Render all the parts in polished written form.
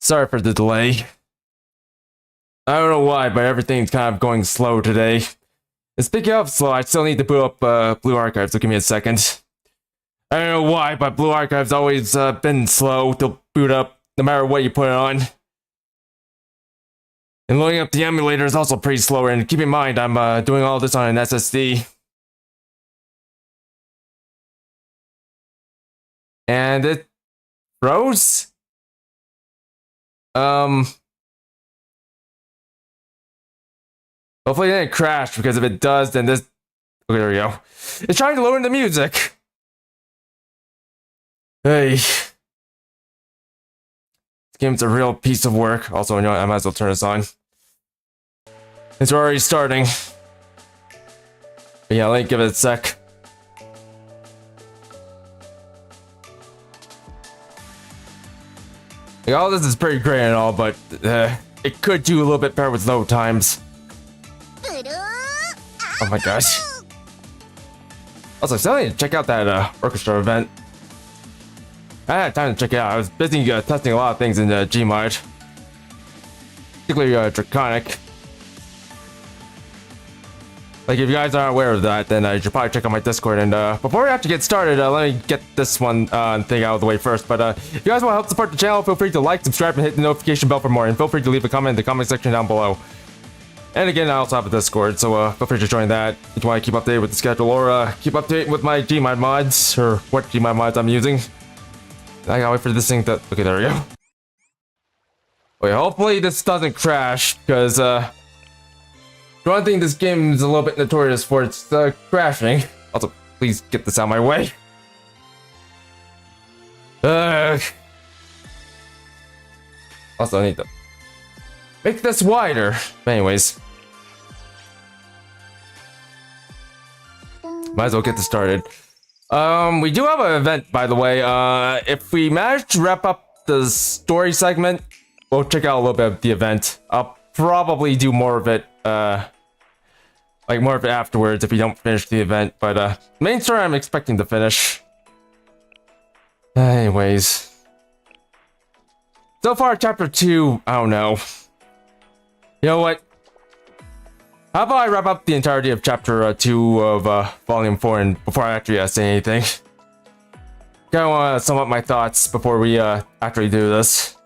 Sorry for the delay. I don't know why, but everything's kind of going slow today. And speaking of slow, I still need to boot up Blue Archive, so give me a second. I don't know why, but Blue Archive's always been slow to boot up, no matter what you put it on. And loading up the emulator is also pretty slow, and keep in mind, I'm doing all this on an SSD. And it froze? Hopefully it didn't crash, because if it does, then this... Okay, there we go. It's trying to lower the music! Hey. This game's a real piece of work. Also, you know what, I might as well turn this on. It's already starting. But yeah, let me give it a sec. Like, all this is pretty great and all, but it could do a little bit better with load times. Oh my gosh. Also, I still need to check out that orchestra event. I had time to check it out. I was busy testing a lot of things in Gmod. Particularly Draconic. Like, if you guys aren't aware of that, then you should probably check out my Discord. And before we have to get started, let me get this one thing out of the way first. But if you guys want to help support the channel, feel free to like, subscribe, and hit the notification bell for more. And feel free to leave a comment in the comment section down below. And again, I also have a Discord, so feel free to join that if you want to keep updated with the schedule or keep updated with my Gmod mods, or what Gmod mods I'm using. I gotta wait for this thing to... Okay, there we go. Wait, hopefully this doesn't crash, because one thing this game is a little bit notorious for, it's crashing. Also, please get this out of my way. Also, I need to make this wider. But anyways. Might as well get this started. We do have an event, by the way. If we manage to wrap up the story segment, we'll check out a little bit of the event. I'll probably do more of it, like more of it afterwards if we don't finish the event. But main story I'm expecting to finish. Anyways. So far, chapter 2, I don't know. You know what? How about I wrap up the entirety of chapter 2 of volume 4 and before I actually say anything. Kinda wanna sum up my thoughts before we actually do this.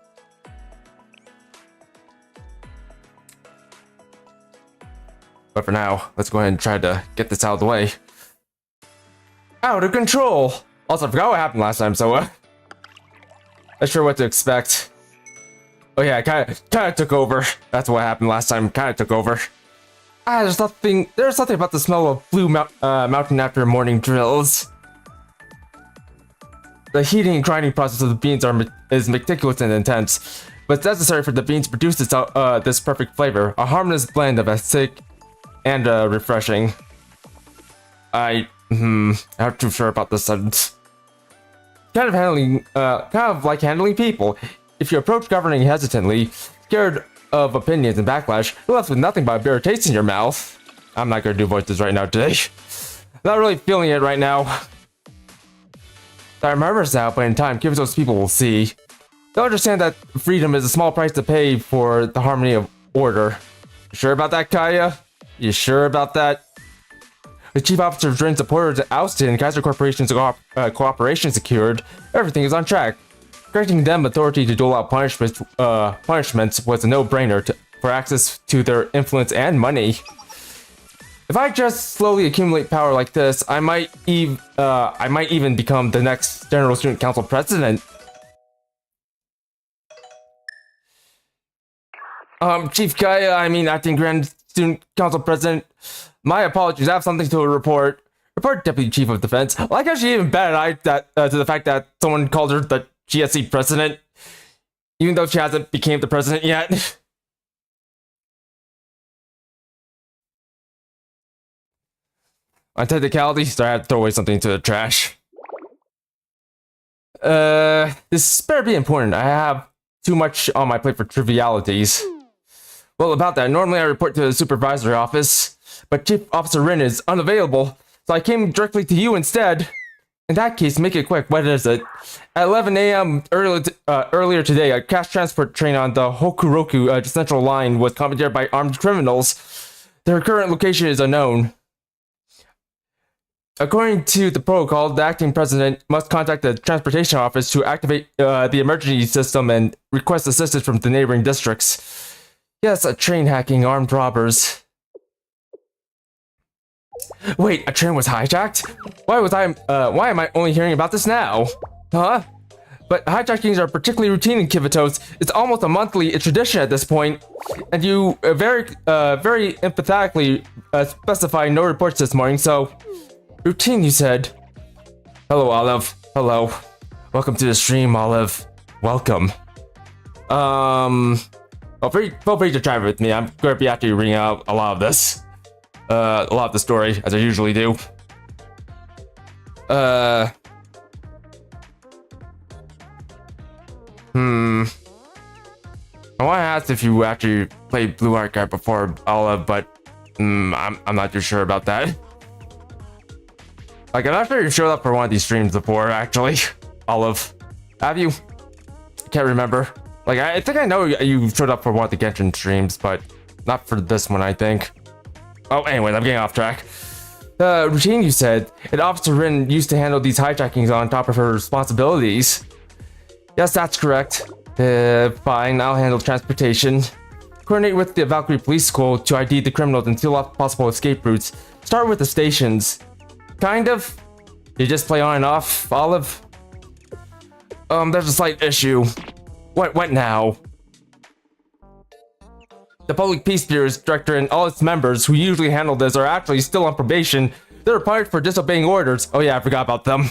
But for now, let's go ahead and try to get this out of the way. Out of control! Also, I forgot what happened last time, so not sure what to expect. Oh yeah, I kinda took over. That's what happened last time, kinda took over. There's something about the smell of blue mountain after morning drills. The heating and grinding process of the beans is meticulous and intense, but it's necessary for the beans to produce this perfect flavor, a harmless blend of acidic and refreshing. I'm not too sure about this sentence. Kind of like handling people. If you approach governing hesitantly, scared of opinions and backlash, you're left with nothing but a bitter taste in your mouth. I'm not gonna do voices right now today. Not really feeling it right now. I remember now, but in time, give those people will see. They'll understand that freedom is a small price to pay for the harmony of order. You sure about that, Kaya? You sure about that? The chief officer of Drin supporters ousted and Kaiser Corporation's cooperation secured. Everything is on track. Granting them authority to dole out punishments was a no-brainer for access to their influence and money. If I just slowly accumulate power like this, I might even become the next General Student Council president. Chief Kaya, I mean acting Grand Student Council president. My apologies, I have something to report. Report, Deputy Chief of Defense. I like how she even batted eye to the fact that someone called her the GSC president, even though she hasn't became the president yet. On technicalities, I have to throw away something to the trash. This better be important. I have too much on my plate for trivialities. Well, about that, normally I report to the supervisory office, but Chief Officer Rin is unavailable, so I came directly to you instead. In that case, make it quick. What is it? At 11 a.m. Earlier today, a cash transport train on the Hokuroku Central Line was commandeered by armed criminals. Their current location is unknown. According to the protocol, the acting president must contact the transportation office to activate the emergency system and request assistance from the neighboring districts. Yes, a train hacking armed robbers. Wait, a train was hijacked? Why am I only hearing about this now? Huh? But hijackings are particularly routine in Kivatos. It's almost a monthly tradition at this point. And you very empathetically specify no reports this morning, so... Routine, you said. Hello, Olive. Hello. Welcome to the stream, Olive. Welcome. Feel free to drive with me. I'm going to be after you reading out a lot of this. A lot of the story, as I usually do. I want to ask if you actually played Blue Archive before, Olive, but I'm not too sure about that. Like, I'm not sure you showed up for one of these streams before, actually. Olive. Have you? I can't remember. Like, I think I know you showed up for one of the Genshin streams, but not for this one, I think. Oh, anyways, I'm getting off track. Routine, you said. An Officer Rin used to handle these hijackings on top of her responsibilities. Yes, that's correct. Fine, I'll handle transportation. Coordinate with the Valkyrie Police School to ID the criminals and seal off possible escape routes. Start with the stations. Kind of. You just play on and off, Olive? There's a slight issue. What now? The Public Peace Bureau's director and all its members who usually handle this are actually still on probation. They're punished for disobeying orders. Oh yeah, I forgot about them.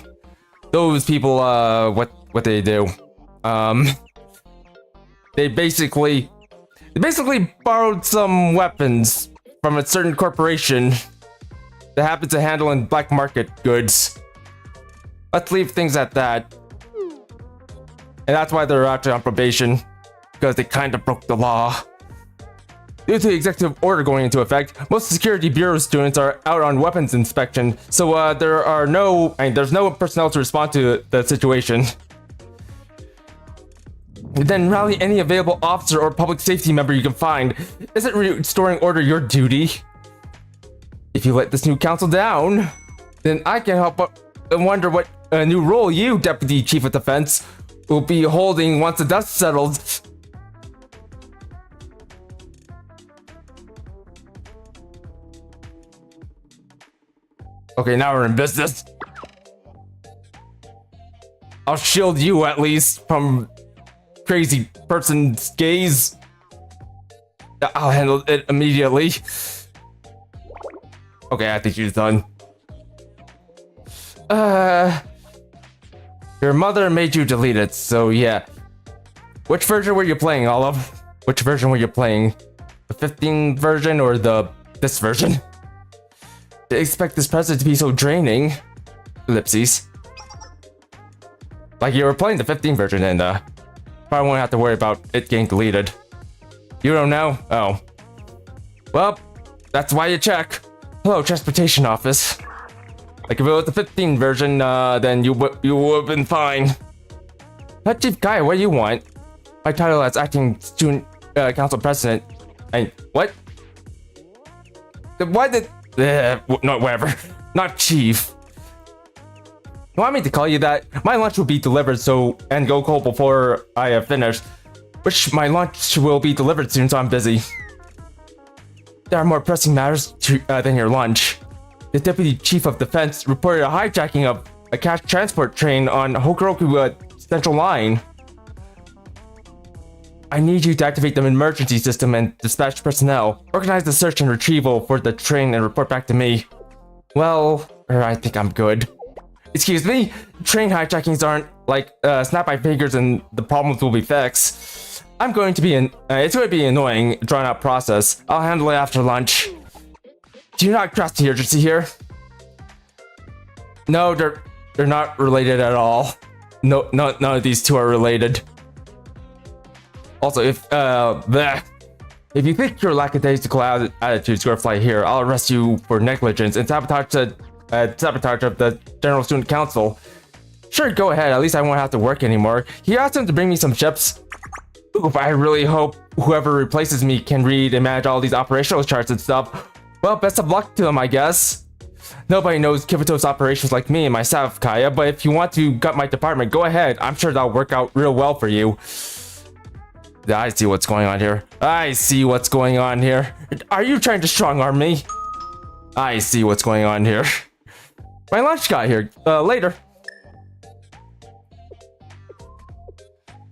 Those people, what they do? They basically borrowed some weapons from a certain corporation that happens to handle in black market goods. Let's leave things at that. And that's why they're actually on probation, because they kind of broke the law. Due to the executive order going into effect, most security bureau students are out on weapons inspection, so there's no personnel to respond to the situation. Then rally any available officer or public safety member you can find. Isn't restoring order your duty? If you let this new council down, then I can help but wonder what new role you, Deputy Chief of Defense, will be holding once the dust settles. Okay, now we're in business. I'll shield you at least from crazy person's gaze. I'll handle it immediately. Okay, I think she's done. Your mother made you delete it, so yeah. Which version were you playing, Olive? Which version were you playing? The 15 version or this version? They expect this present to be so draining. Ellipses. Like you were playing the 15 version and probably won't have to worry about it getting deleted. You don't know? Oh. Well, that's why you check. Hello, transportation office. Like if it was the 15 version, then you would have been fine. Chief Guy, what do you want? My title as acting student council president. And what? Why did? No, whatever. Not chief. You want me to call you that? My lunch will be delivered and go cold before I have finished. Which my lunch will be delivered soon, so I'm busy. There are more pressing matters than your lunch. The Deputy Chief of Defense reported a hijacking of a cash transport train on Hokuroku Central Line. I need you to activate the emergency system and dispatch personnel. Organize the search and retrieval for the train and report back to me. Well, I think I'm good. Excuse me? Train hijackings aren't like snap my fingers and the problems will be fixed. It's going to be annoying, drawn out process. I'll handle it after lunch. Do you not grasp the urgency here? No, they're not related at all. No, none of these two are related. Also, if you think your lackadaisical attitudes gonna fly here, I'll arrest you for negligence and sabotage of the General Student Council. Sure, go ahead. At least I won't have to work anymore. He asked him to bring me some chips. Oof, I really hope whoever replaces me can read and manage all these operational charts and stuff. Well, best of luck to him, I guess. Nobody knows Kibito's operations like me and myself, Kaya, but if you want to gut my department, go ahead. I'm sure that'll work out real well for you. I see what's going on here. I see what's going on here. Are you trying to strong-arm me? I see what's going on here. My lunch got here. Later.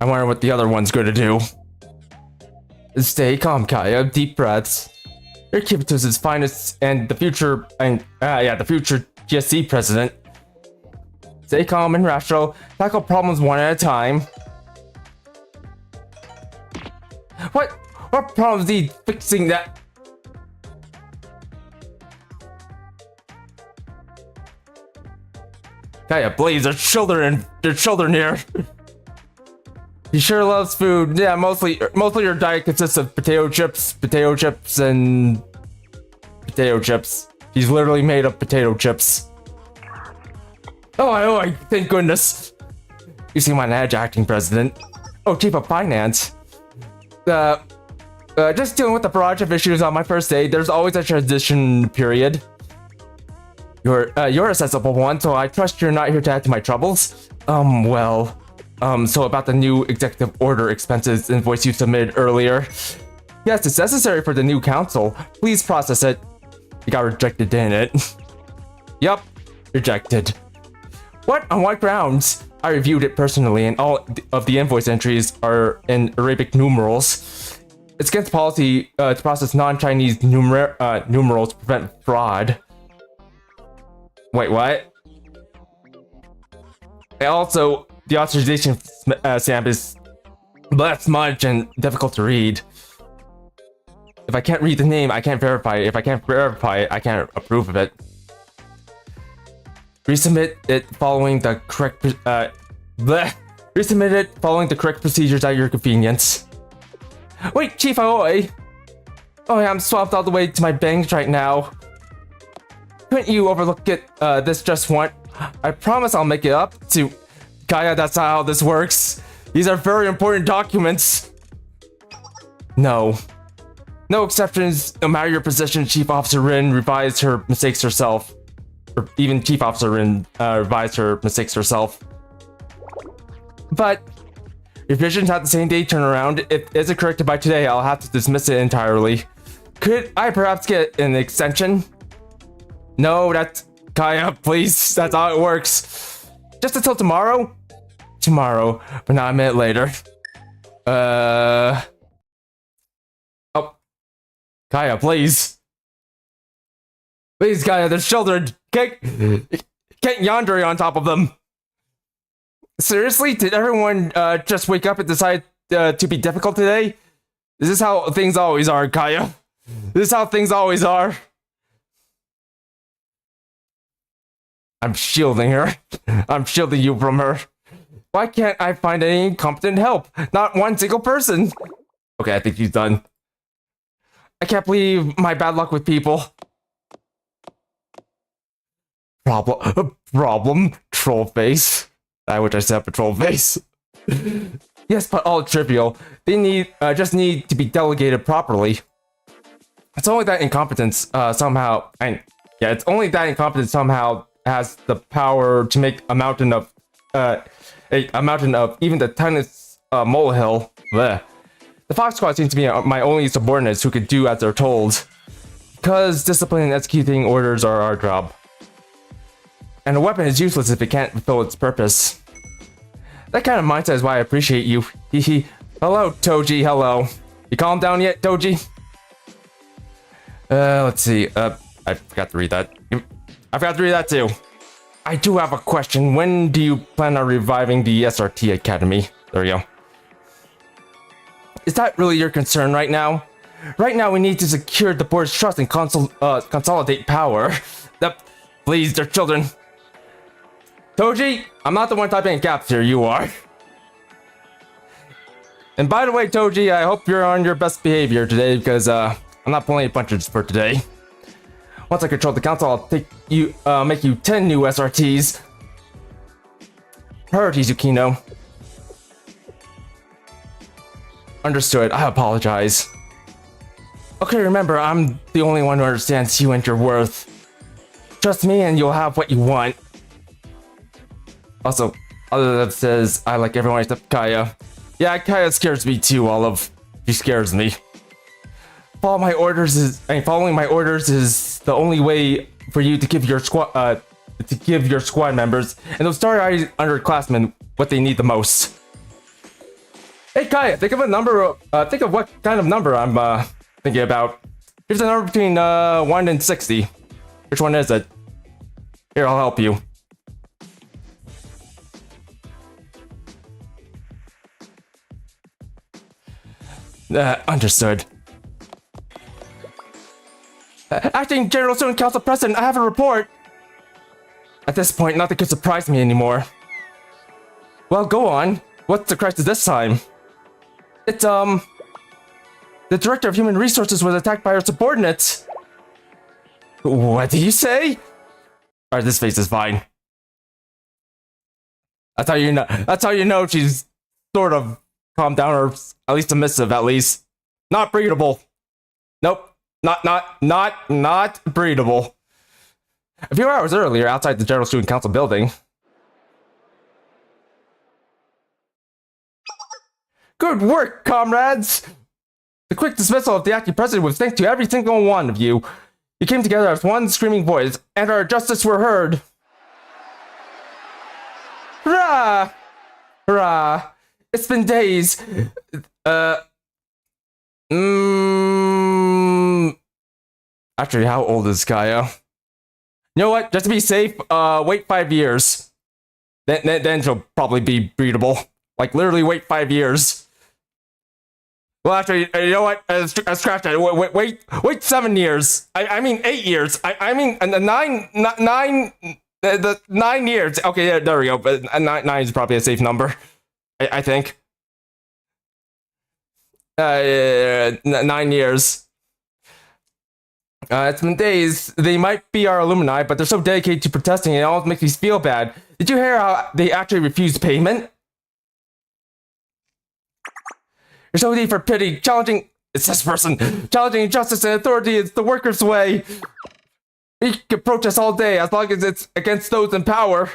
I wonder what the other one's going to do. Stay calm, Kaya. Deep breaths. You're Kibito's finest and the future GSC president. Stay calm and rational. Tackle problems one at a time. What problems need fixing that? Kaya, please, there's children here. He sure loves food. Yeah, mostly your diet consists of potato chips, and potato chips. He's literally made of potato chips. Oh, thank goodness. You seem on edge, acting president. Oh, chief of finance. Just dealing with a barrage of issues on my first day. There's always a transition period. You're a sensible one, so I trust you're not here to add to my troubles. So about the new executive order expenses invoice you submitted earlier. Yes, it's necessary for the new council. Please process it. You got rejected, didn't it? Yup, rejected. What? On what grounds? I reviewed it personally, and all of the invoice entries are in Arabic numerals. It's against policy to process non-Chinese numerals to prevent fraud. Wait, what? And also, the authorization stamp is less smudged and difficult to read. If I can't read the name, I can't verify it. If I can't verify it, I can't approve of it. Resubmit it following the correct resubmit it following the correct procedures at your convenience. Wait, Chief Aoi! Oh yeah, I'm swapped all the way to my banks right now. Couldn't you overlook it this just once? I promise I'll make it up to Kaya. That's not how this works. These are very important documents. No exceptions. No matter your position, Chief Officer Rin revised her mistakes herself. Or even Chief Officer Rin revised her mistakes herself. But revisions have the same day turnaround. If it isn't corrected by today, I'll have to dismiss it entirely. Could I perhaps get an extension? No, that's Kaya, please. That's how it works. Just until tomorrow? Tomorrow, but not a minute later. Oh. Kaya, please. Please, Kaya, there's children. Can't yandere on top of them. Seriously? Did everyone just wake up and decide to be difficult today? This is how things always are, Kaya. This is how things always are. I'm shielding her. I'm shielding you from her. Why can't I find any competent help? Not one single person. Okay, I think he's done. I can't believe my bad luck with people. Problem? Troll face. I wish I set up a troll face. Yes, but all trivial. They just need to be delegated properly. It's only that incompetence somehow has the power to make a mountain of even the tiniest molehill. Blech. The Fox Squad seems to be my only subordinates who can do as they're told, because discipline and executing orders are our job. And a weapon is useless if it can't fulfill its purpose. That kind of mindset is why I appreciate you. Hehe. Hello, Toji. Hello. You calmed down yet, Toji? Let's see. I forgot to read that. I forgot to read that too. I do have a question. When do you plan on reviving the SRT Academy? There we go. Is that really your concern right now? Right now we need to secure the board's trust and consolidate power. Please, they're children. Toji, I'm not the one typing in caps here, you are. And by the way, Toji, I hope you're on your best behavior today because I'm not pulling any punches for today. Once I control the council, I'll make you 10 new SRTs. Heard, Hizukino. Understood. I apologize. Okay, remember, I'm the only one who understands you and your worth. Trust me and you'll have what you want. Also, Olive says I like everyone except Kaya. Yeah, Kaya scares me too, Olive. She scares me. Following my orders is the only way for you to give your squad members and those starry-eyed underclassmen what they need the most. Hey Kaya, think of what kind of number I'm thinking about. Here's a number between 1 and 60. Which one is it? Here, I'll help you. Understood. Acting General Student Council President, I have a report. At this point, nothing could surprise me anymore. Well, go on. What's the crisis this time? It's, the Director of Human Resources was attacked by her subordinates. What did you say? Alright, this face is fine. That's how you know she's sort of calmed down, or at least submissive, at least. Not breedable. Nope. Not breedable. A few hours earlier, outside the General Student Council building. Good work, comrades! The quick dismissal of the acting president was thanks to every single one of you. You came together as one screaming voice, and our justice were heard. Hurrah! Hurrah! It's been days. Actually, how old is Kaya? You know what? Just to be safe, wait 5 years. Then she'll probably be breedable. Like, literally wait 5 years. Well, actually, you know what? Scratch that. Wait 7 years. I mean 8 years. I mean 9 years. Okay, yeah, there we go. But 9 is probably a safe number. I think. 9 years. It's been days. They might be our alumni, but they're so dedicated to protesting, it almost makes me feel bad. Did you hear how they actually refused payment? You're so deep for pity. It's this person. Challenging justice and authority is the workers' way. We can protest all day as long as it's against those in power.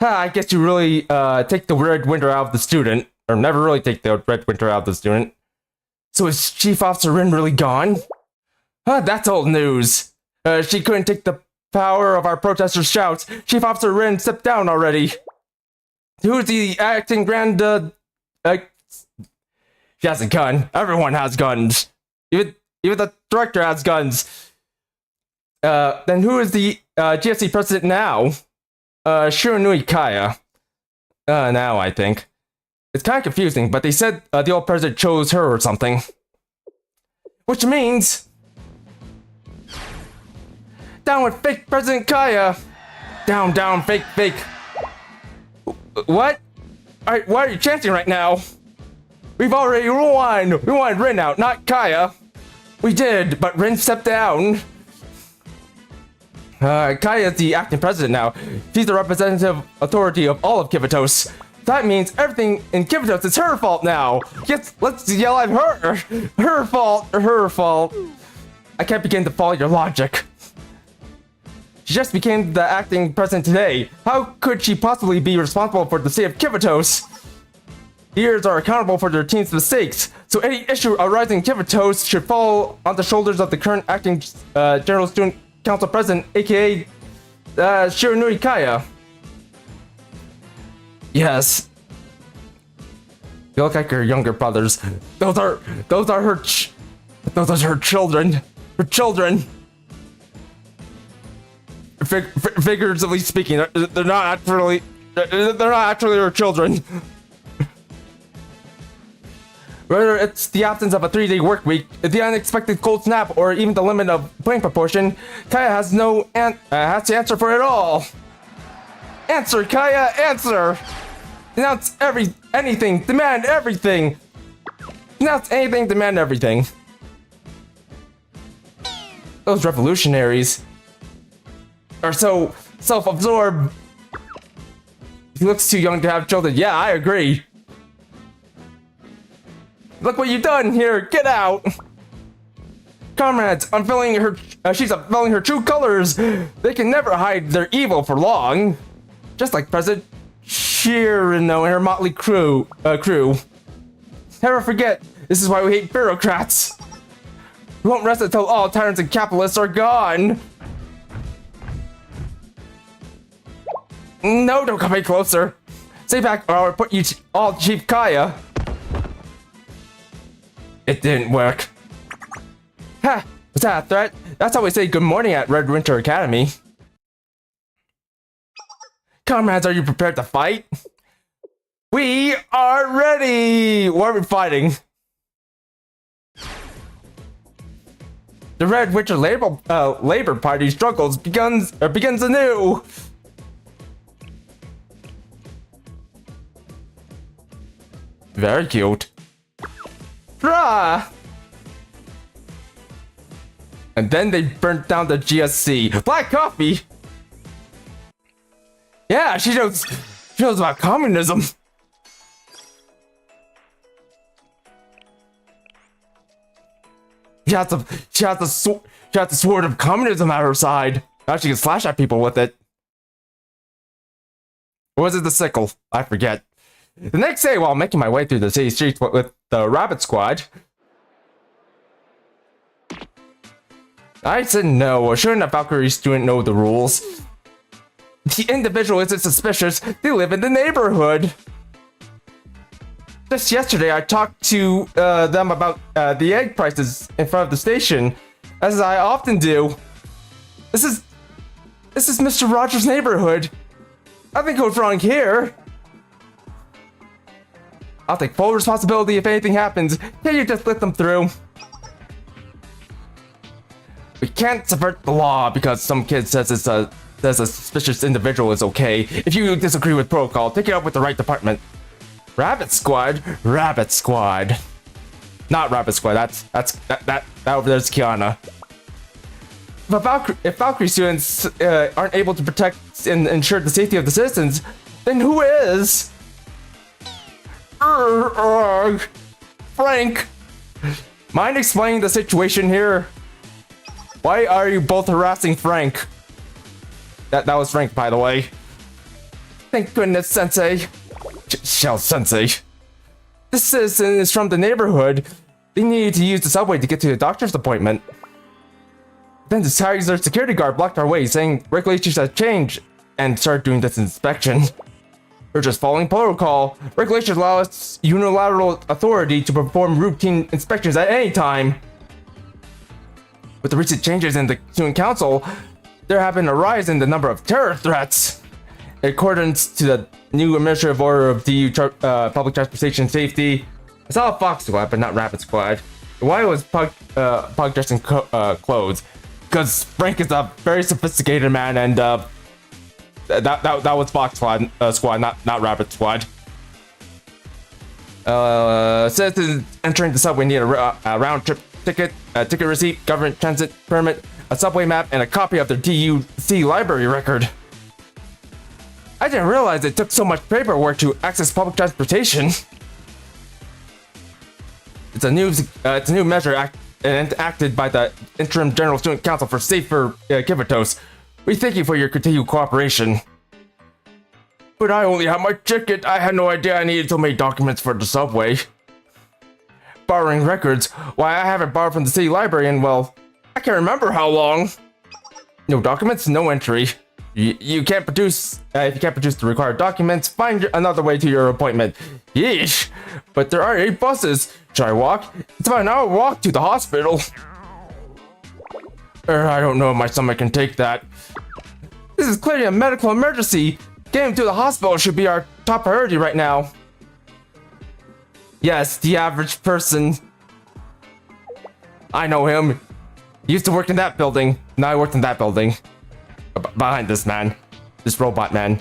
I guess you really take the red winter out of the student. Or never really take the red winter out of the student. So is Chief Officer Rin really gone? That's old news. She couldn't take the power of our protesters' shouts. Chief Officer Rin stepped down already. Who's the acting grand, She has a gun. Everyone has guns. Even the director has guns. Then who is the GSC president now? Shiranui Kaya. Now I think. It's kind of confusing, but they said the old president chose her or something. Which means... Down with fake President Kaya! Down, fake. What? Alright, why are you chanting right now? We've already won! We wanted Rin out, not Kaya! We did, but Rin stepped down. Kaya is the acting president now. She's the representative authority of all of Kivitos. That means everything in Kivitos is her fault now! Yes, let's yell at her! Her fault! I can't begin to follow your logic. She just became the acting president today. How could she possibly be responsible for the state of Kivitos? Leaders are accountable for their team's mistakes, so any issue arising in Kivitos should fall on the shoulders of the current acting General Student Council President, aka Shiranui Kaya. Yes. You look like her younger brothers. Those are her children. Her children. Figuratively speaking, they're not actually her children. Whether it's the absence of a 3-day work week, the unexpected cold snap, or even the limit of brain proportion, Kaya has to answer for it all. Answer, Kaya, answer! Denounce anything, demand everything! Denounce anything, demand everything. Those revolutionaries are so self-absorbed. He looks too young to have children. Yeah, I agree. Look what you've done here. Get out. Comrades, she's unveiling her true colors. They can never hide their evil for long. Just like President Chirino and her motley crew. Never forget, this is why we hate bureaucrats. We won't rest until all tyrants and capitalists are gone. No, don't come any closer. Stay back or I'll report you all to Chief Kaya. It didn't work. Ha! Was that a threat? That's how we say good morning at Red Winter Academy. Comrades, are you prepared to fight? We are ready! What are we fighting? The Red Winter Labor Party struggles begins anew. Very cute. Rah! And then they burnt down the GSC. Black coffee? Yeah, she knows about communism. She has the sword of communism at her side. Now she can slash at people with it. Or was it the sickle? I forget. The next day, while making my way through the city streets with the Rabbit Squad, I said no. Shouldn't a Valkyrie student know the rules? The individual isn't suspicious. They live in the neighborhood. Just yesterday, I talked to them about the egg prices in front of the station, as I often do. This is Mr. Rogers' neighborhood. Nothing goes wrong here. I'll take full responsibility if anything happens. Can you just let them through? We can't subvert the law because some kid says a suspicious individual is okay. If you disagree with protocol, take it up with the right department. Rabbit Squad? Rabbit Squad. Not Rabbit Squad, that over there's Kiana. If Valkyrie students aren't able to protect and ensure the safety of the citizens, then who is? Frank! Mind explaining the situation here? Why are you both harassing Frank? That was Frank, by the way. Thank goodness, Sensei. Shell Sensei. This citizen is from the neighborhood. They needed to use the subway to get to the doctor's appointment. Then the Tiger security guard blocked our way, saying regulations have changed, and started doing this inspection. We're just following protocol. Regulations allow us unilateral authority to perform routine inspections at any time. With the recent changes in the student council, there have been a rise in the number of terror threats. In accordance to the new administrative order of DU Public Transportation Safety, I saw a Fox Squad, but not Rabbit Squad. Why was Pug dressed in clothes? Because Frank is a very sophisticated man, and that was Fox Squad, not Rabbit Squad. Citizens entering the subway need a round trip ticket, ticket receipt, government transit permit, a subway map, and a copy of their DUC library record. I didn't realize it took so much paperwork to access public transportation. It's a new measure enacted by the Interim General Student Council for safer Kivatos. We thank you for your continued cooperation. But I only have my ticket. I had no idea I needed so many documents for the subway. Borrowing records? Why, I haven't borrowed from the city library in, well, I can't remember how long. No documents, no entry. You can't produce, if you can't produce the required documents, find another way to your appointment. Yeesh. But there are 8 buses. Should I walk? It's about an hour walk to the hospital. I don't know if my stomach can take that. This is clearly a medical emergency. Getting to the hospital should be our top priority right now. Yes, the average person. I know him. He used to work in that building. Now I worked in that building. Behind this man. This robot man.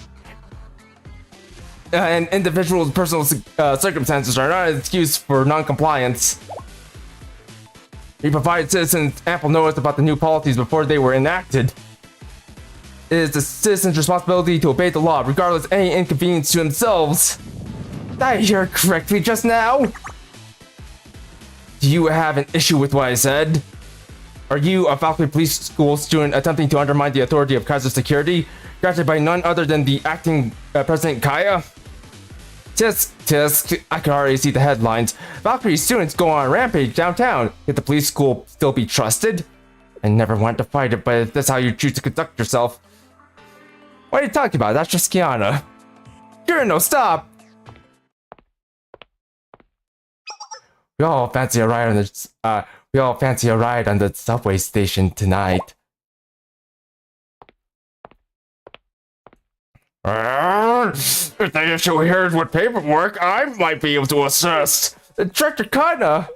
And individuals' personal circumstances are not an excuse for non-compliance. We provided citizens ample notice about the new policies before they were enacted. It is the citizens' responsibility to obey the law, regardless of any inconvenience to themselves. Did I hear correctly just now? Do you have an issue with what I said? Are you a Valkyrie Police School student attempting to undermine the authority of Kaiser Security, granted by none other than the acting President Kaya? Tisk, tisk, I can already see the headlines. Valkyrie students go on a rampage downtown. Can the police school still be trusted? I never want to fight it, but if that's how you choose to conduct yourself. What are you talking about? That's just Kiana. Kirino, stop! We all fancy a ride on the subway station tonight. If the issue here is with paperwork, I might be able to assist. Director Kana,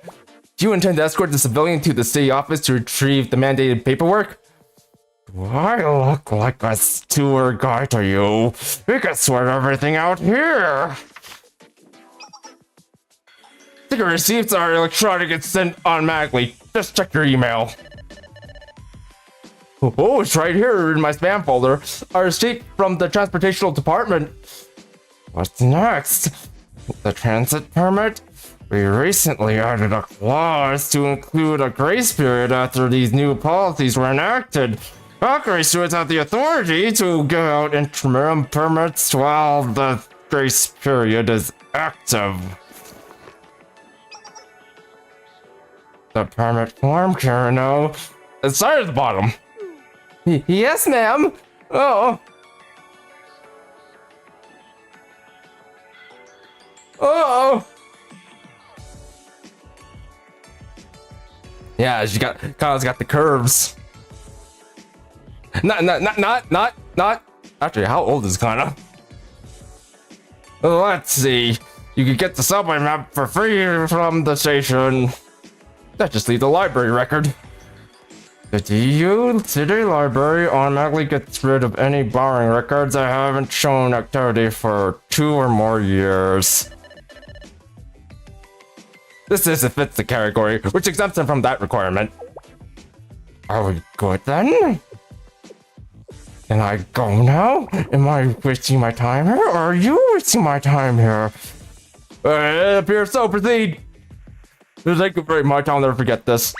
do you intend to escort the civilian to the city office to retrieve the mandated paperwork? Do I look like a sewer guy to you? We can sort everything out here. Ticket receipts are electronic and sent automatically. Just check your email. Oh, it's right here in my spam folder. A receipt from the transportational department. What's next? The transit permit? We recently added a clause to include a grace period after these new policies were enacted. Valkyrie students have the authority to give out interim permits while the grace period is active. The permit form, Kirino. It's right at the bottom. Yes, ma'am. Oh. Oh. Yeah, Kana's got the curves. Not. Actually, how old is Kana? Let's see. You could get the subway map for free from the station. That just leaves the library record. The DU City Library automatically gets rid of any borrowing records that haven't shown activity for 2 or more years. This fits the category, which exempts them from that requirement. Are we good then? Can I go now? Am I wasting my time here, or are you wasting my time here? It appears so. Proceed. Thank you very much. I'll never forget this.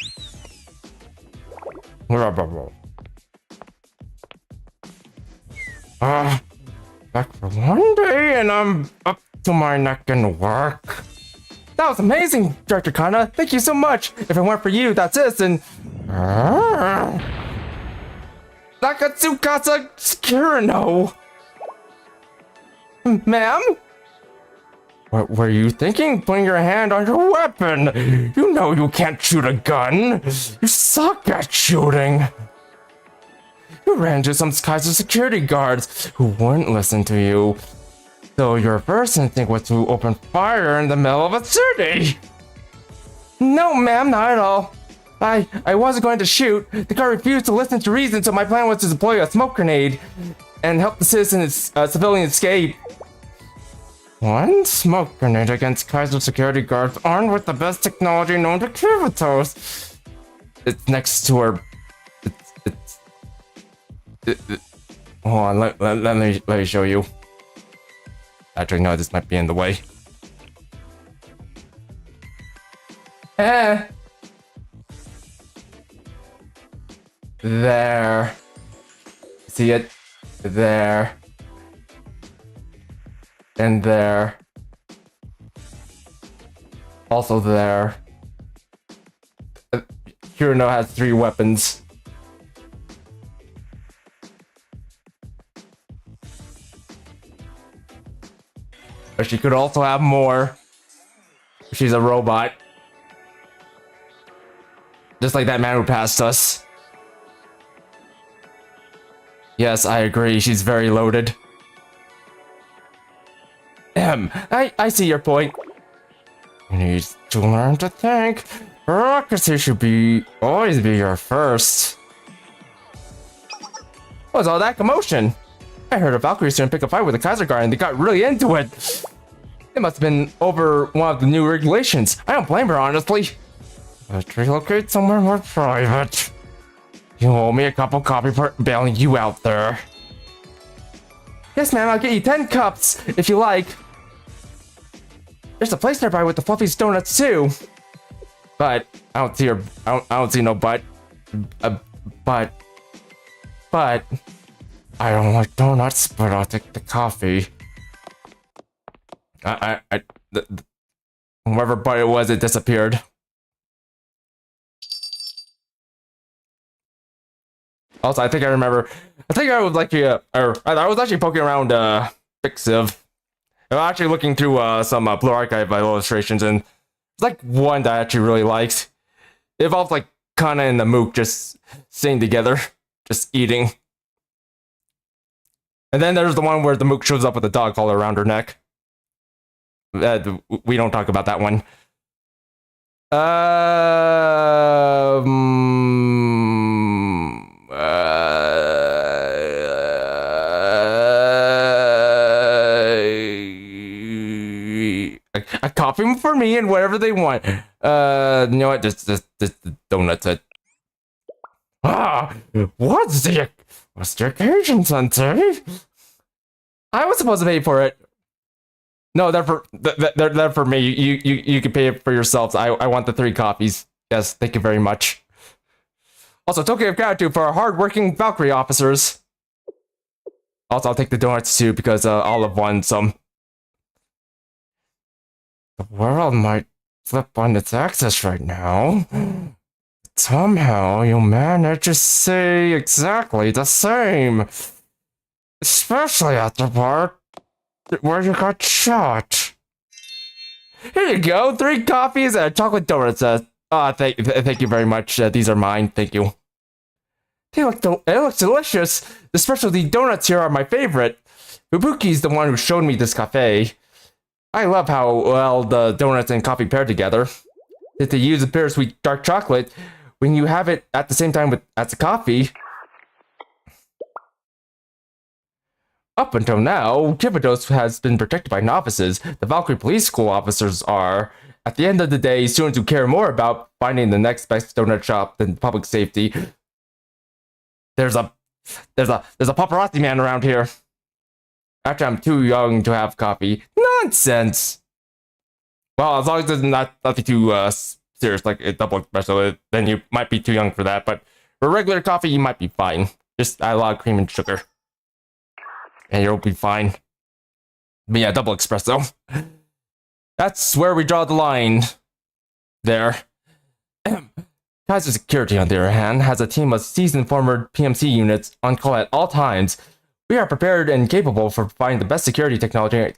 Back for one day and I'm up to my neck in work. That was amazing, Director Kana. Thank you so much. If it weren't for you, that's it, and... Nakatsukasa Kirino. Ma'am? What were you thinking? Putting your hand on your weapon. You know you can't shoot a gun. You suck at shooting. You ran into some Kaiser security guards who wouldn't listen to you. So your first instinct was to open fire in the middle of a city. No, ma'am, not at all. I wasn't going to shoot. The guard refused to listen to reason, so my plan was to deploy a smoke grenade and help the civilian escape. One smoke grenade against Kaiser security guards armed with the best technology known to Kivatos. It's next to her. Hold on, let me show you. Actually, no, this might be in the way. There. See it? There. And there. Also there. Kirino has 3 weapons. But she could also have more. She's a robot. Just like that man who passed us. Yes, I agree. She's very loaded. I see your point. You need to learn to think. Bureaucracy should always be your first. What was all that commotion? I heard a Valkyrie student pick a fight with a Kaiser guard and they got really into it. It must have been over one of the new regulations. I don't blame her, honestly. Let's relocate somewhere more private. You owe me a cup of coffee for bailing you out there. Yes, ma'am, I'll get you 10 cups if you like. There's a place nearby with the fluffiest donuts too. But I don't see her. I don't see no but. But I don't like donuts, but I'll take the coffee. Whoever but it was, it disappeared. Also, I think I remember. I think I was like, I was actually poking around Fixiv. I'm actually looking through some Blue Archive illustrations, and it's like one that I actually really liked. It involves like Kana and the Mook just sitting together, just eating. And then there's the one where the Mook shows up with a dog collar around her neck. We don't talk about that one. A copy for me and whatever they want. You know what? Just donuts. What's the occasion, Sensei? I was supposed to pay for it. No, they're for me. You can pay it for yourselves. I want the 3 copies. Yes, thank you very much. Also, token of gratitude for our hard-working Valkyrie officers. Also, I'll take the donuts too because Olive won some. The world might flip on its axis right now. Somehow you manage to say exactly the same. Especially at the part where you got shot. Here you go, 3 coffees and a chocolate donut. Thank you very much. These are mine. Thank you. It looks delicious. The specialty donuts here are my favorite. Fubuki's the one who showed me this cafe. I love how well the donuts and coffee pair together. If they use a bittersweet dark chocolate, when you have it at the same time as the coffee. Up until now, Kibidos has been protected by novices. The Valkyrie Police School officers are, at the end of the day, students who care more about finding the next best donut shop than public safety. There's a paparazzi man around here. Actually, I'm too young to have coffee. Nonsense. Well, as long as it's nothing too serious, like a double espresso, then you might be too young for that. But for regular coffee, you might be fine. Just add a lot of cream and sugar, and you'll be fine. But yeah, double espresso. That's where we draw the line. There. Kaiser Security, on the other hand, has a team of seasoned former PMC units on call at all times. We are prepared and capable for providing the best security technology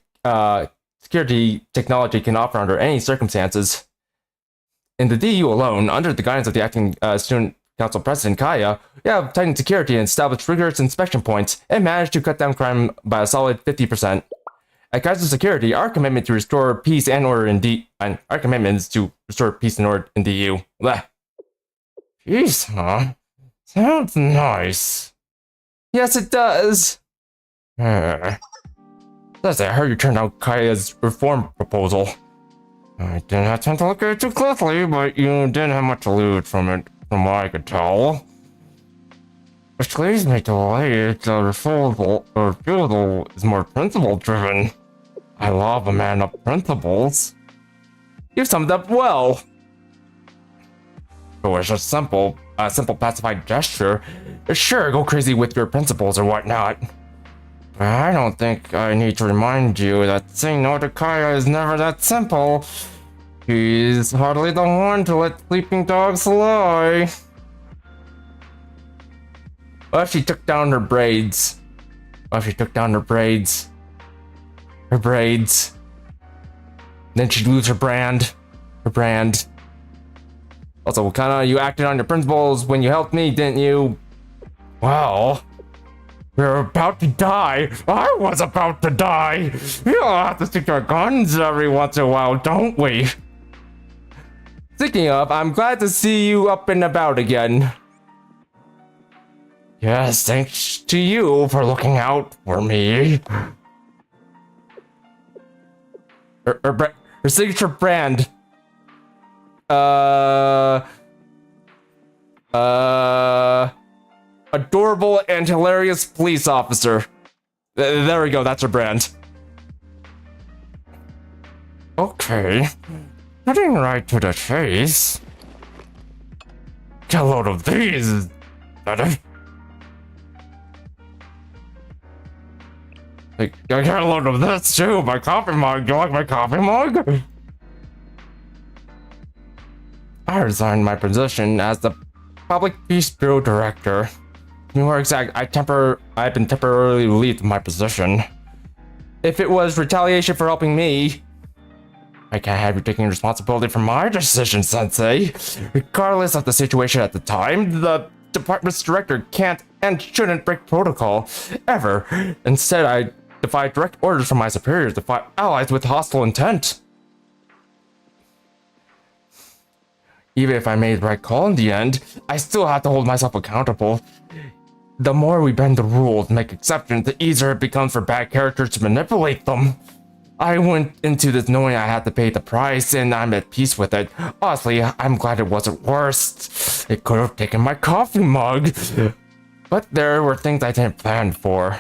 can offer under any circumstances. In the DU alone, under the guidance of the acting student council president Kaya, we have tightened security and established rigorous inspection points and managed to cut down crime by a solid 50%. At Kaiser Security, our commitment to restore peace and order in DU. Blech. Peace, huh? Sounds nice. Yes, it does. Plus, I heard you turned out Kaya's reform proposal. I didn't have time to look at it too closely, but you didn't have much to loot from it, from what I could tell. Which leads me to believe the refusal is more principle-driven. I love a man of principles. You summed up well. It was just simple pacified gesture. Sure, go crazy with your principles or whatnot. But I don't think I need to remind you that saying no to Kaya is never that simple. He's hardly the one to let sleeping dogs lie. What if she took down her braids? What if she took down her braids? Her braids. Then she'd lose her brand. Her brand. Also, kinda, you acted on your principles when you helped me, didn't you? Well, we're about to die. I was about to die. We all have to stick to our guns every once in a while, don't we? Speaking of, I'm glad to see you up and about again. Yes, thanks to you for looking out for me. Her signature brand. Adorable and hilarious police officer. There we go, that's her brand. Okay, getting right to the chase. Get a load of these, better. I get a load of this too, my coffee mug. You like my coffee mug? I resigned my position as the Public Peace Bureau Director. To be more exact, I've been temporarily relieved of my position. If it was retaliation for helping me, I can't have you taking responsibility for my decision, Sensei. Regardless of the situation at the time, the department's director can't and shouldn't break protocol, ever. Instead, I defy direct orders from my superiors to fight allies with hostile intent. Even if I made the right call in the end, I still have to hold myself accountable. The more we bend the rules and make exceptions, the easier it becomes for bad characters to manipulate them. I went into this knowing I had to pay the price, and I'm at peace with it. Honestly, I'm glad it wasn't worse. It could have taken my coffee mug. But there were things I didn't plan for.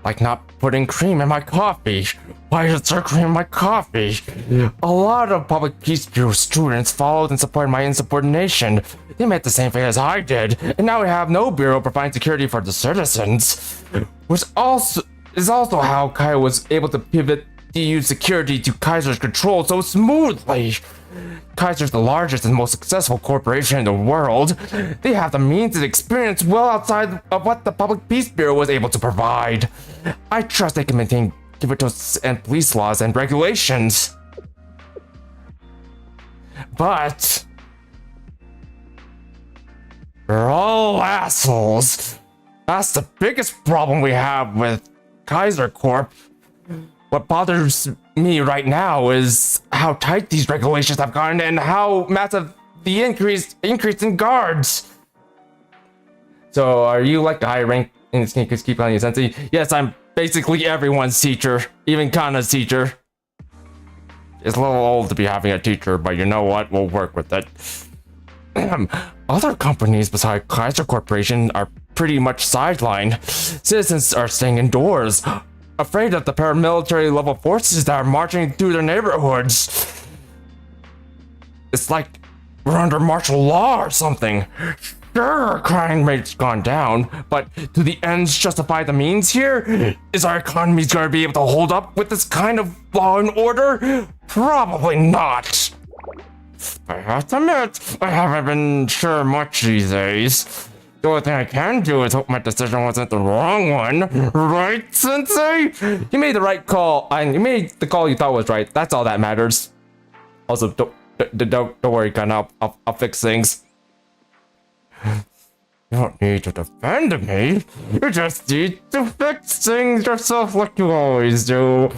Like not putting cream in my coffee. Why is there cream in my coffee? A lot of Public Peace Bureau students followed and supported my insubordination. They made the same fate as I did, and now we have no bureau providing security for the citizens. Which is also how Kaizo was able to pivot EU security to Kaiser's control so smoothly. Kaiser's the largest and most successful corporation in the world. They have the means and experience well outside of what the Public Peace Bureau was able to provide. I trust they can maintain Kibito's and police laws and regulations. But they're all assholes. That's the biggest problem we have with Kaiser Corp. What bothers me right now is how tight these regulations have gotten and how massive the increase in guards. So are you like the high rank in Sneakers Keep on you, Sensei? Yes, I'm basically everyone's teacher, even Kana's teacher. It's a little old to be having a teacher, but you know what? We'll work with it. Other companies besides Kaiser Corporation are pretty much sidelined. Citizens are staying indoors, afraid of the paramilitary level forces that are marching through their neighborhoods. It's like we're under martial law or something. Sure, crime rate's gone down, but do the ends justify the means here? Is our economy gonna be able to hold up with this kind of law and order? Probably not. I have to admit, I haven't been sure much these days. The only thing I can do is hope my decision wasn't the wrong one. Right, Sensei? You made the right call, and you made the call you thought was right. That's all that matters. Also, don't worry, Kana. I'll fix things. You don't need to defend me. You just need to fix things yourself like you always do.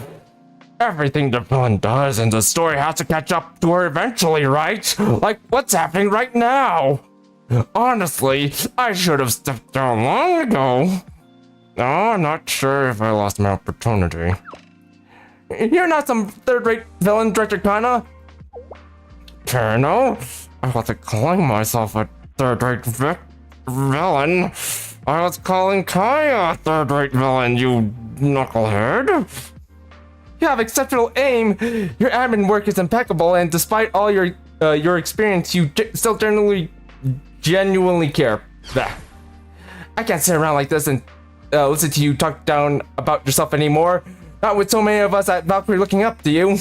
Everything the villain does in the story has to catch up to her eventually, right? Like what's happening right now. Honestly, I should have stepped down long ago. No, I'm not sure if I lost my opportunity. You're not some third-rate villain, Director Kana. Kano? I wasn't calling myself a third-rate villain. I was calling Kaya a third-rate villain, you knucklehead. You have exceptional aim. Your admin work is impeccable, and despite all your experience, you still genuinely care. Bah. I can't sit around like this and listen to you talk down about yourself anymore. Not with so many of us at Valkyrie looking up to you.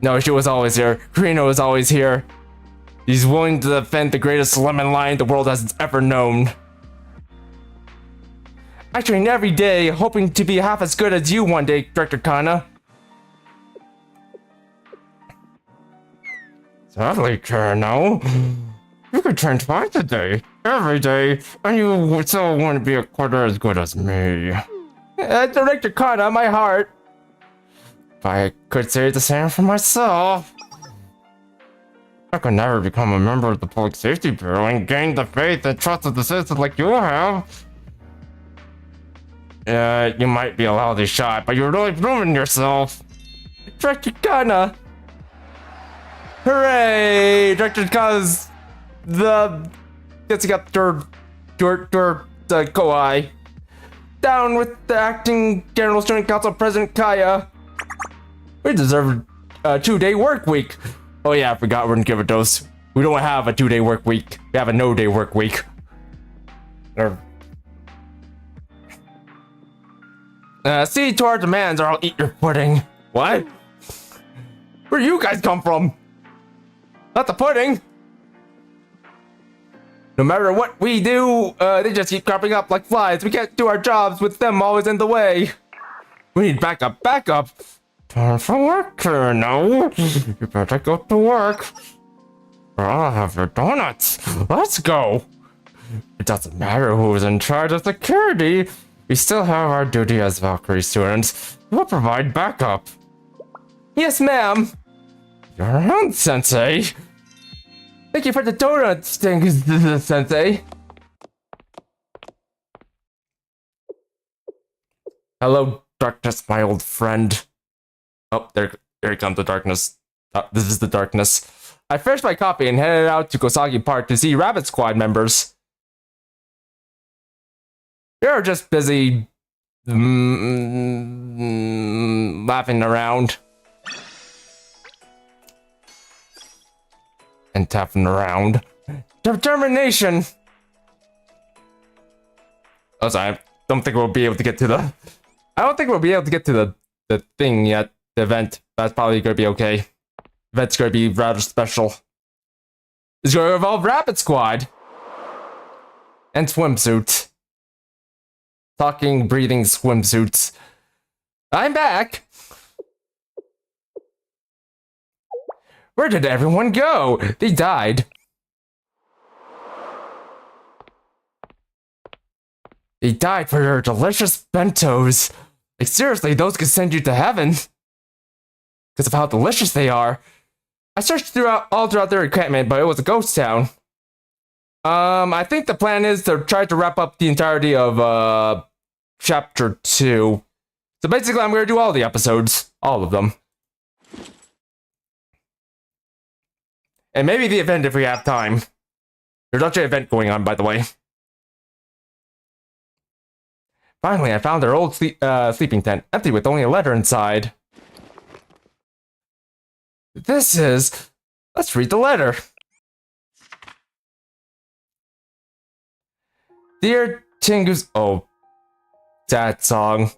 No, she was always here. Kurino was always here. He's willing to defend the greatest lemon lion the world has ever known. I train every day, hoping to be half as good as you one day, Director Kana. Sadly, Kano. You could train twice a day, every day, and you still wouldn't be a quarter as good as me. Director Kana, my heart. I could say the same for myself. I could never become a member of the Public Safety Bureau and gain the faith and trust of the citizens like you have. You might be a lousy shot, but you're really proving yourself. Director Kana. Hooray! Director Kana's the gets up to Kouai. Down with the acting General Student Council President Kaya. We deserve a 2-day work week. Oh yeah, I forgot we're in Gyarados. We don't have a 2-day work week. We have a no-day work week. See to our demands or I'll eat your pudding. What? Where do you guys come from? Not the pudding. No matter what we do, they just keep cropping up like flies. We can't do our jobs with them always in the way. We need backup. Time for work, no. You better go to work. Or I'll have your donuts. Let's go. It doesn't matter who's in charge of security. We still have our duty as Valkyrie students. We'll provide backup. Yes, ma'am. You're on, Sensei. Thank you for the donuts, Sensei. Hello, darkness, my old friend. Oh, here comes the darkness. This is the darkness. I finished my coffee and headed out to Kosagi Park to see Rabbit Squad members. They're just busy laughing around and tapping around. Determination. Oh, sorry. I don't think we'll be able to get to the. I don't think we'll be able to get to the thing yet. The event. That's probably gonna be okay. Event's gonna be rather special. It's gonna involve Rabbit Squad and swimsuits. Talking, breathing swimsuits. I'm back! Where did everyone go? They died. They died for your delicious bentos. Like seriously, those could send you to heaven. Because of how delicious they are. I searched all throughout their encampment, but it was a ghost town. I think the plan is to try to wrap up the entirety of, Chapter 2. So basically, I'm going to do all the episodes. All of them. And maybe the event if we have time. There's actually an event going on, by the way. Finally, I found their old sleeping tent, empty with only a letter inside. This is... Let's read the letter. Dear Tingus... Oh. Sad song.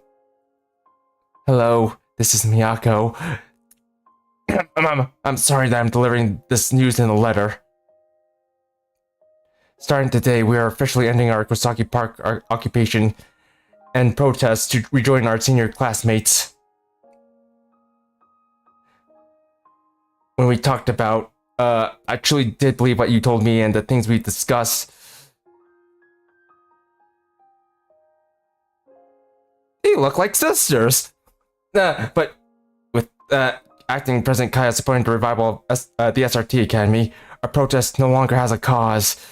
Hello, this is Miyako. I'm sorry that I'm delivering this news in a letter. Starting today, we are officially ending our Kosagi Park occupation and protest to rejoin our senior classmates. When we talked about, I actually did believe what you told me and the things we discussed. They look like sisters. But with acting President Kaya supporting the revival of the SRT Academy, our protest no longer has a cause.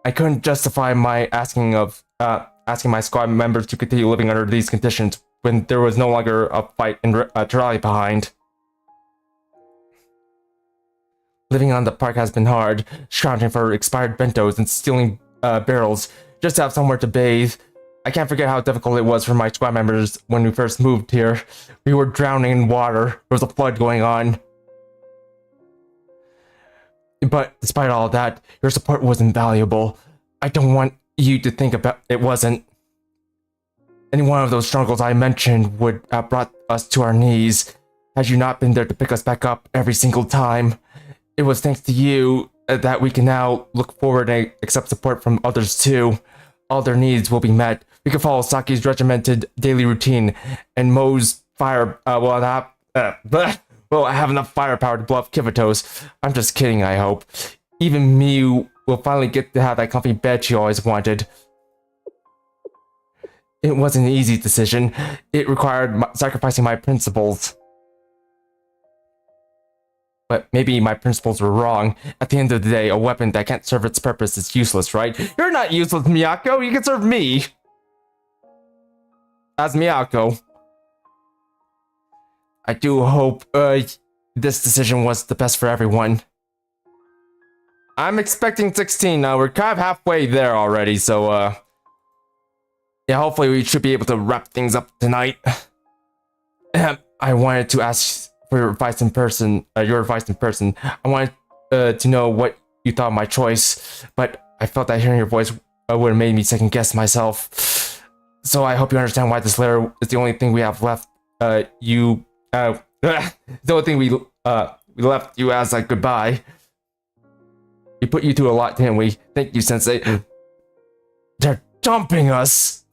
I couldn't justify my asking my squad members to continue living under these conditions when there was no longer a fight to rally behind. Living on the park has been hard, scrounging for expired bentos and stealing barrels just to have somewhere to bathe. I can't forget how difficult it was for my squad members when we first moved here. We were drowning in water. There was a flood going on. But despite all that, your support was invaluable. I don't want you to think about it wasn't. Any one of those struggles I mentioned would have brought us to our knees, had you not been there to pick us back up every single time. It was thanks to you that we can now look forward and accept support from others too. All their needs will be met. We can follow Saki's regimented daily routine, and Mo's fire will have enough firepower to blow up Kivatos. I'm just kidding, I hope. Even Miu will finally get to have that comfy bed she always wanted. It wasn't an easy decision. It required sacrificing my principles. But maybe my principles were wrong. At the end of the day, a weapon that can't serve its purpose is useless, right? You're not useless, Miyako. You can serve me. As Miyako. I do hope this decision was the best for everyone. I'm expecting 16 now. We're kind of halfway there already, so yeah, hopefully we should be able to wrap things up tonight. I wanted to ask for your advice in person. I wanted to know what you thought of my choice, but I felt that hearing your voice would have made me second guess myself. So I hope you understand why this letter is the only thing we have left. The only thing we left you as a goodbye. We put you through a lot, didn't we? Thank you, Sensei. They're dumping us.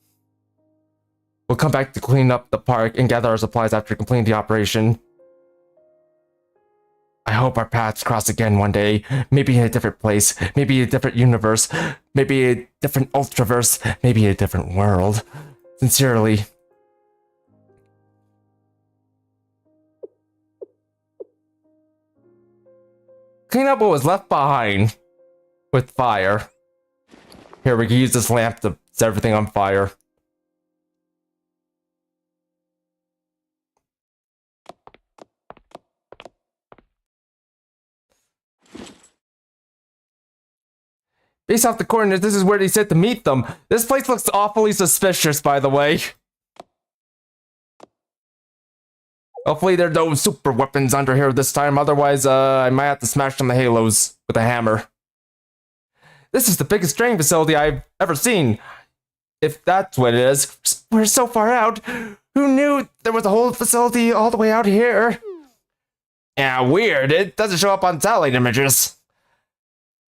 We'll come back to clean up the park and gather our supplies after completing the operation. I hope our paths cross again one day. Maybe in a different place. Maybe a different universe. Maybe a different ultraverse. Maybe a different world. Sincerely. Clean up what was left behind. With fire. Here, we can use this lamp to set everything on fire. Based off the coordinates, this is where they said to meet them. This place looks awfully suspicious, by the way. Hopefully there are no super weapons under here this time, otherwise I might have to smash some of the halos with a hammer. This is the biggest training facility I've ever seen. If that's what it is. We're so far out. Who knew there was a whole facility all the way out here? Yeah, weird. It doesn't show up on satellite images.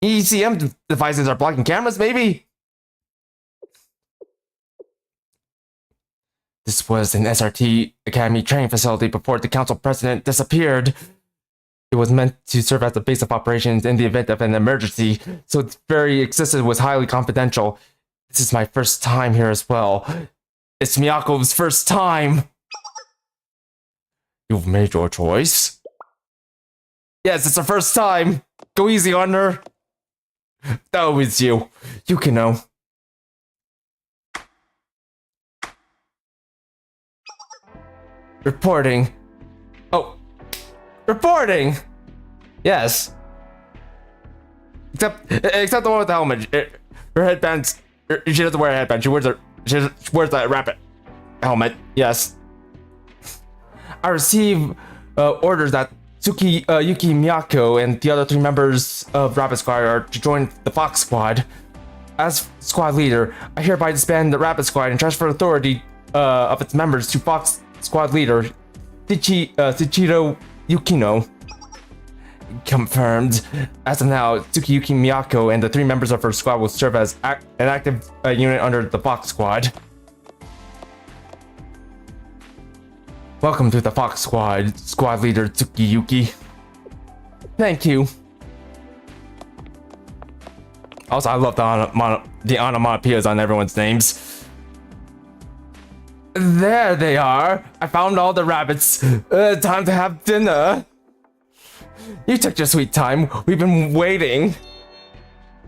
ECM devices are blocking cameras, maybe? This was an SRT Academy training facility before the council president disappeared. It was meant to serve as the base of operations in the event of an emergency, so its very existence was highly confidential. This is my first time here as well. It's Miyako's first time! You've made your choice? Yes, it's her first time! Go easy on her! Oh, it's you. Yukino. Reporting. Oh. Reporting! Yes. Except the one with the helmet. Her headband's... She doesn't wear a headband. She wears a rabbit helmet. Yes. I receive orders that Yuki Miyako and the other 3 members of Rabbit Squad are to join the Fox Squad. As squad leader, I hereby disband the Rabbit Squad and transfer authority of its members to Fox Squad leader Shichiro Yukino. Confirmed. As of now, Tsukiyuki Miyako and the 3 members of her squad will serve as an active unit under the Fox Squad. Welcome to the Fox Squad, Squad Leader Tsukiyuki. Thank you. Also, I love the onomatopoeias on everyone's names. There they are. I found all the rabbits. Time to have dinner. You took your sweet time. We've been waiting.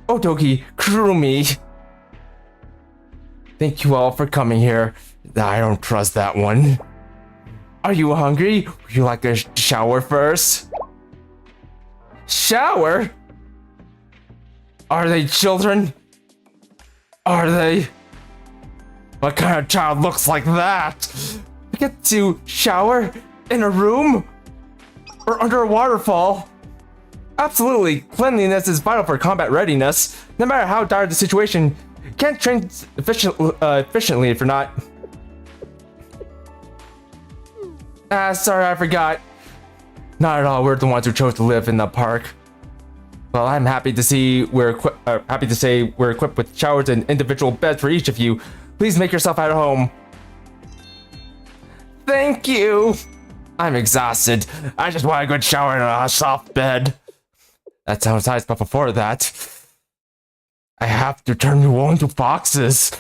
Otogi, Kurumi. Thank you all for coming here. I don't trust that one. Are you hungry? Would you like a shower first? Shower? Are they children? Are they? What kind of child looks like that? We get to shower in a room? Or under a waterfall? Absolutely, cleanliness is vital for combat readiness. No matter how dire the situation, you can't train efficiently if you're not. Sorry, I forgot. Not at all. We're the ones who chose to live in the park. Well, I'm happy to see we're equipped with showers and individual beds for each of you. Please make yourself at home. Thank you. I'm exhausted. I just want a good shower and a soft bed. That sounds nice, but before that, I have to turn you all into foxes.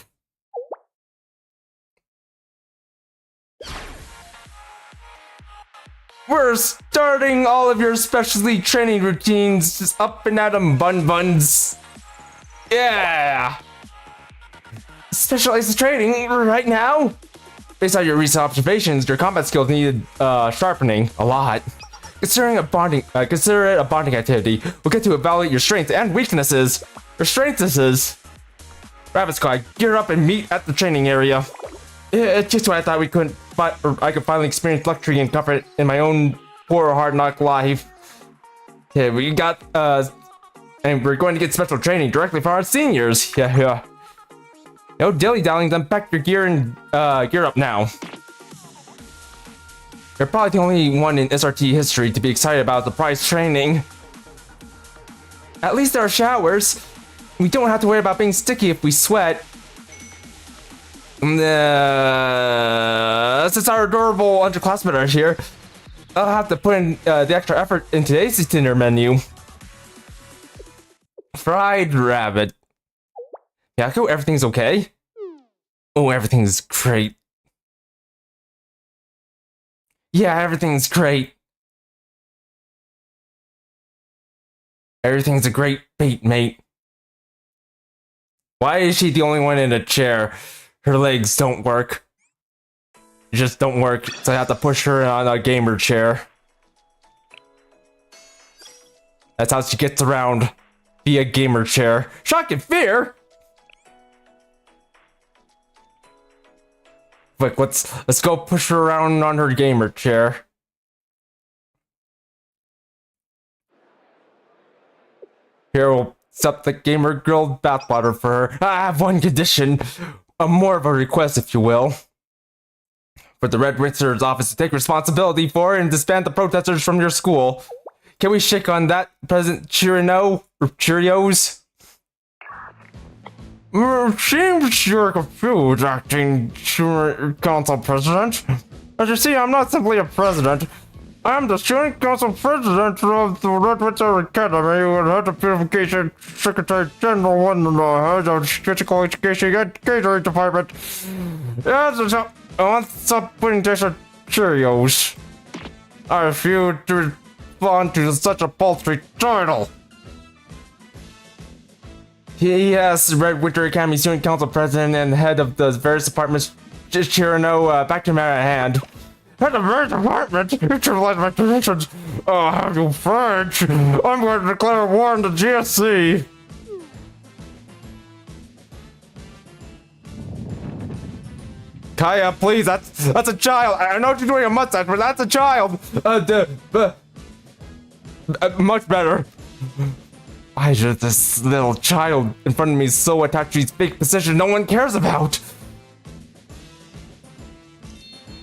We're starting all of your specialty training routines. Just up and at 'em, buns. Yeah! Specialized training right now? Based on your recent observations, your combat skills needed sharpening a lot. Consider it a bonding activity. We'll get to evaluate your strengths and weaknesses. Your strengths is Rabbit Squad, gear up and meet at the training area. It's just what I thought I could finally experience luxury and comfort in my own poor hard knock life. Yeah, we got and we're going to get special training directly for our seniors. Yeah. No dilly-dallying, then pack your gear and gear up now. You're probably the only one in SRT history to be excited about the prize training. At least there are showers. We don't have to worry about being sticky if we sweat. Since our adorable underclassmen are here, I'll have to put in the extra effort in today's dinner menu. Fried rabbit. Yaku, everything's okay? Oh, everything's great. Yeah, everything's great. Everything's a great bait, mate. Why is she the only one in a chair? Her legs don't work. They just don't work, so I have to push her on a gamer chair. That's how she gets around. Via gamer chair. Shock and fear! Quick, let's go push her around on her gamer chair. Here, we'll set the gamer grilled bathwater for her. I have one condition. More of a request, if you will. For the Red Winter's office to take responsibility for and disband the protesters from your school. Can we shake on that, President Chirino? Or Cheerios? Seems you're confused, acting council president. As you see, I'm not simply a president. I'm the student council president of the Red Winter Academy and head of purification secretary general and the head of physical education and catering department. Yes, I want some putting dish of Cheerios. I refuse to respond to such a paltry title. Yes, Red Winter Academy Student Council President and head of the various departments, Chirino, back to matter at hand. Head of various departments, utilize my positions. Oh, have you French? I'm going to declare war on the GSC. Kaya, please, that's a child. I know what you're doing a mustache, but that's a child. Much better. Why is this little child in front of me so attached to his big position no one cares about?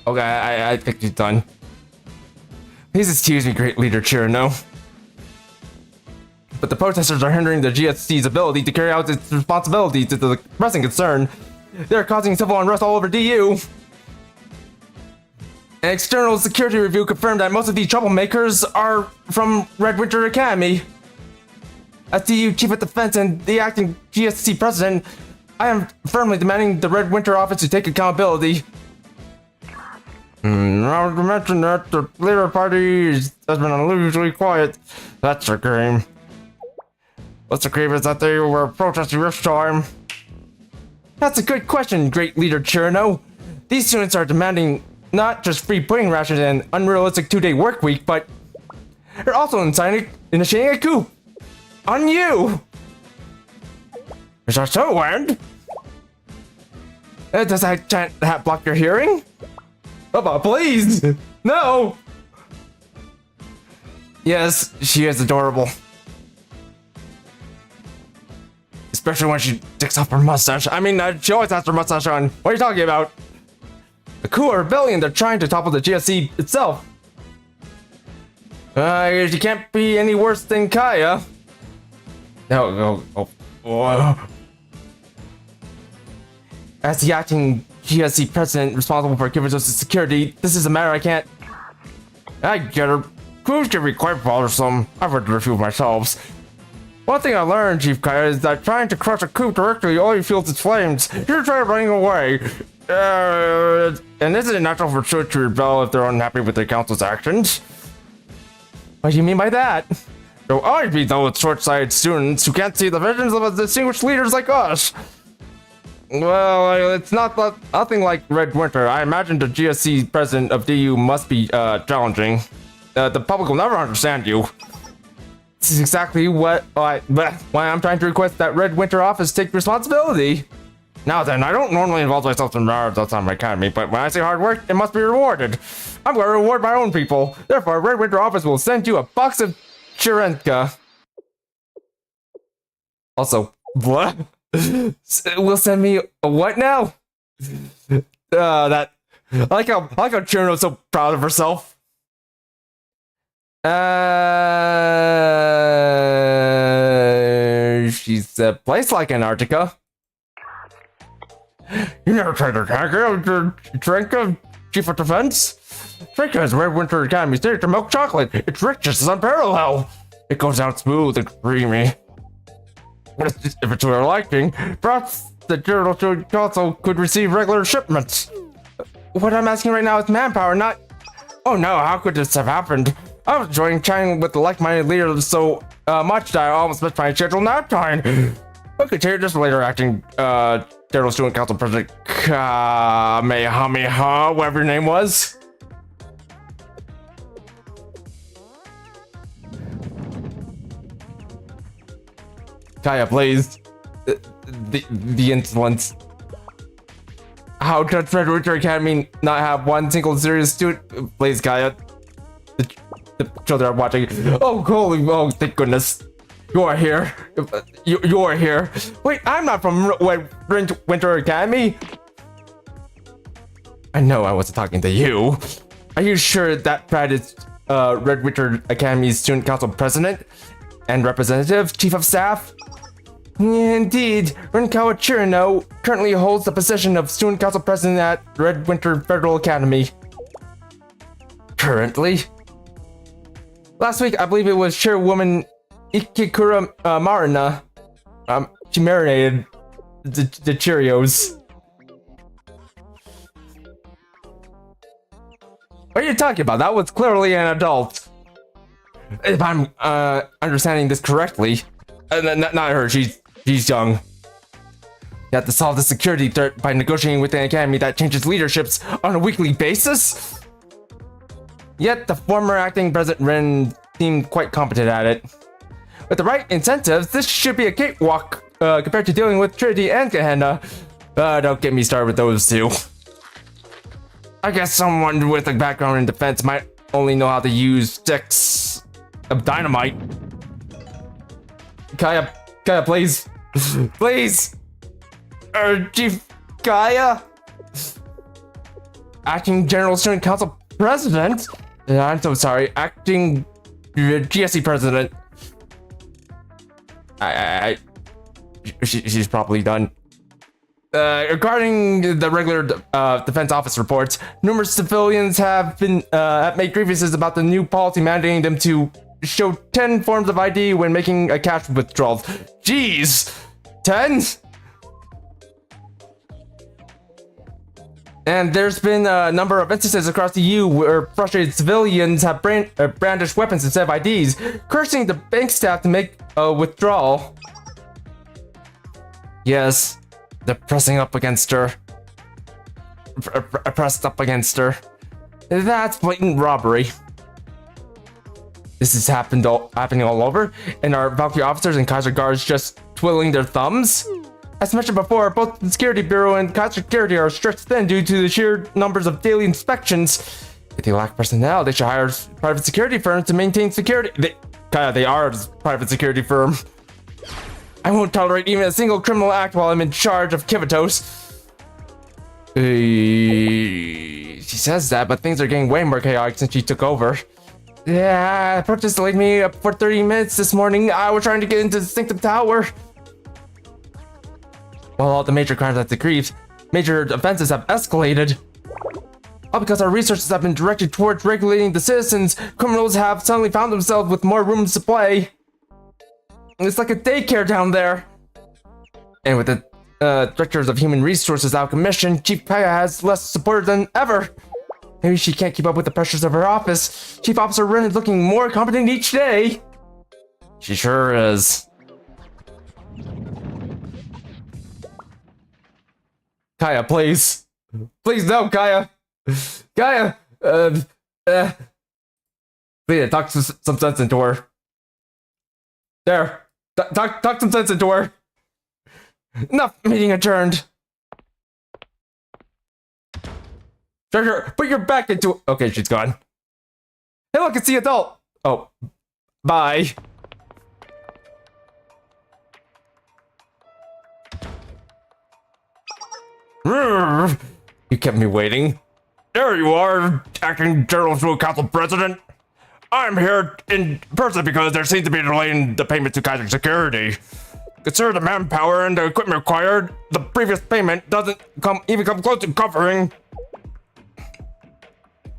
Okay, I think he's done. Please excuse me, great leader Chirino. But the protesters are hindering the GSC's ability to carry out its responsibility to the pressing concern. They're causing civil unrest all over DU. An external security review confirmed that most of these troublemakers are from Red Winter Academy. As DU Chief of Defense and the acting GSC President, I am firmly demanding the Red Winter office to take accountability. Now to mention that the Labor Party has been unusually quiet. That's a game. What's the grievance that they were protesting this time? That's a good question, great leader Chirino. These students are demanding not just free pudding rations and unrealistic 2-day work week, but they're also initiating a coup on you. Is that so, Wand? Does that giant hat block your hearing? Papa, please! No! Yes, she is adorable. Especially when she takes off her mustache. I mean, she always has her mustache on. What are you talking about? A coup or rebellion, they're trying to topple the GSC itself. She can't be any worse than Kaya. Oh. As the acting GSC president responsible for giving us the security, this is a matter I get her. Coups can be quite bothersome. I've heard the review myself. One thing I learned, Chief Kaya, is that trying to crush a coup directly only fuels its flames. You're trying running away. And isn't it natural for troops to rebel if they're unhappy with the council's actions? What do you mean by that? There'll always be those short-sighted students who can't see the visions of distinguished leaders like us. Well, it's nothing like Red Winter. I imagine the GSC president of DU must be challenging. The public will never understand you. This is exactly why I'm trying to request that Red Winter office take responsibility. Now then, I don't normally involve myself in matters outside my academy, but when I say hard work, it must be rewarded. I'm going to reward my own people. Therefore, Red Winter office will send you a box of Chirenka. Also, what? Will send me a what now? I like how Chirino's so proud of herself. She's a place like Antarctica. You never tried to attack her, Chirenka, Chief of Defense? Chirenka has Red Winter Academy's signature milk chocolate. Its richness is unparalleled. It goes out smooth and creamy. If it's to your liking, perhaps the General Council could receive regular shipments. What I'm asking right now is manpower, not... Oh no, how could this have happened? I was enjoying chatting with the like-minded leaders so much that I almost missed my scheduled nap time. We'll continue this later, acting General Student Council President Kamehameha, whatever your name was. Kaya, please. The insolence. How does Red Winter Academy not have one single serious student? Please, Kaya. The children are watching. Oh, thank goodness. You are here. You are here. Wait, I'm not from Red Winter Academy. I know I wasn't talking to you. Are you sure that Brad is Red Winter Academy's Student Council President and Representative Chief of Staff? Indeed, Renkawa Chirino currently holds the position of Student Council President at Red Winter Federal Academy. Currently? Last week, I believe it was Chairwoman Ikikura Marina. She marinated the Cheerios. What are you talking about? That was clearly an adult. If I'm understanding this correctly. Not her, she's young. You have to solve the security threat by negotiating with an academy that changes leaderships on a weekly basis? Yet the former acting President Ren seemed quite competent at it. With the right incentives, this should be a cakewalk compared to dealing with Trinity and Gehenna. Don't get me started with those two. I guess someone with a background in defense might only know how to use sticks of dynamite. Kaya, please. Please! Chief Kaya? Acting General Student Council President? I'm so sorry, Acting GSC President. She's probably done. Regarding the regular defense office reports, numerous civilians have made grievances about the new policy mandating them to show 10 forms of ID when making a cash withdrawal. Jeez! 10? And there's been a number of instances across the EU where frustrated civilians have brandished weapons instead of IDs, cursing the bank staff to make a withdrawal. Yes, they're pressing up against her. Pressed up against her. That's blatant robbery. This is happening all over, and our Valkyrie officers and Kaiser guards just twiddling their thumbs? As mentioned before, both the Security Bureau and Kaiser Security are stretched thin due to the sheer numbers of daily inspections. If they lack personnel, they should hire private security firms to maintain security. They are a private security firm. I won't tolerate even a single criminal act while I'm in charge of Kivatos. She says that, but things are getting way more chaotic since she took over. Yeah, protest delayed me up for 30 minutes this morning. I was trying to get into the Sanctum Tower. While all the major crimes have decreased, major offenses have escalated. All because our resources have been directed towards regulating the citizens, criminals have suddenly found themselves with more rooms to play. It's like a daycare down there. And with the directors of human resources out of commission, Chief Kaya has less support than ever. Maybe she can't keep up with the pressures of her office. Chief Officer Ren is looking more competent each day. She sure is. Kaya, please. Please no, Kaya. Kaya, Leah, talk some sense into her. There. Talk some sense into her. Enough, meeting adjourned. Treasure, put your back into. Okay, she's gone. Hey, look, it's the adult. Oh, bye. You kept me waiting. There you are, acting General School Council President. I'm here in person because there seems to be a delay in the payment to Kaiser Security. Consider the manpower and the equipment required. The previous payment doesn't even come close to covering.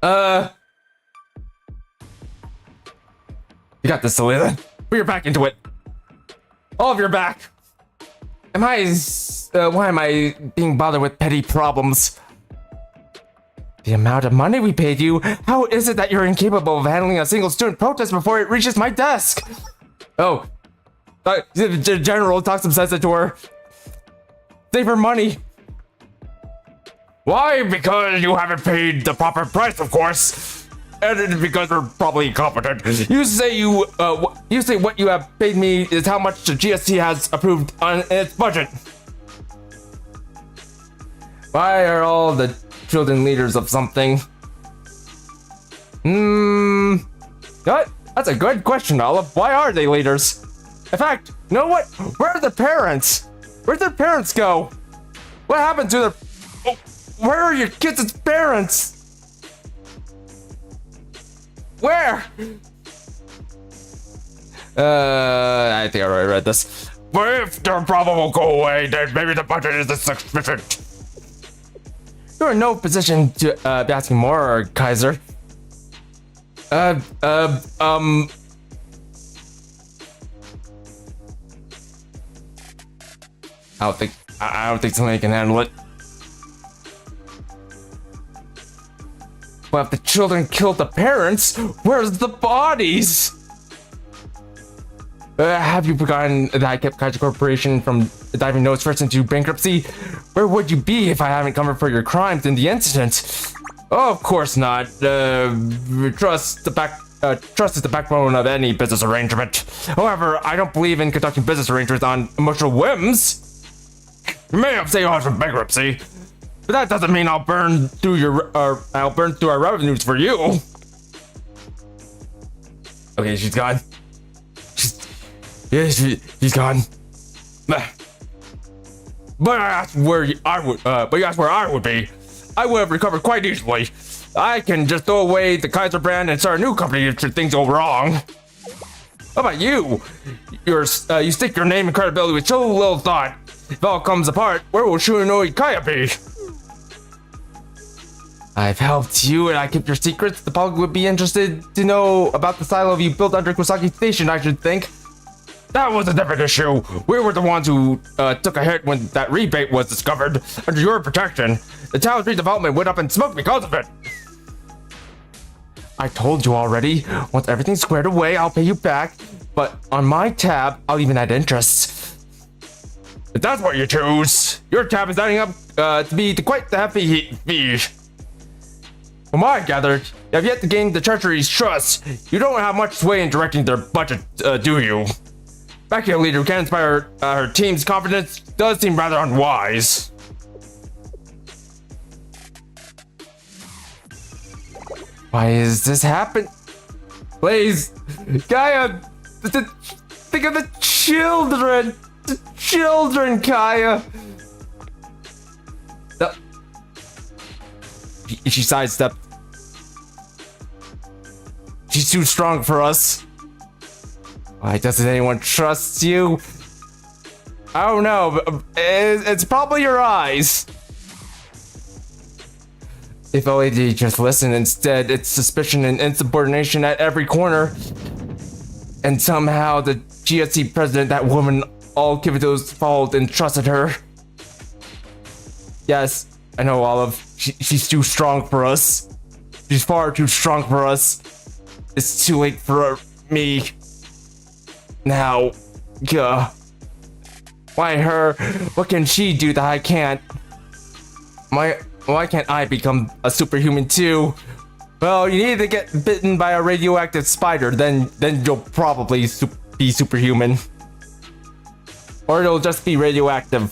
You got this, Selena. Put your back into it. All of your back. Why am I being bothered with petty problems? The amount of money we paid you, how is it that you're incapable of handling a single student protest before it reaches my desk? Oh, the general talks some sense into her. Save her money. Why? Because you haven't paid the proper price, of course. And because we're probably incompetent. You say what you have paid me is how much the GST has approved on its budget. Why are all the children leaders of something? What? That's a good question, Olive. Why are they leaders? In fact, you know what? Where are the parents? Where'd their parents go? What happened to their... Oh, where are your kids' parents? Where? I think I already read this. But if their problem will go away, then maybe the budget isn't sufficient. You're in no position to be asking more, Kaiser. I don't think somebody can handle it. But if the children killed the parents, where's the bodies? Have you forgotten that I kept Kaiser Corporation from diving nose first into bankruptcy? Where would you be if I haven't covered for your crimes in the incident? Oh, of course not. Trust is the backbone of any business arrangement. However, I don't believe in conducting business arrangements on emotional whims. You may have saved us from bankruptcy, but that doesn't mean I'll burn through our revenues for you. Okay, she's gone. She's gone. But I asked where I would be. I would have recovered quite easily. I can just throw away the Kaiser brand and start a new company if things go wrong. How about you? You stick your name and credibility with so little thought. If all comes apart, where will Shunoi Kaya be? I've helped you and I kept your secrets. The public would be interested to know about the silo you built under Kusaki Station, I should think. That was a different issue. We were the ones who took a hit when that rebate was discovered. Under your protection, the town's redevelopment went up in smoke because of it. I told you already. Once everything's squared away, I'll pay you back. But on my tab, I'll even add interest. If that's what you choose, your tab is adding up to be quite the hefty fee. From what I gathered, you have yet to gain the Treasury's trust. You don't have much sway in directing their budget, do you? Backing a leader who can inspire her team's confidence does seem rather unwise. Why is this happening? Please, Kaya, think of the children. The children, Kaya. She sidestepped. She's too strong for us. Why doesn't anyone trust you? I don't know, but it's probably your eyes. If only they just listen. Instead, it's suspicion and insubordination at every corner. And somehow the GSC president, that woman, all Kibito's followed and trusted her. Yes, I know, Olive. She's too strong for us. She's far too strong for us. It's too late for me. Now, why her? What can she do that I can't? Why can't I become a superhuman too? Well, you need to get bitten by a radioactive spider, then you'll probably be superhuman. Or it'll just be radioactive.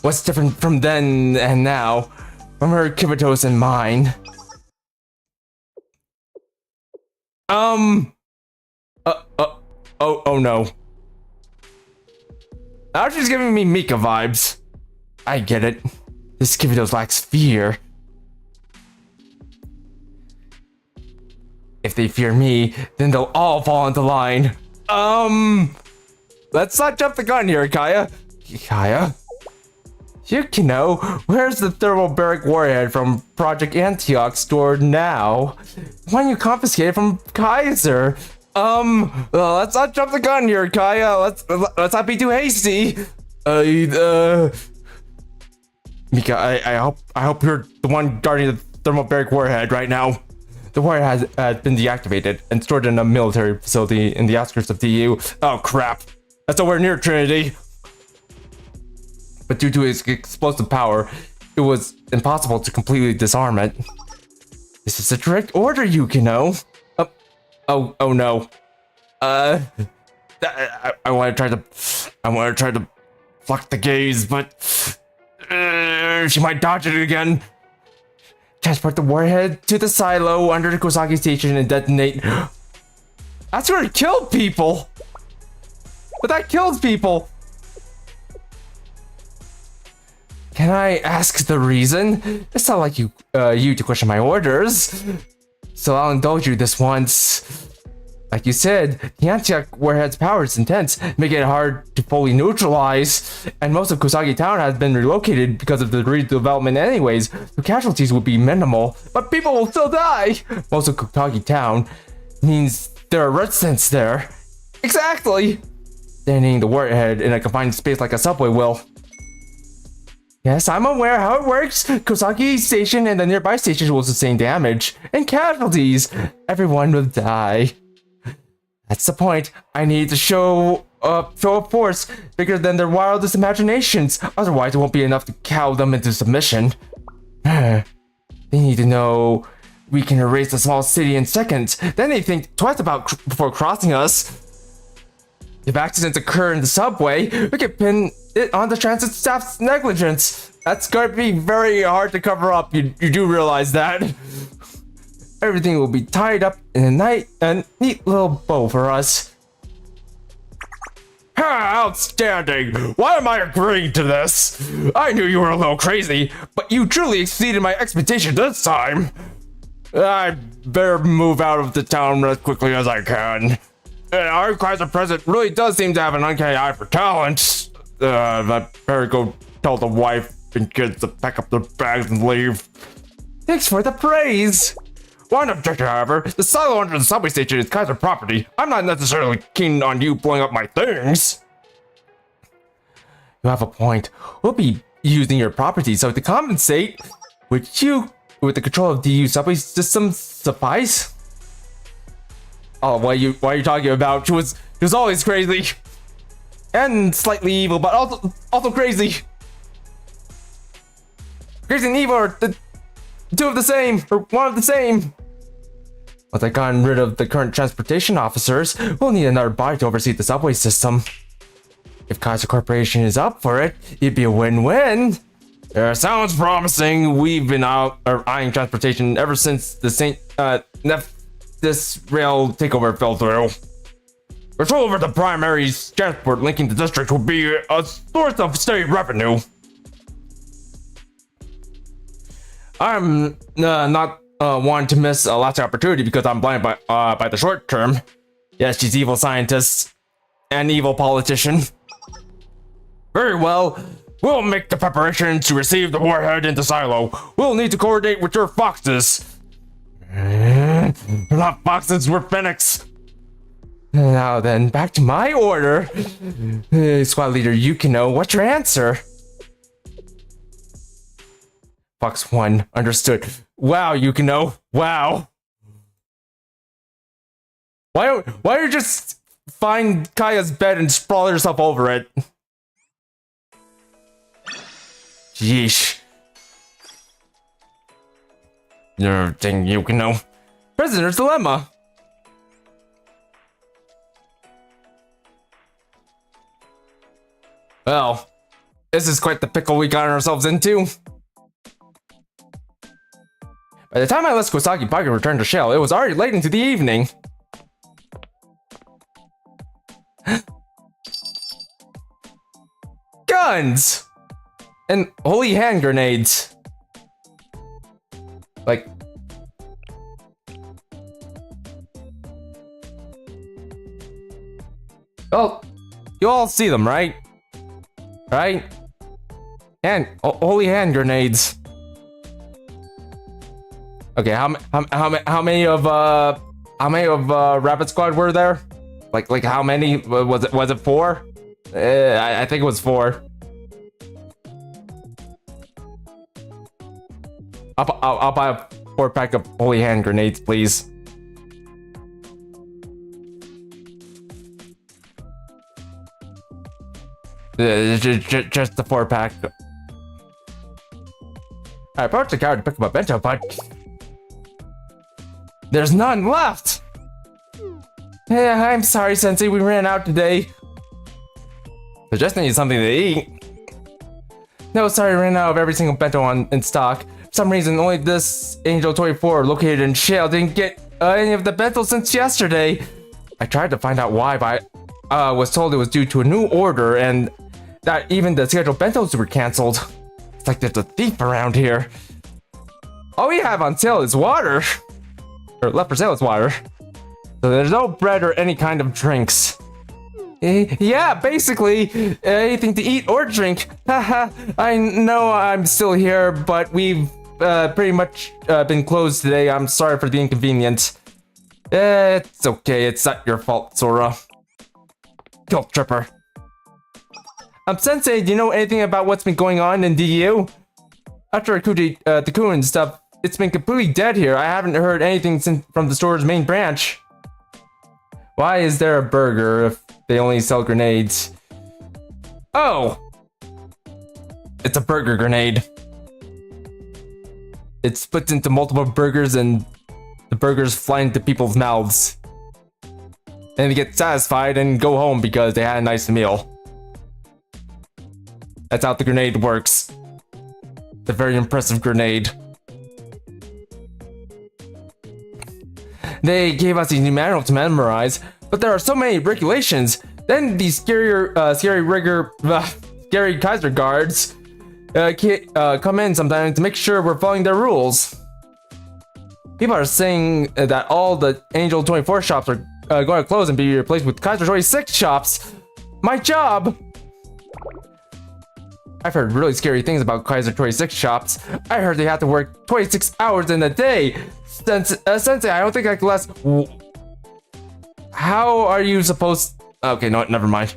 What's different from then and now? From her Kibitos and mine. Oh no. Now she's giving me Mika vibes. I get it. This Kibitos lacks fear. If they fear me, then they'll all fall into line. Let's not jump the gun here, Kaya. Kaya? Yukino, where's the thermobaric warhead from Project Antioch stored now? When you confiscated from Kaiser? Let's not jump the gun here, Kaya. Let's not be too hasty. Mika, I hope you're the one guarding the thermobaric warhead right now. The warhead has been deactivated and stored in a military facility in the outskirts of DU. Oh crap. That's nowhere near Trinity. But due to its explosive power, it was impossible to completely disarm it. This is a direct order, Yukino. Oh no. I want to try to block the gaze, but she might dodge it again. Transport the warhead to the silo under the Kosaki station and detonate. That's gonna kill people. But that kills people. Can I ask the reason? It's not like you to question my orders. So I'll indulge you this once. Like you said, the Antioch warhead's power is intense, making it hard to fully neutralize. And most of Kosaki town has been relocated because of the redevelopment anyways, so casualties will be minimal, but people will still die. Most of Kosaki town means there are residents there. Exactly! Detonating the warhead in a confined space like a subway will. Yes, I'm aware how it works. Kosaki Station and the nearby stations will sustain damage and casualties. Everyone will die. That's the point. I need to show a force bigger than their wildest imaginations. Otherwise, it won't be enough to cow them into submission. They need to know we can erase a small city in seconds. Then they think twice before crossing us. If accidents occur in the subway, we can pin it on the transit staff's negligence. That's going to be very hard to cover up. You do realize that. Everything will be tied up in a neat little bow for us. Outstanding! Why am I agreeing to this? I knew you were a little crazy, but you truly exceeded my expectation this time. I better move out of the town as quickly as I can. Our Kaiser president really does seem to have an uncanny eye for talent. I better go tell the wife and kids to pack up their bags and leave. Thanks for the praise. One objection, however, the silo under the subway station is Kaiser property. I'm not necessarily keen on you blowing up my things. You have a point. We'll be using your property, so to compensate, would the control of DU subway system suffice? Oh, what are you talking about? She was always crazy. And slightly evil, but also crazy. Crazy and evil are the two of the same, or one of the same. Once I've gotten rid of the current transportation officers, we'll need another body to oversee the subway system. If Kaiser Corporation is up for it, it'd be a win-win. Sounds promising. We've been eyeing transportation ever since the this rail takeover fell through. Control over the primary transport linking the district will be a source of steady revenue. I'm not one to miss a last opportunity because I'm blinded by the short term. Yes, she's evil scientist and evil politician. Very well. We'll make the preparations to receive the warhead into Silo. We'll need to coordinate with your foxes. We're not foxes, we're Phoenix. Now then, back to my order. Squad leader Yukino, what's your answer? Fox 1, understood. Wow, Yukino, wow. Why don't you just find Kaya's bed and sprawl yourself over it? Yeesh. Dang Yukino. Prisoner's dilemma. Well, this is quite the pickle we got ourselves into. By the time I let Kosaki Baka return to Shell, it was already late into the evening. Guns! And holy hand grenades. Like... Well, you all see them, right? Right? And holy hand grenades. Okay, how many of Rapid Squad were there? Like how many was it? Was it 4? I think it was 4. I'll buy a 4-pack of holy hand grenades, please. Just the 4-pack. I approached the car to pick up a bento, but there's none left. Yeah, I'm sorry, Sensei. We ran out today. I just need something to eat. No, sorry, I ran out of every single bento in stock. For some reason, only this Angel 24 located in Shale didn't get any of the bento since yesterday. I tried to find out why, but I was told it was due to a new order and that even the scheduled bentos were cancelled. It's like there's a thief around here. All we have on sale is water. Or left for sale is water. So there's no bread or any kind of drinks. Yeah, basically, anything to eat or drink. Haha, I know I'm still here, but we've pretty much been closed today. I'm sorry for the inconvenience. It's okay, it's not your fault, Sora. Guilt tripper. Sensei, do you know anything about what's been going on in DU? After Taku and stuff, it's been completely dead here. I haven't heard anything from the store's main branch. Why is there a burger if they only sell grenades? Oh! It's a burger grenade. It splits into multiple burgers and the burgers fly into people's mouths. And they get satisfied and go home because they had a nice meal. That's how the grenade works. It's a very impressive grenade. They gave us a new manual to memorize, but there are so many regulations. Then these scary Kaiser guards come in sometimes to make sure we're following their rules. People are saying that all the Angel 24 shops are going to close and be replaced with Kaiser 26 shops. My job! I've heard really scary things about Kaiser 26 shops. I heard they have to work 26 hours in a day. Sensei, I don't think I can last... How are you supposed... Okay, no, never mind.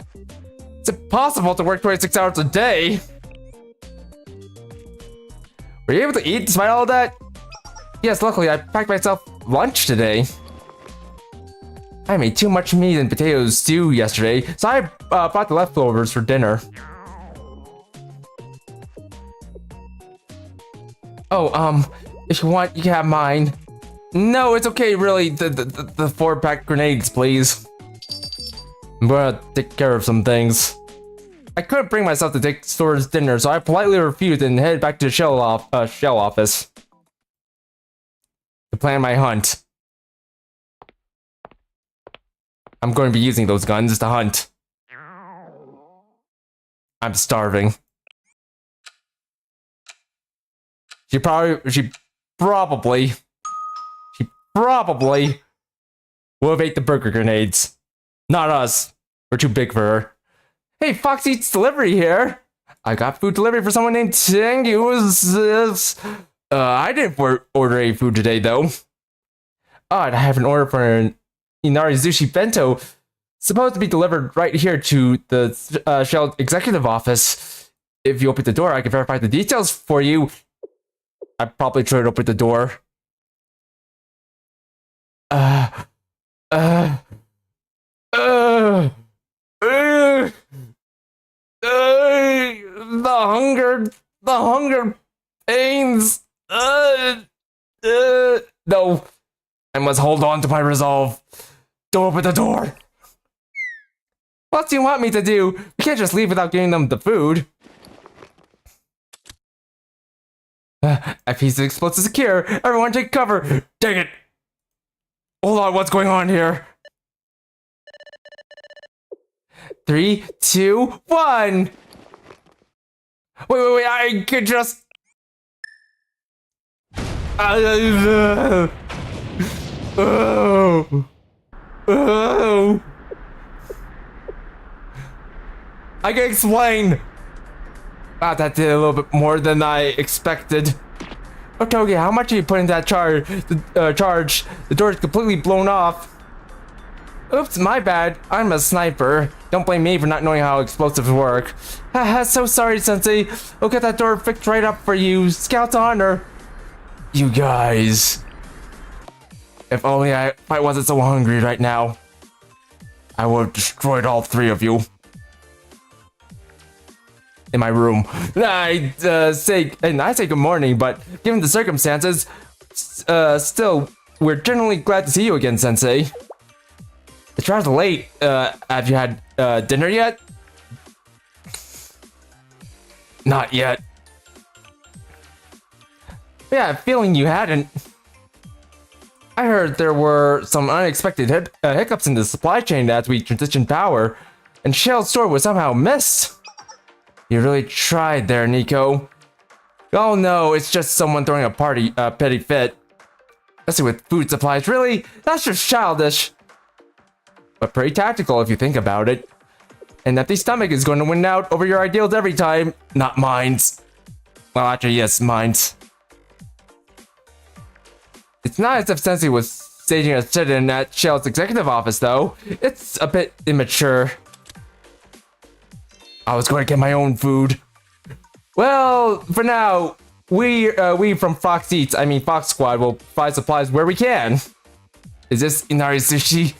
It's impossible to work 26 hours a day. Were you able to eat despite all of that? Yes, luckily I packed myself lunch today. I made too much meat and potato stew yesterday, so I brought the leftovers for dinner. Oh, if you want, you can have mine. No, it's okay, really. The 4-pack grenades, please. I'm gonna take care of some things. I couldn't bring myself to take Sora's dinner, so I politely refused and headed back to the Shell office to plan my hunt. I'm going to be using those guns to hunt. I'm starving. She probably will have ate the burger grenades. Not us. We're too big for her. Hey, Fox Eats Delivery here. I got food delivery for someone named Ting. It was I didn't order any food today though. Odd, I have an order for an Inari Sushi Bento. Supposed to be delivered right here to the Shell Executive Office. If you open the door, I can verify the details for you. I probably tried to open the door. The hunger pains. No. I must hold on to my resolve. Don't open the door. What do you want me to do? We can't just leave without giving them the food. A piece of explosive secure. Everyone take cover. Dang it. Hold on, what's going on here? 3, 2, 1. Wait, I could just... I can explain. Wow, that did a little bit more than I expected. Otogi, how much are you putting that charge? The door is completely blown off. Oops, my bad. I'm a sniper. Don't blame me for not knowing how explosives work. Haha, so sorry, Sensei. We'll get that door fixed right up for you. Scout's honor. You guys. If only I wasn't so hungry right now. I would have destroyed all 3 of you. In my room. I say good morning, but given the circumstances, still, we're generally glad to see you again, Sensei. It's rather late. Have you had dinner yet? Not yet. Yeah, I'm feeling you hadn't. I heard there were some unexpected hiccups in the supply chain as we transitioned power, and Shell's store was somehow missed. You really tried there, Nico. Oh no, it's just someone throwing a petty fit. Especially with food supplies, really? That's just childish. But pretty tactical if you think about it. An empty stomach is going to win out over your ideals every time. Not mine's. Well, actually, yes, mine's. It's not as if Sensei was staging a sit-in at Shell's executive office, though. It's a bit immature. I was going to get my own food. Well, for now, we from Fox Eats, I mean Fox Squad, will provide supplies where we can. Is this Inari Sushi?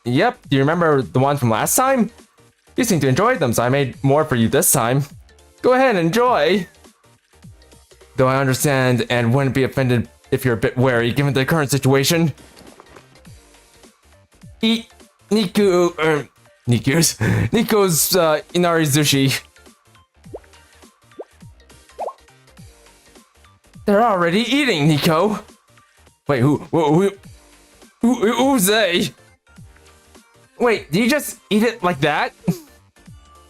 Yep, do you remember the one from last time? You seem to enjoy them, so I made more for you this time. Go ahead, enjoy. Though I understand and wouldn't be offended if you're a bit wary given the current situation. Eat Nico's Inari Sushi. They're already eating, Nico. Wait, who's they? Wait, did you just eat it like that?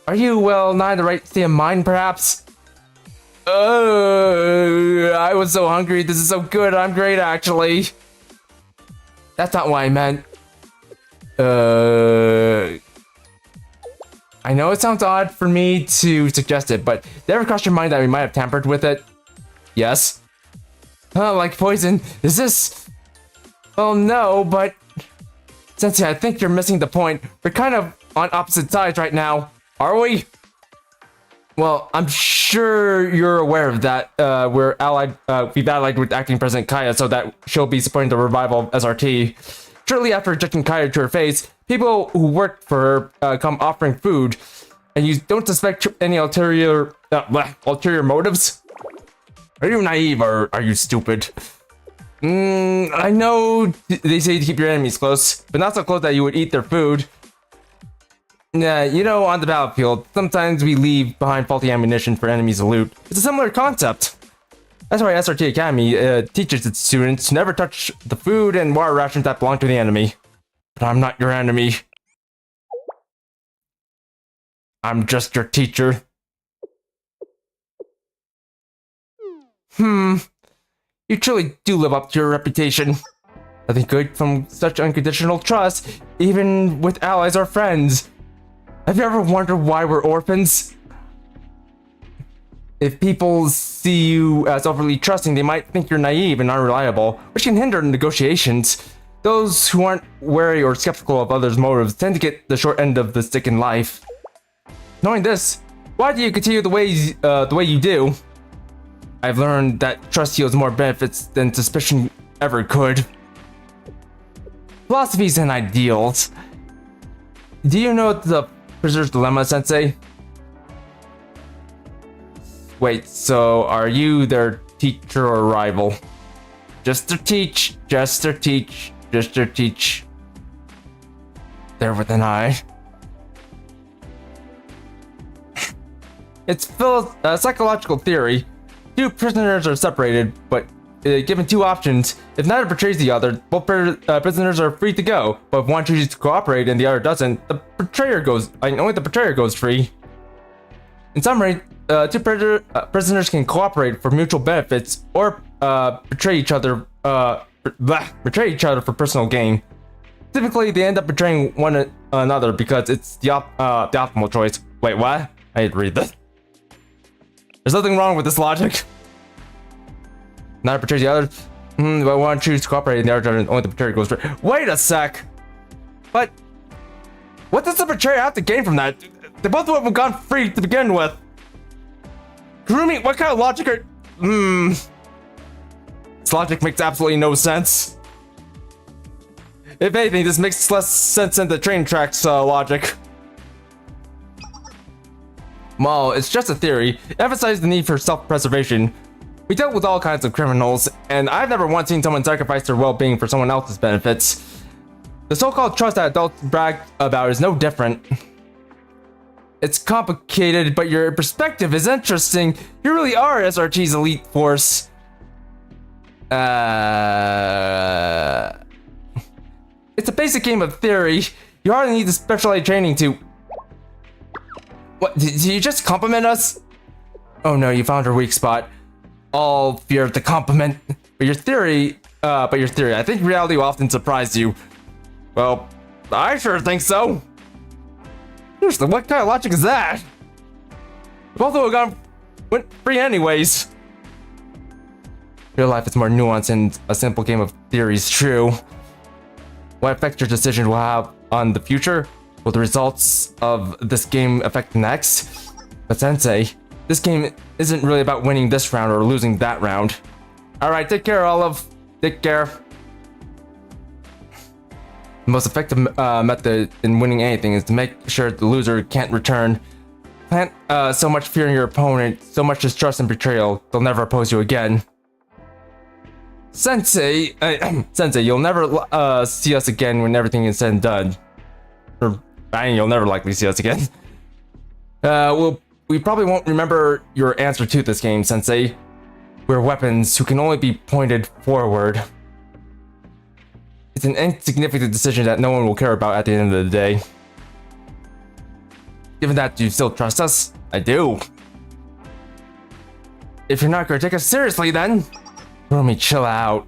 Are you, well, not in the right state of mind, perhaps? I was so hungry. This is so good. I'm great, actually. That's not what I meant. I know it sounds odd for me to suggest it, but did it ever cross your mind that we might have tampered with it? Yes? Like poison. Is this... Well, no, but... Sensei, I think you're missing the point. We're kind of on opposite sides right now. Are we? Well, I'm sure you're aware of that. We've allied with acting President Kaya so that she'll be supporting the revival of SRT. Shortly after rejecting Kaya to her face, people who worked for her come offering food, and you don't suspect any ulterior motives? Are you naive or are you stupid? I know they say to keep your enemies close, but not so close that you would eat their food. Yeah, you know, on the battlefield, sometimes we leave behind faulty ammunition for enemies to loot. It's a similar concept. That's why SRT Academy teaches its students to never touch the food and water rations that belong to the enemy. But I'm not your enemy. I'm just your teacher. You truly do live up to your reputation. Nothing good from such unconditional trust, even with allies or friends. Have you ever wondered why we're orphans? If people see you as overly trusting, they might think you're naive and unreliable, which can hinder negotiations. Those who aren't wary or skeptical of others' motives tend to get the short end of the stick in life. Knowing this, why do you continue the way you do? I've learned that trust yields more benefits than suspicion ever could. Philosophies and ideals. Do you know the Prisoner's Dilemma, Sensei? Wait, so are you their teacher or rival. Just to teach, just to teach, just to teach. They're within eye. It's psychological theory. Two prisoners are separated, but given two options. If neither betrays the other, both prisoners are free to go. But if one chooses to cooperate and the other doesn't, only the betrayer goes free. In summary, two prisoners can cooperate for mutual benefits or betray each other for personal gain. Typically, they end up betraying one another because it's the optimal choice. Wait, what? I need to read this. There's nothing wrong with this logic. Neither betrays the other. But one chooses to cooperate and the other only the betrayer goes free. Wait a sec. But what does the betrayer have to gain from that? They both would have gone free to begin with. Kurumi, what kind of logic are... This logic makes absolutely no sense. If anything, this makes less sense than the train tracks logic. Well, it's just a theory. It emphasizes the need for self-preservation. We dealt with all kinds of criminals, and I've never once seen someone sacrifice their well-being for someone else's benefits. The so-called trust that adults brag about is no different. It's complicated, but your perspective is interesting. You really are SRT's elite force. It's a basic game of theory. You hardly need the specialized training to... What, did you just compliment us? Oh no, you found her weak spot. All fear of the compliment. But your theory, I think reality will often surprise you. Well, I sure think so. Seriously, what kind of logic is that? Both of them went free anyways. Real life is more nuanced than a simple game of theories, true. What effect your decision will have on the future? Will the results of this game affect the next? But Sensei, this game isn't really about winning this round or losing that round. Alright, take care, Olive. Take care. The most effective method in winning anything is to make sure the loser can't return. Plant so much fear in your opponent, so much distrust and betrayal, they'll never oppose you again. Sensei, Sensei, you'll never see us again when everything is said and done. Or, you'll never likely see us again. We probably won't remember your answer to this game, Sensei. We're weapons who can only be pointed forward. It's an insignificant decision that no one will care about at the end of the day. Given that you still trust us, I do. If you're not going to take us seriously, then let me chill out.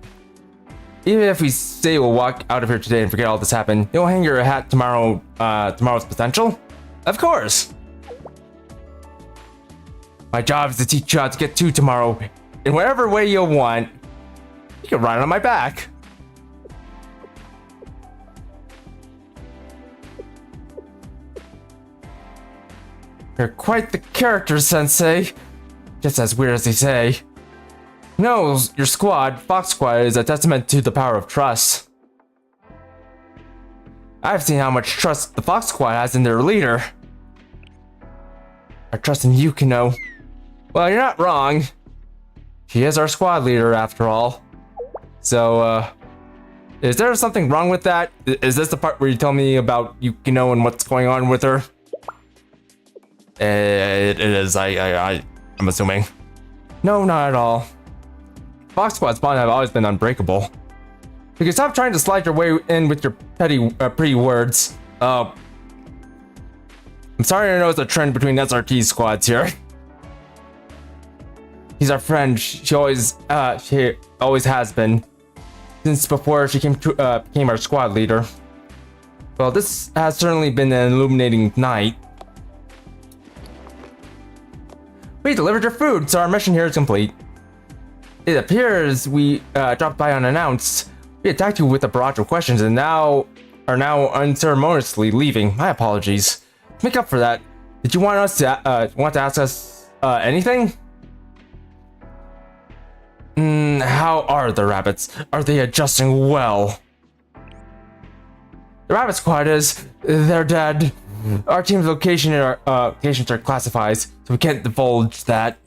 Even if we say we'll walk out of here today and forget all this happened, you'll hang your hat tomorrow. Tomorrow's potential? Of course. My job is to teach you how to get to tomorrow in whatever way you want. You can ride on my back. You're quite the character, Sensei. Just as weird as they say. No, your squad, Fox Squad, is a testament to the power of trust. I've seen how much trust the Fox Squad has in their leader. I trust in Yukino. Well, you're not wrong. She is our squad leader, after all. So, is there something wrong with that? Is this the part where you tell me about Yukino and what's going on with her? It is, I'm assuming. No, not at all. Fox Squad's bond have always been unbreakable. You can stop trying to slide your way in with your pretty words. I'm sorry to notice a trend between SRT squads here. He's our friend. She always has been since before she became our squad leader. Well, this has certainly been an illuminating night. We delivered your food, so our mission here is complete. It appears we dropped by unannounced. We attacked you with a barrage of questions and are now unceremoniously leaving. My apologies. To make up for that, did you want to ask us anything? How are the rabbits? Are they adjusting well? The rabbit squad they're dead. Our team's locations are classified, so we can't divulge that.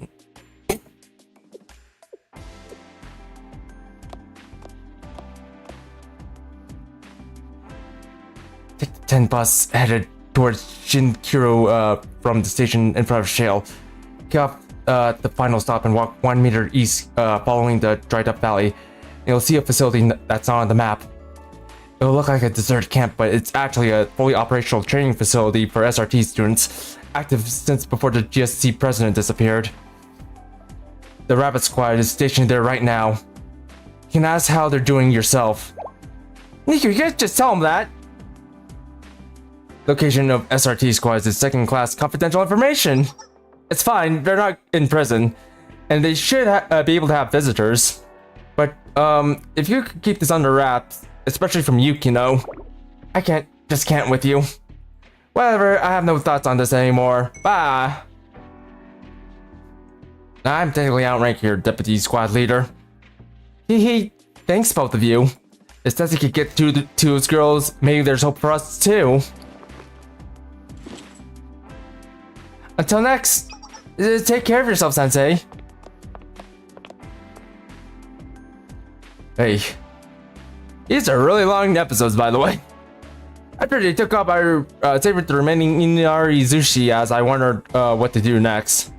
10 bus headed towards Shinkiro from the station in front of Shale. Get off the final stop and walk 1 meter east following the dried up valley. You'll see a facility that's not on the map. It'll look like a deserted camp, but it's actually a fully operational training facility for SRT students, active since before the GSC president disappeared. The Rabbit Squad is stationed there right now. You can ask how they're doing yourself. Nico, you can't just tell them that. Location of SRT squads is second-class confidential information. It's fine, they're not in prison, and they should be able to have visitors. But if you could keep this under wraps, especially from Yukino, I can't with you. Whatever, I have no thoughts on this anymore. Bye. I'm technically outranked here, Deputy Squad Leader. Hee, thanks both of you. If Tessie could get to those girls, maybe there's hope for us too. Until next, take care of yourself, Sensei. Hey. These are really long episodes, by the way. After they took off, I savored the remaining Inari Zushi as I wondered what to do next.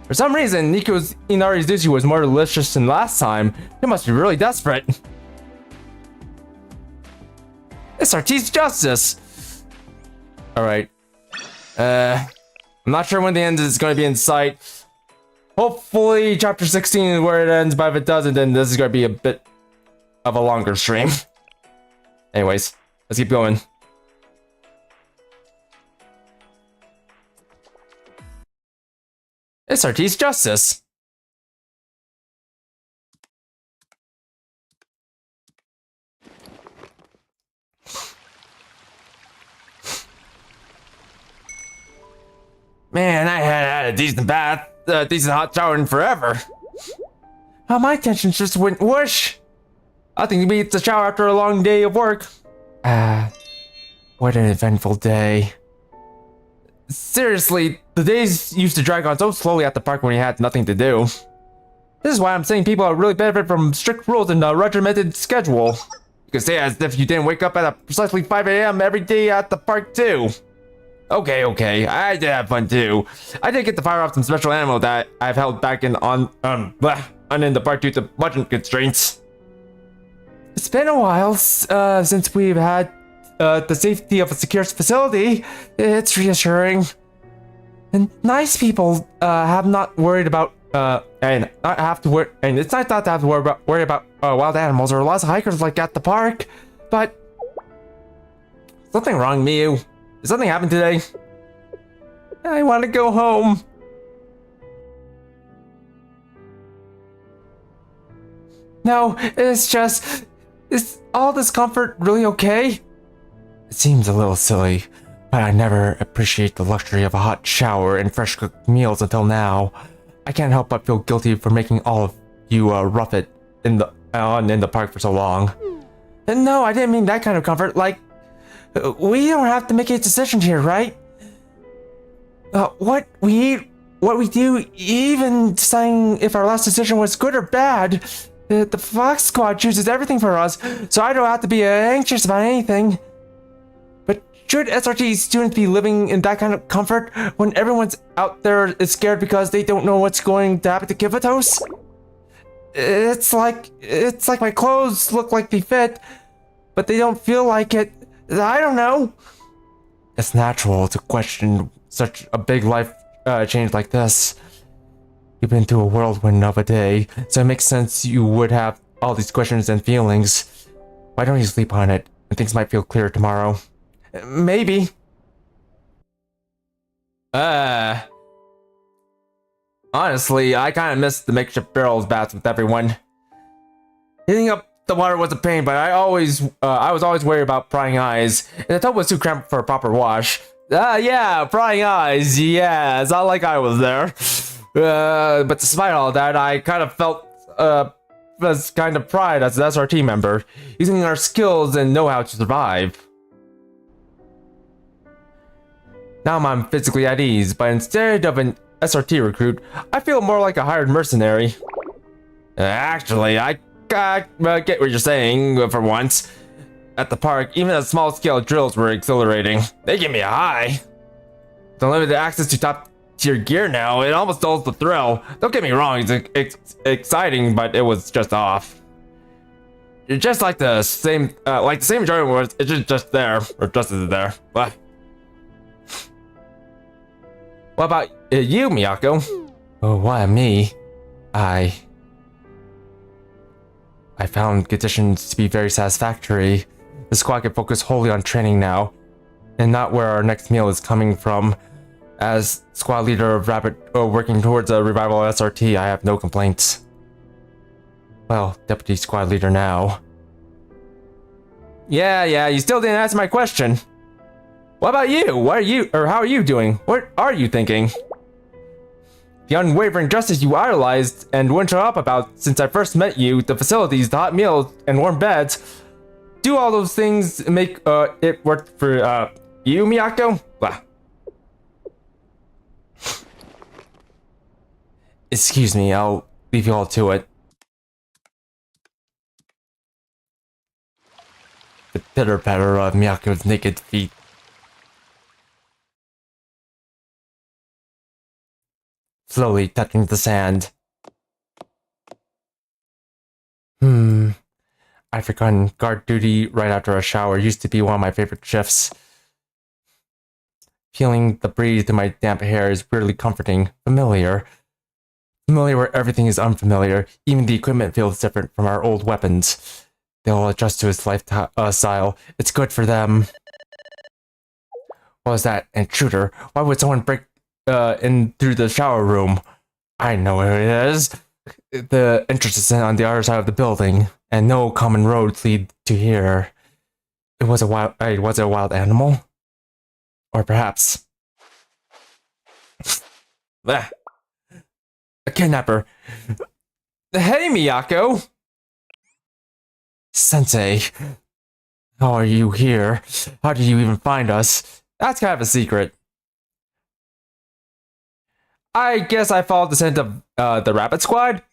For some reason, Nico's Inari Zushi was more delicious than last time. He must be really desperate. SRT's justice! Alright. I'm not sure when the end is going to be in sight. Hopefully chapter 16 is where it ends, but if it doesn't, then this is going to be a bit of a longer stream. Anyways, let's keep going. SRT's justice. Man, I hadn't had a decent bath, decent hot shower in forever. Oh, my tensions just went whoosh. I think maybe it's a shower after a long day of work. What an eventful day. Seriously, the days used to drag on so slowly at the park when you had nothing to do. This is why I'm saying people really benefit from strict rules and a regimented schedule. You can say as if you didn't wake up at precisely 5 AM every day at the park too. Okay, I did have fun too. I did get to fire off some special ammo that I've held back in in the park due to budget constraints. It's been a while since we've had the safety of a secure facility. It's reassuring. And nice people have not worried about and not have to worry. And it's not that to have to worry about wild animals or lots of hikers like at the park. But something wrong, Miyu. Did something happen today? I want to go home. No, it's just... Is all this comfort really okay? It seems a little silly, but I never appreciate the luxury of a hot shower and fresh cooked meals until now. I can't help but feel guilty for making all of you rough it in the park for so long. And no, I didn't mean that kind of comfort. Like, we don't have to make a decision here, right? What we eat, what we do, even deciding if our last decision was good or bad. The Fox Squad chooses everything for us, so I don't have to be anxious about anything. But should SRT students be living in that kind of comfort when everyone's out there is scared because they don't know what's going to happen to Kivatos? It's like my clothes look like they fit, but they don't feel like it. I don't know. It's natural to question such a big life change like this. You've been through a whirlwind of a day, so it makes sense you would have all these questions and feelings. Why don't you sleep on it, and things might feel clearer tomorrow? Maybe. Honestly, I kind of miss the makeshift barrels baths with everyone. Heating up the water was a pain, but I was always worried about prying eyes, and the tub was too cramped for a proper wash. Yeah, prying eyes, yeah, it's not like I was there. But despite all that, I kind of felt as kind of pride as an SRT member, using our skills and know-how to survive. Now I'm physically at ease, but instead of an SRT recruit, I feel more like a hired mercenary. Actually, I get what you're saying for once. at the park, even the small-scale drills were exhilarating. They give me a high. The limited access to top-tier gear now, it almost dulls the thrill. Don't get me wrong, it's exciting, but it was just off. It's just like the same enjoyment was, it's just there, or just as there. What about you, Miyako? Oh, why me? I found conditions to be very satisfactory. The squad can focus wholly on training now, and not where our next meal is coming from. As squad leader of Rabbit working towards a revival of SRT, I have no complaints. Well, deputy squad leader now. Yeah, you still didn't answer my question. What about you? How are you doing? What are you thinking? The unwavering justice you idolized and wouldn't shut up about since I first met you, the facilities, the hot meals, and warm beds. Do all those things make it work for you, Miyako? Blah. Excuse me, I'll leave you all to it. The pitter-patter of Miyako's naked feet. Slowly touching the sand. I've forgotten guard duty right after a shower used to be one of my favorite shifts. Feeling the breeze through my damp hair is weirdly comforting, familiar. Familiar where everything is unfamiliar, even the equipment feels different from our old weapons. They'll adjust to its lifestyle. It's good for them. What was that? Intruder? Why would someone break in through the shower room? I know where it is. The entrance is on the other side of the building, and no common roads lead to here. Was it a wild animal? Or perhaps... a kidnapper. Hey, Miyako! Sensei, how are you here? How did you even find us? That's kind of a secret. I guess I followed the scent of the Rabbit Squad.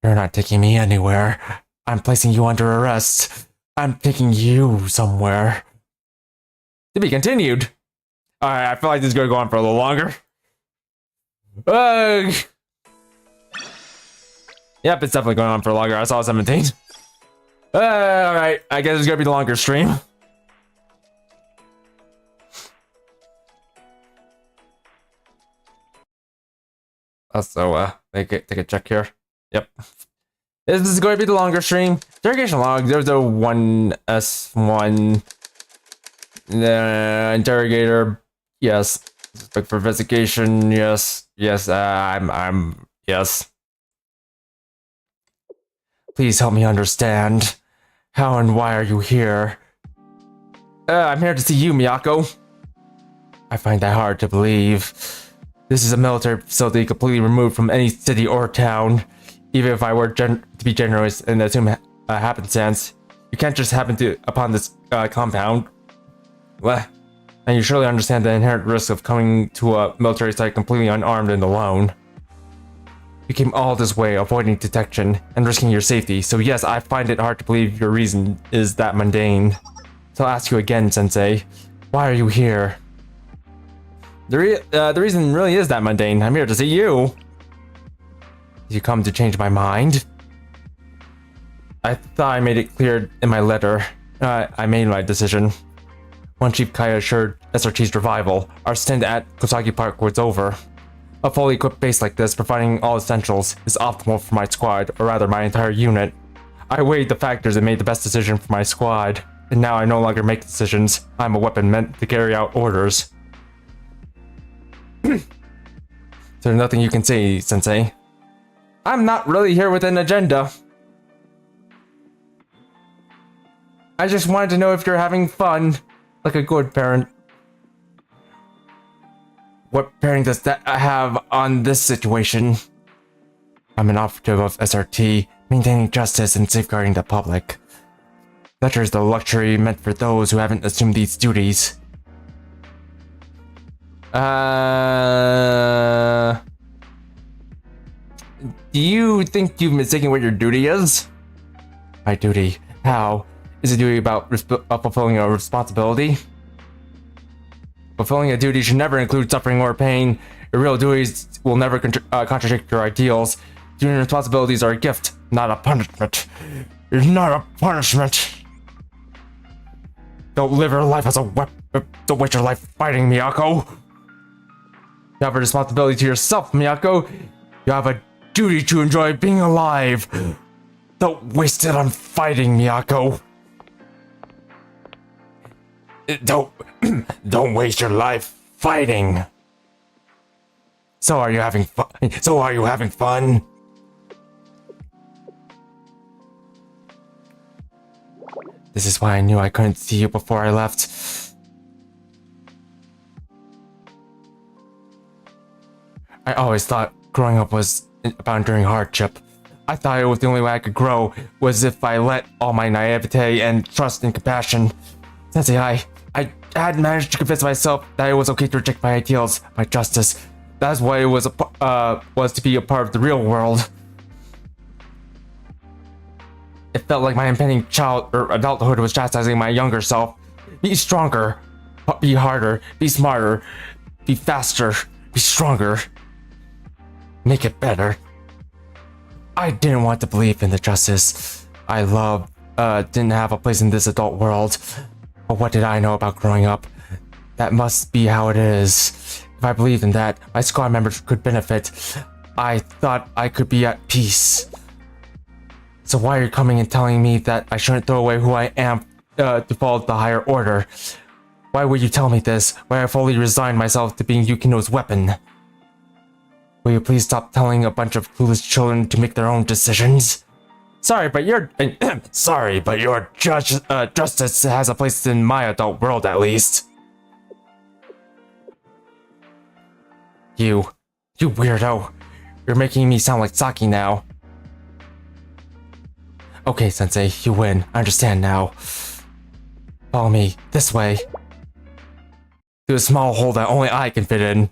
You're not taking me anywhere. I'm placing you under arrest. I'm taking you somewhere. To be continued. Alright, I feel like this is going to go on for a little longer. Yep, it's definitely going on for longer. I saw 17. Alright, I guess it's going to be the longer stream. Also, take a check here. Yep. This is going to be the longer stream. Interrogation log. There's a 1S1. Interrogator. Yes. Suspect for investigation. Yes. Yes. Yes. Please help me understand. How and why are you here? I'm here to see you, Miyako. I find that hard to believe. This is a military facility completely removed from any city or town. Even if I were to be generous and assume a happenstance, you can't just happen upon this compound. Well, and you surely understand the inherent risk of coming to a military site completely unarmed and alone. You came all this way avoiding detection and risking your safety, so yes, I find it hard to believe your reason is that mundane. So I'll ask you again, Sensei. Why are you here? The reason really is that mundane. I'm here to see you. Did you come to change my mind? I thought I made it clear in my letter. I made my decision. When Chief Kaya assured SRT's revival, our stint at Kosaki Park was over. A fully equipped base like this, providing all essentials, is optimal for my squad, or rather my entire unit. I weighed the factors and made the best decision for my squad, and now I no longer make decisions. I'm a weapon meant to carry out orders. There's nothing you can say, Sensei. I'm not really here with an agenda. I just wanted to know if you're having fun, like a good parent. What bearing does that have on this situation? I'm an operative of SRT, maintaining justice and safeguarding the public. Leisure is the luxury meant for those who haven't assumed these duties. Do you think you've mistaken what your duty is? My duty. How? Is a duty about fulfilling a responsibility? Fulfilling a duty should never include suffering or pain. Your real duties will never contradict your ideals. Doing responsibilities are a gift, not a punishment. It's not a punishment. Don't live your life as a weapon. Don't waste your life fighting, Miyako. You have a responsibility to yourself, Miyako. You have a duty to enjoy being alive. Don't waste it on fighting, Miyako. Don't waste your life fighting. So are you having fun? This is why I knew I couldn't see you before I left. I always thought growing up was about enduring hardship. I thought it was the only way I could grow was if I let all my naivete and trust and compassion. Sensei, I had managed to convince myself that it was okay to reject my ideals, my justice. That's why it was to be a part of the real world. It felt like my impending adulthood was chastising my younger self. Be stronger, be harder, be smarter, be faster, be stronger. Make it better. I didn't want to believe in the justice I loved didn't have a place in this adult world. But what did I know about growing up? That must be how it is. If I believed in that, my squad members could benefit. I thought I could be at peace. So why are you coming and telling me that I shouldn't throw away who I am to follow the higher order? Why would you tell me this, when I fully resigned myself to being Yukino's weapon? Will you please stop telling a bunch of clueless children to make their own decisions? Sorry, but your justice has a place in my adult world, at least. You weirdo. You're making me sound like Saki now. Okay, Sensei, you win. I understand now. Follow me, this way. To a small hole that only I can fit in.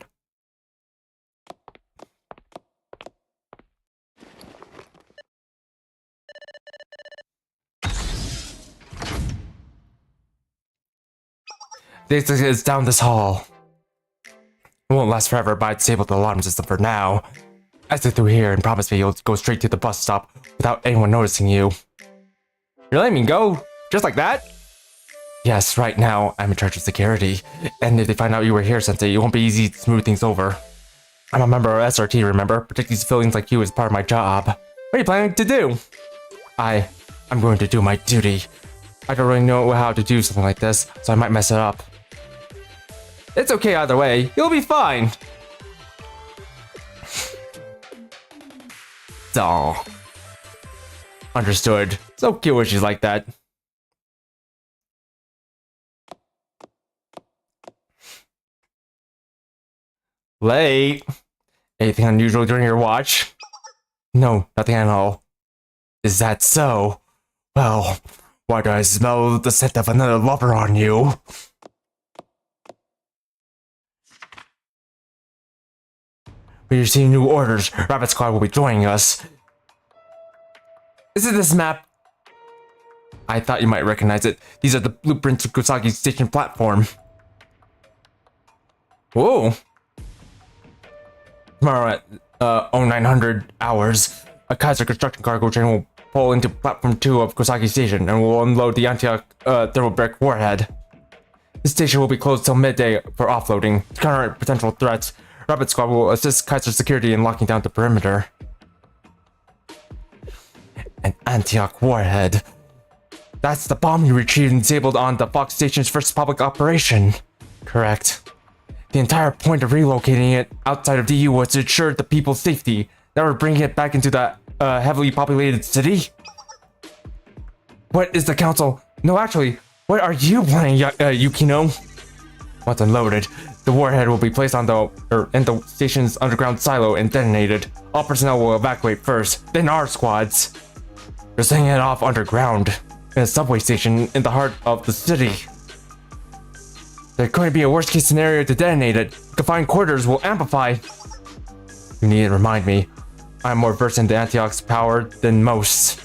This is down this hall. It won't last forever, but I disabled the alarm system for now. Exit through here and promise me you'll go straight to the bus stop without anyone noticing you. You're letting me go? Just like that? Yes, right now I'm in charge of security. And if they find out you were here, Sensei, it won't be easy to smooth things over. I'm a member of SRT, remember? Protect these civilians like you is part of my job. What are you planning to do? I'm going to do my duty. I don't really know how to do something like this, so I might mess it up. It's okay either way. You'll be fine. Aw. Understood. So cute when she's like that. Late. Anything unusual during your watch? No, nothing at all. Is that so? Well, why do I smell the scent of another lover on you? We receive new orders. Rabbit Squad will be joining us. Is it this map? I thought you might recognize it. These are the blueprints of Kusagi Station platform. Whoa. Tomorrow at 0900 hours, a Kaiser construction cargo train will pull into platform 2 of Kusagi Station and will unload the Antioch thermal brick warhead. This station will be closed till midday for offloading. To counter potential threats, Rabbit Squad will assist Kaiser security in locking down the perimeter. An Antioch warhead. That's the bomb you retrieved and disabled on the Fox Station's first public operation. Correct. The entire point of relocating it outside of DU was to ensure the people's safety. Now we're bringing it back into that heavily populated city? What is the council? No, actually, what are you planning, Yukino? Once unloaded, the warhead will be placed on in the station's underground silo and detonated. All personnel will evacuate first, then our squads. They're setting it off underground, in a subway station in the heart of the city. There couldn't be a worst case scenario to detonate it. Confined quarters will amplify. You need to remind me. I'm more versed in the Antioch's power than most.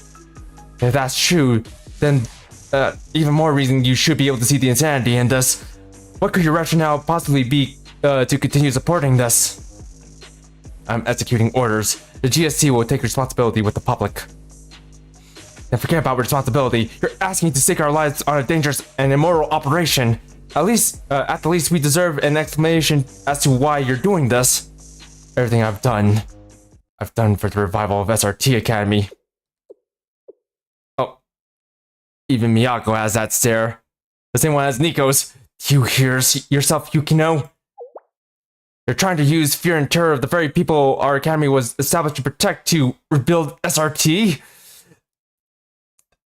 If that's true, then even more reason you should be able to see the insanity in this. What could your rationale possibly be to continue supporting this? I'm executing orders. The GSC will take responsibility with the public. And forget about responsibility. You're asking to stake our lives on a dangerous and immoral operation. At the least, we deserve an explanation as to why you're doing this. Everything I've done for the revival of SRT Academy. Oh, even Miyako has that stare. The same one as Nico's. You hear yourself, Yukino? You're trying to use fear and terror of the very people our academy was established to protect to rebuild SRT?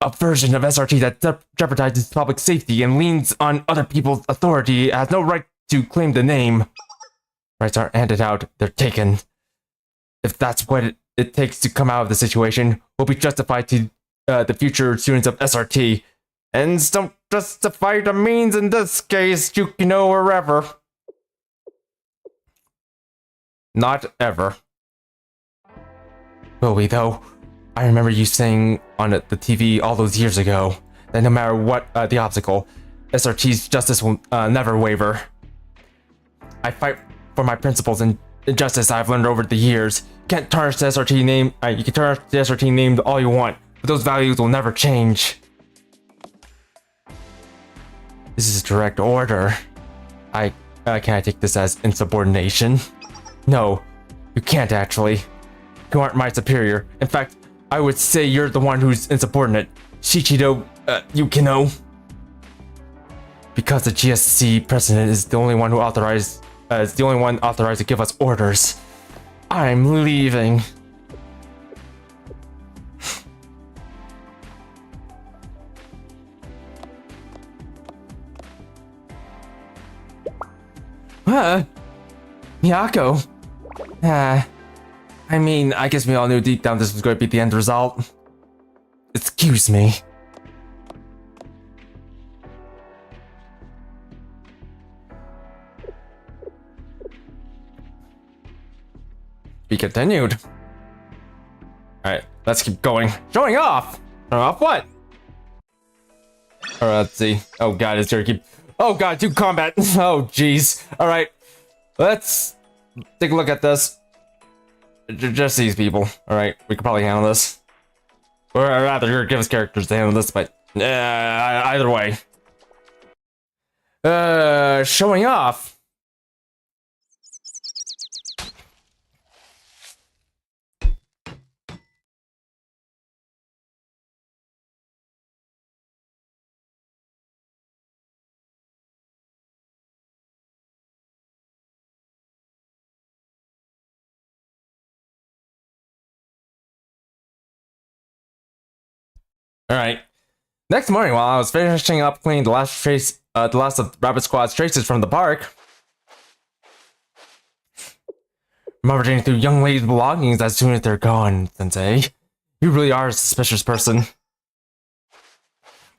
A version of SRT that jeopardizes public safety and leans on other people's authority has no right to claim the name. Rights aren't handed out, they're taken. If that's what it takes to come out of the situation, we'll be justified to the future students of SRT. And don't justify the means in this case, Yukino or ever. Not ever. Will we though? I remember you saying on the TV all those years ago that no matter what the obstacle, SRT's justice will never waver. I fight for my principles and justice I've learned over the years. You can't tarnish the SRT name. You can tarnish the SRT name all you want, but those values will never change. This is a direct order. Can I take this as insubordination? No, you can't actually. You aren't my superior. In fact, I would say you're the one who's insubordinate. Shichido, Yukino. Because the GSC president is the only one who authorized to give us orders. I'm leaving. Miyako. I mean, I guess we all knew deep down this was going to be the end result. Excuse me. Be continued. Alright, let's keep going. Showing off! Showing off what? Alright, let's see. Oh god, it's Jerky. Oh god, do combat! Oh jeez. Alright, let's take a look at this. Just these people. Alright, we can probably handle this. Or rather, you're give us characters to handle this, but either way. Showing off. Alright. Next morning, while I was finishing up cleaning the last of Rabbit Squad's traces from the park, rummaging through young lady's belongings as soon as they're gone, Sensei. You really are a suspicious person.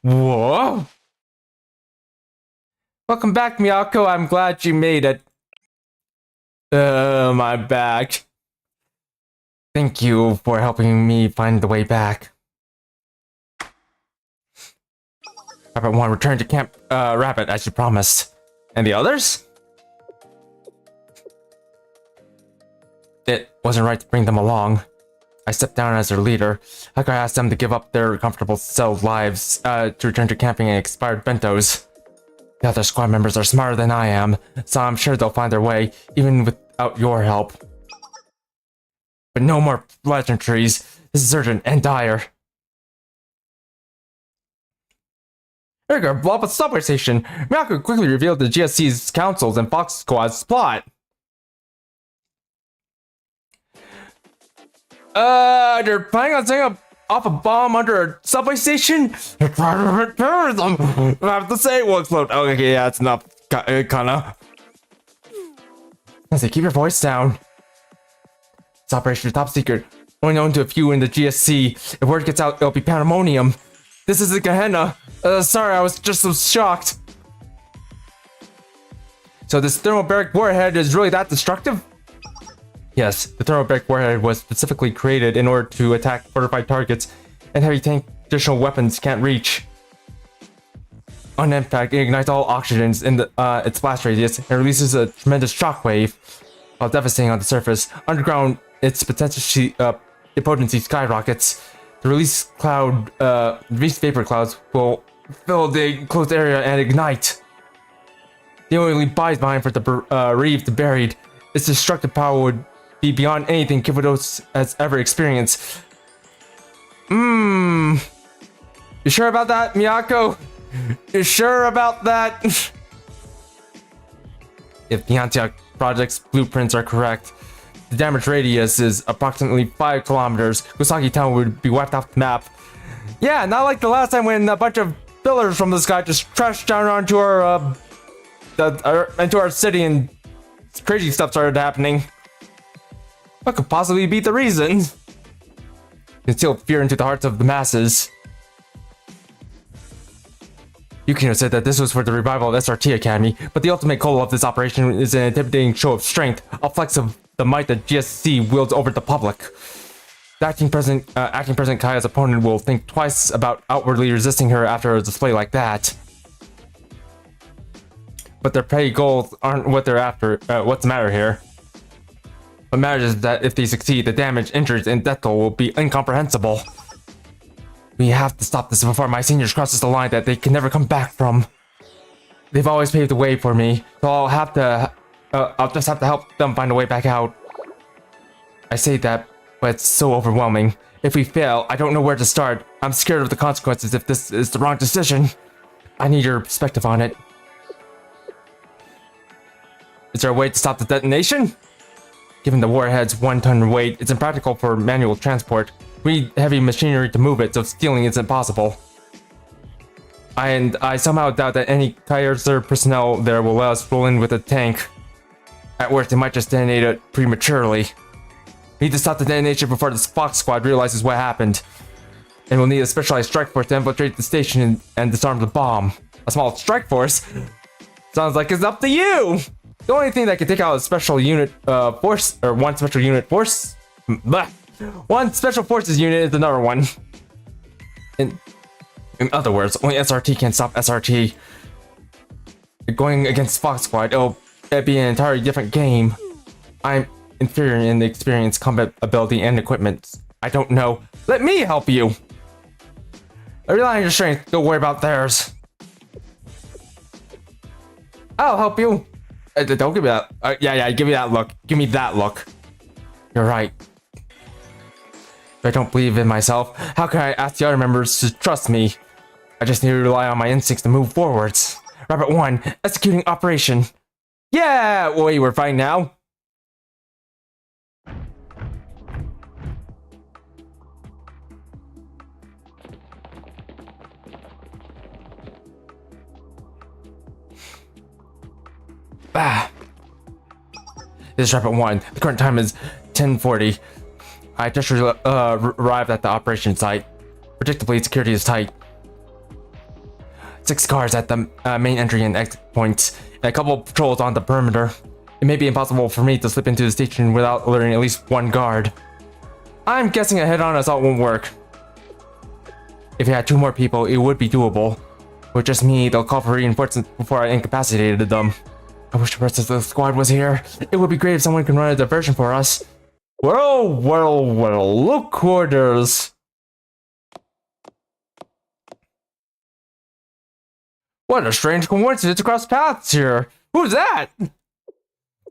Whoa! Welcome back, Miyako. I'm glad you made it. My back. Thank you for helping me find the way back. Rabbit 1 returned to Camp Rabbit as you promised. And the others? It wasn't right to bring them along. I stepped down as their leader. How could I ask them to give up their comfortable cell lives to return to camping and expired bentos? The other squad members are smarter than I am, so I'm sure they'll find their way, even without your help. But no more pleasantries. This is urgent and dire. Edgar, blow up a subway station. Miyako quickly revealed the GSC's councils and Fox Squad's plot. They're planning on setting off a bomb under a subway station? They're trying to prevent terrorism. I have to say it will explode. Okay, yeah, it's enough, kinda. I say, keep your voice down. This operation is top secret. Only known to a few in the GSC. If word gets out, it'll be pandemonium. This isn't Gehenna. Sorry, I was just so shocked. So this thermobaric warhead is really that destructive? Yes, the thermobaric warhead was specifically created in order to attack fortified targets and heavy tank traditional weapons can't reach. On impact, it ignites all oxygens in its blast radius and releases a tremendous shockwave while devastating on the surface. Underground, its potency skyrockets. The released vapor clouds will fill the enclosed area and ignite. The only byes for the bereaved buried. Its destructive power would be beyond anything Kivados has ever experienced. You sure about that, Miyako? You sure about that? If the Antioch Project's blueprints are correct, the damage radius is approximately 5 kilometers. Kusaki Town would be wiped off the map. Yeah, not like the last time when a bunch of pillars from the sky just crashed down onto into our city and crazy stuff started happening. What could possibly be the reason? Instill fear into the hearts of the masses. Yukino said that this was for the revival of SRT Academy, but the ultimate goal of this operation is an intimidating show of strength, a flex of the might that GSC wields over the public. The acting President Kaya's opponent will think twice about outwardly resisting her after a display like that. But their petty goals aren't what they're after. What's the matter here? What matters is that if they succeed, the damage, injuries, and death toll will be incomprehensible. We have to stop this before my seniors crosses the line that they can never come back from. They've always paved the way for me, so I'll just have to help them find a way back out. I say that, but it's so overwhelming. If we fail, I don't know where to start. I'm scared of the consequences if this is the wrong decision. I need your perspective on it. Is there a way to stop the detonation? Given the warhead's 1-ton weight, it's impractical for manual transport. We need heavy machinery to move it, so stealing isn't possible. And I somehow doubt that any Kaiser personnel there will let us roll in with a tank. At worst, they might just detonate it prematurely. We need to stop the detonation before the Fox Squad realizes what happened. And we'll need a specialized strike force to infiltrate the station and disarm the bomb. A small strike force? Sounds like it's up to you! The only thing that can take out a special unit force, or one special unit force, one special forces unit is another one. In other words, only SRT can stop SRT. Going against Fox Squad, it'll be an entirely different game. I'm inferior in the experience, combat ability, and equipment. I don't know. Let me help you! I rely on your strength, don't worry about theirs. I'll help you. Don't give me that. Yeah, give me that look. Give me that look. You're right. If I don't believe in myself, how can I ask the other members to trust me? I just need to rely on my instincts to move forwards. Rabbit 1, executing operation. Yeah! Wait, we're fine now? This is Rabbit 1. The current time is 10:40. I just arrived at the operation site. Predictably, security is tight. 6 cars at the main entry and exit points, and a couple of patrols on the perimeter. It may be impossible for me to slip into the station without alerting at least one guard. I'm guessing a head-on assault won't work. If you had 2 more people, it would be doable. With just me, they'll call for reinforcements before I incapacitated them. I wish the rest of the squad was here. It would be great if someone can run a diversion for us. Well, look who there's. What a strange coincidence to cross paths here. Who's that?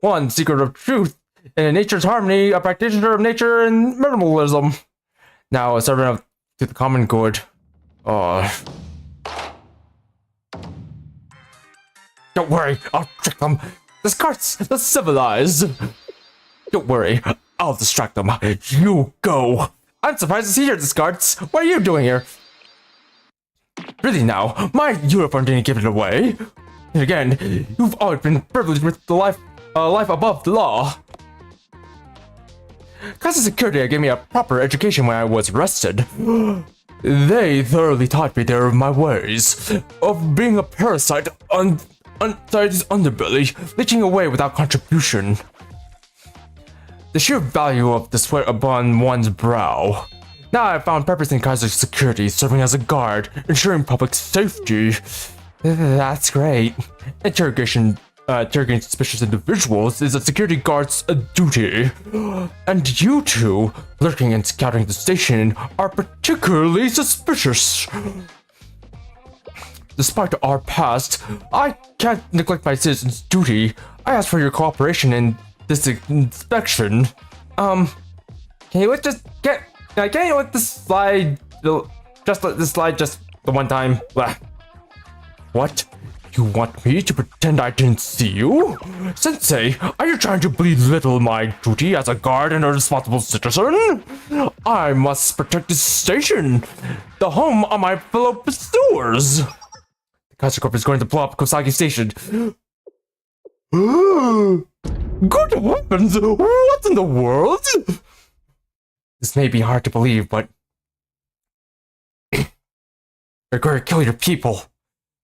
One seeker of truth, and in nature's harmony, a practitioner of nature and minimalism. Now a servant to the common good. Don't worry, I'll trick them. This cart's civilized. Don't worry, I'll distract them. You go. I'm surprised to see your discards. What are you doing here? Really now, my uniform didn't give it away. And again, you've always been privileged with the life above the law. Casa Security gave me a proper education when I was arrested. They thoroughly taught me their my ways of being a parasite inside his underbelly, leeching away without contribution. The sheer value of the sweat upon one's brow. Now I found purpose in Kaiser's security, serving as a guard, ensuring public safety. That's great. Interrogating suspicious individuals is a security guard's duty. And you two, lurking and scouting the station, are particularly suspicious. Despite our past, I can't neglect my citizen's duty. I ask for your cooperation in this inspection. Can you let this slide, just let this slide just the one time? Blah. What? You want me to pretend I didn't see you? Sensei, are you trying to belittle my duty as a guard and a responsible citizen? I must protect this station, the home of my fellow pursuers. The Kaiser Corp is going to blow up Kosagi Station. Good heavens! What in the world? This may be hard to believe, but you're going to kill your people.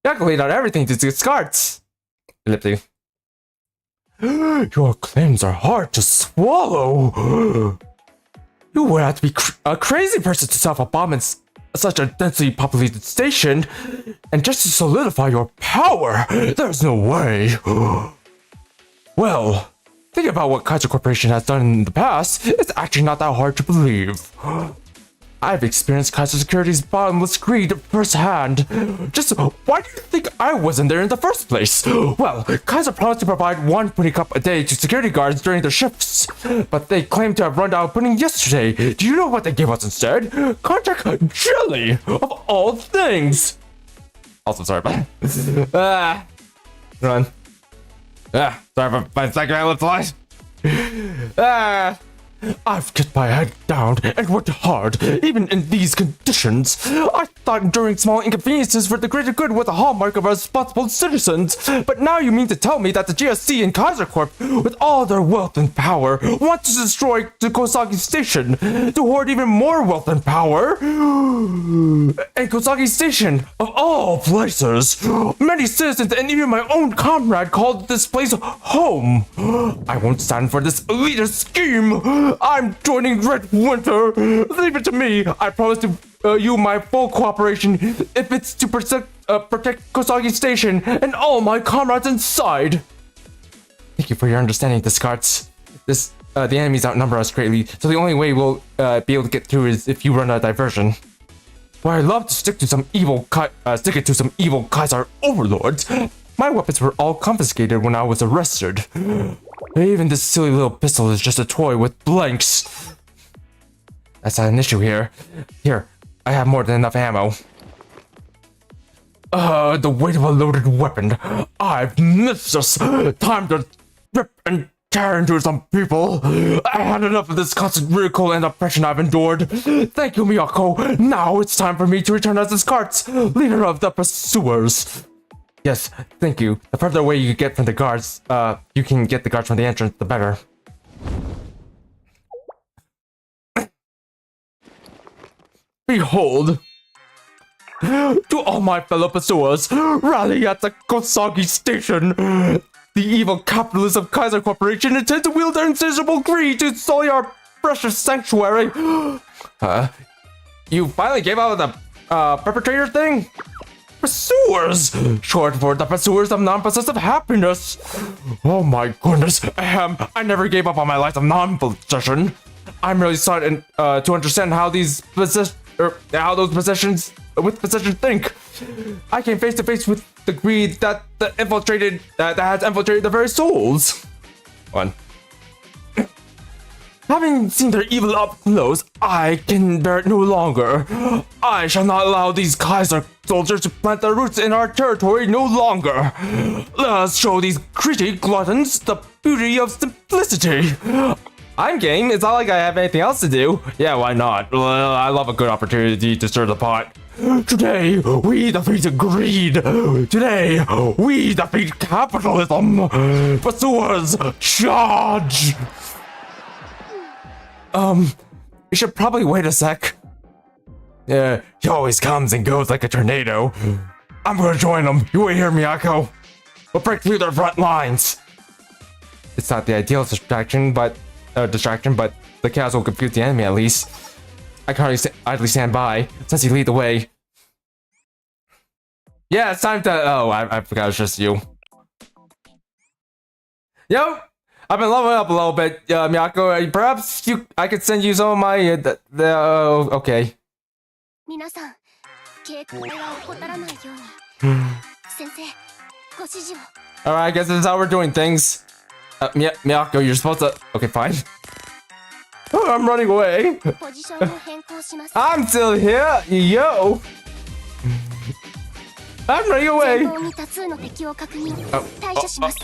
Calculate on everything to discards. Your claims are hard to swallow. You would have to be a crazy person to self-bomb in such a densely populated station, and just to solidify your power, there's no way. Well, think about what Kaiser Corporation has done in the past. It's actually not that hard to believe. I've experienced Kaiser Security's bottomless greed firsthand. Just why do you think I wasn't there in the first place? Well, Kaiser promised to provide one pudding cup a day to security guards during their shifts, but they claimed to have run out of pudding yesterday. Do you know what they gave us instead? Contact jelly, of all things. Also, sorry about that. Run. Sorry for my second lip light. I've kept my head down and worked hard, even in these conditions. I thought enduring small inconveniences for the greater good was a hallmark of responsible citizens. But now you mean to tell me that the GSC and Kaiser Corp, with all their wealth and power, want to destroy the Kosagi Station, to hoard even more wealth and power? And Kosagi Station, of all places, many citizens and even my own comrade called this place home. I won't stand for this elitist scheme. I'm joining Red Winter. Leave it to me. I promise to you my full cooperation if it's to protect Kosagi Station and all my comrades inside. Thank you for your understanding, Discards. The enemies outnumber us greatly, so the only way we'll be able to get through is if you run a diversion. Well, I'd love to stick it to some evil Kaiser overlords. My weapons were all confiscated when I was arrested. Even this silly little pistol is just a toy with blanks. That's not an issue here. Here, I have more than enough ammo. The weight of a loaded weapon. I've missed this. Time to rip and tear into some people. I had enough of this constant ridicule and oppression I've endured. Thank you, Miyako. Now it's time for me to return as Discards, leader of the pursuers. Yes, thank you. The further away you get from the guards, you can get the guards from the entrance, the better. Behold! To all my fellow pursuers, rally at the Kosagi Station! The evil capitalists of Kaiser Corporation intend to wield their insatiable greed to sully our precious sanctuary! You finally gave out the, perpetrator thing? Pursuers! Short for the pursuers of non-possessive happiness! Oh my goodness, I never gave up on my life of non-possession. I'm really sorry to understand how those possessions think. I came face to face with the greed that has infiltrated their very souls. Having seen their evil up close, I can bear it no longer. I shall not allow these Kaiser soldiers to plant their roots in our territory no longer. Let us show these greedy gluttons the beauty of simplicity. I'm game. It's not like I have anything else to do. Yeah, why not? I love a good opportunity to stir the pot. Today, we defeat greed. Today, we defeat capitalism. Pursuers, charge! You should probably wait a sec. Yeah, he always comes and goes like a tornado. I'm gonna join him. You wait here, Miyako. We'll break through their front lines. It's not the ideal distraction, but the chaos will confuse the enemy at least. I can't idly stand by since you lead the way. Yeah, it's time to. Oh, I forgot it's just you. Yo, I've been leveling up a little bit, Miyako. Perhaps I could send you some of my. Okay. 皆さん、警戒は怠らないように。先生、ご指示を。Alright, I guess this is how we're doing things. Miyako, you're supposed to. Okay, fine. Oh, I'm running away. ポジションを変更します。I'm still here, yo. I'm running 前 away. 方に多数の敵を確認。対処します。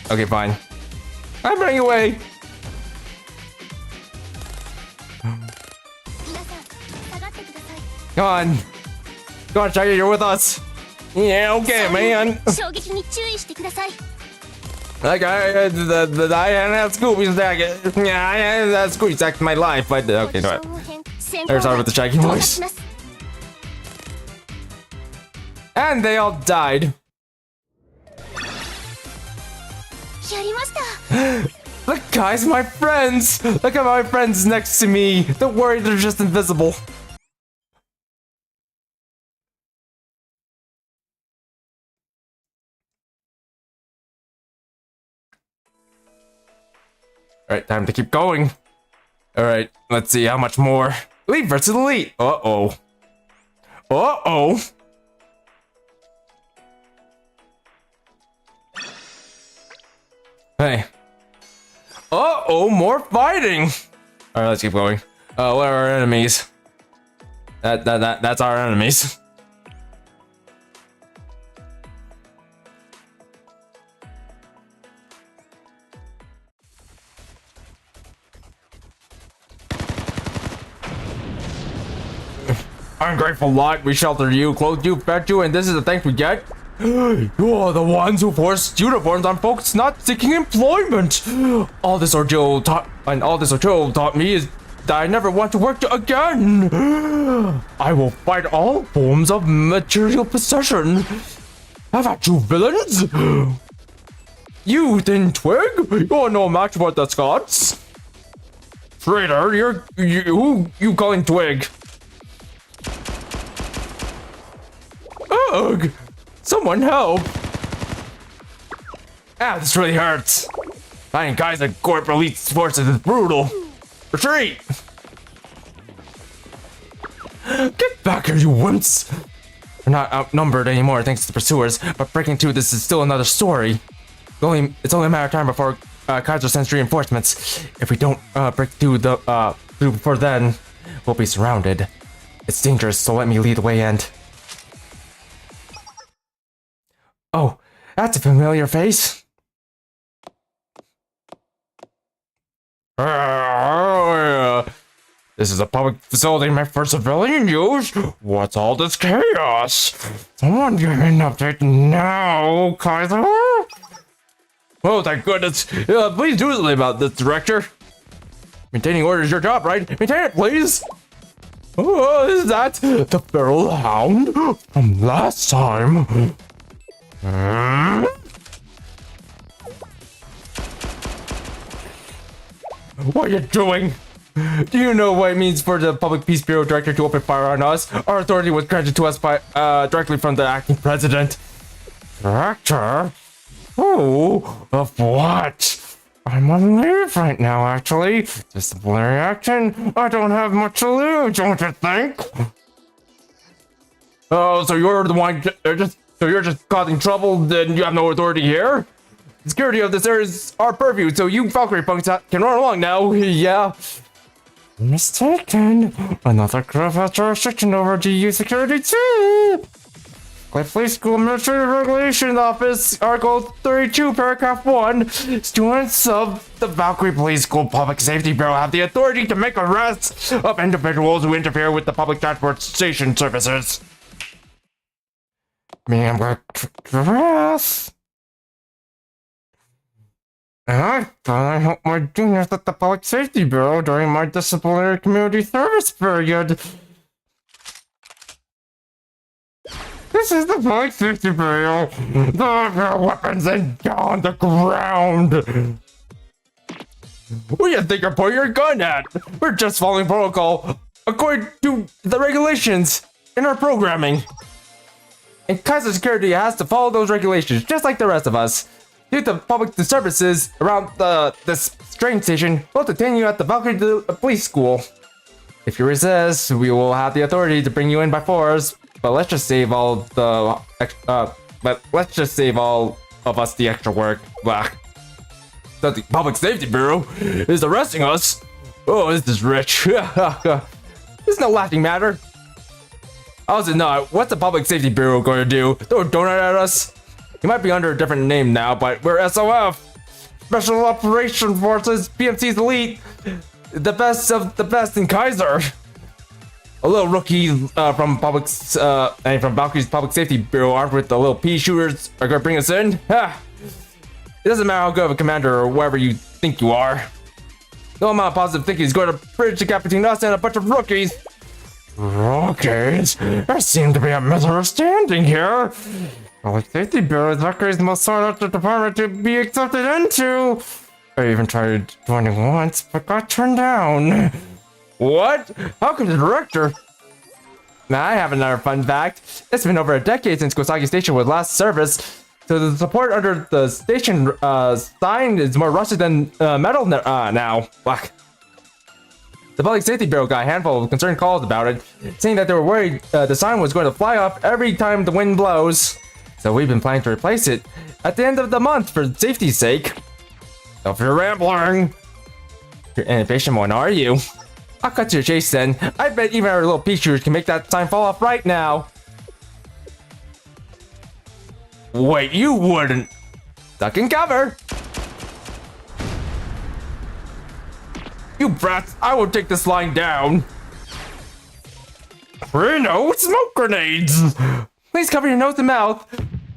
Okay, fine. I'm running away. 皆さん、下がってください。Come on, Shaggy, you're with us. Yeah, okay, man. 衝撃に注意してください。 Like that Scooby stack. Yeah, that Scooby stacked my life. But okay, no. There's our with the Shaggy voice. And they all died. やりました。 Look, guys, my friends. Look at my friends next to me. Don't worry, they're just invisible. Alright, time to keep going. Alright, let's see how much more. Elite versus Elite. Uh-oh. Uh-oh. Hey. Uh-oh, more fighting. Alright, let's keep going. What are our enemies? That's our enemies. Ungrateful lot, we sheltered you, clothed you, fed you, and this is the thanks we get? You are the ones who forced uniforms on folks not seeking employment. All this ordeal taught me is that I never want to work again. I will fight all forms of material possession. Have at you, villains. You thin twig, you're no match for the Scots. Traitor, who you calling twig? Ugh! Someone help! Ah, this really hurts. Fighting guys like Corp Elite forces is brutal. Retreat! Get back here, you wimps! We're not outnumbered anymore thanks to the pursuers, but breaking through this is still another story. It's only a matter of time before Kaiser sends reinforcements. If we don't break through before then, we'll be surrounded. It's dangerous, so let me lead the way and... Oh, that's a familiar face. This is a public facility meant for civilian use? What's all this chaos? Someone give me an update now, Kaiser. Oh, thank goodness. Please do something about this, Director. Maintaining order is your job, right? Maintain it, please. Oh, is that the feral hound from last time? What are you doing? Do you know what it means for the Public Peace Bureau Director to open fire on us? Our authority was granted to us by directly from the acting president. Director? Oh, of what? I'm on leave right now, actually. Disciplinary action? I don't have much to lose, don't you think? Oh, so you're the one so you're just causing trouble, then you have no authority here? The security of this area is our purview, so you Valkyrie punks can run along now, yeah. Mistaken. Another group has jurisdiction over GU security too. Cliff Police School Military Regulation Office, Article 32, Paragraph 1. Students of the Valkyrie Police School Public Safety Bureau have the authority to make arrests of individuals who interfere with the public transportation services. I'm going to dress. And I thought I helped my juniors at the Public Safety Bureau during my disciplinary community service period. This is the Public Safety Bureau. The weapons and on the ground. Who do you think you're pointing your gun at? We're just following protocol. according to the regulations in our programming. And Kaiser Security has to follow those regulations, just like the rest of us. Due to public disturbances around this train station, we'll detain you at the Valkyrie Police School. If you resist, we will have the authority to bring you in by force. But let's just save all of us the extra work. Blah. That the Public Safety Bureau is arresting us. Oh, this is rich. It's no laughing matter. Also, no, what's the Public Safety Bureau going to do? Throw a donut at us? You might be under a different name now, but we're SOF! Special Operation Forces, PMC's elite! The best of the best in Kaiser! A little rookie from Valkyrie's Public Safety Bureau armed with the little pea shooters are gonna bring us in? Ha! It doesn't matter how good of a commander or whatever you think you are. No amount of positive thinking is going to bridge the gap between us and a bunch of rookies! Rookies? There seems to be a misunderstanding here! Public Safety Bureau is Valkyrie's most sought after department to be accepted into! I even tried joining once, but got turned down. What? How could the director? Now I have another fun fact. It's been over a decade since Kosagi Station was last serviced, so the support under the station sign is more rusted than metal now. Fuck. The Public Safety Bureau got a handful of concerned calls about it, saying that they were worried the sign was going to fly off every time the wind blows. So we've been planning to replace it at the end of the month for safety's sake. So if you're rambling, you're an impatient one, are you? I'll cut to the chase then. I bet even our little pea shooters can make that sign fall off right now. Wait, you wouldn't. Duck and cover. You brats, I will take this line down. Reno, smoke grenades. Please cover your nose and mouth.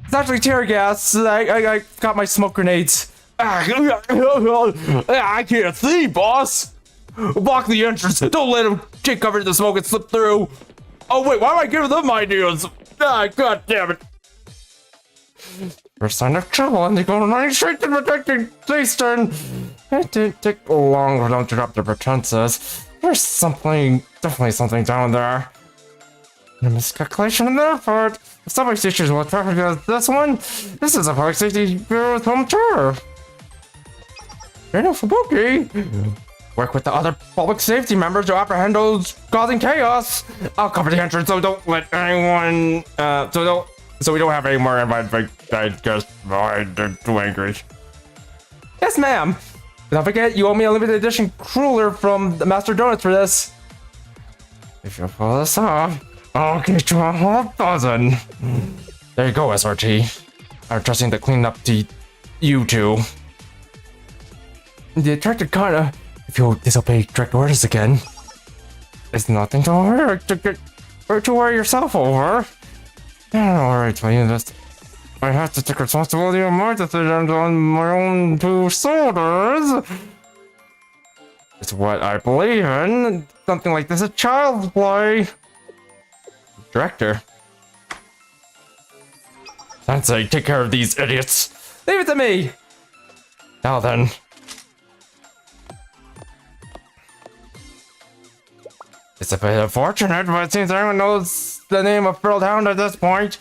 It's actually tear gas. I got my smoke grenades. I can't see, boss. Block the entrance. Don't let him take cover in the smoke and slip through. Oh wait, why am I giving them ideas? God damn it. First sign of trouble, and they go running straight to protecting Eastern. It didn't take long for them to drop their pretenses. There's definitely something down there. A miscalculation on their part. The subway stations will traffic as this one. This is a Public Safety Bureau's home tour. You're no Fubuki. Work with the other public safety members to apprehend those causing chaos. I'll cover the entrance, so don't let anyone. So we don't have any more invited. I guess they're too angry. Yes, ma'am. Don't forget, you owe me a limited edition cruller from the Master Donuts for this. If you pull this off, I'll get you a whole dozen. There you go, SRT. I'm trusting the cleanup to you two. The attracted Kana, if you disobey direct orders again, it's nothing to worry yourself over. Don't worry, tell you this. I have to take responsibility of my decisions on my own two shoulders. It's what I believe in. Something like this is child's play. Director. Sensei, take care of these idiots. Leave it to me. Now then. It's a bit unfortunate, but it seems everyone knows the name of Frilled Hound at this point.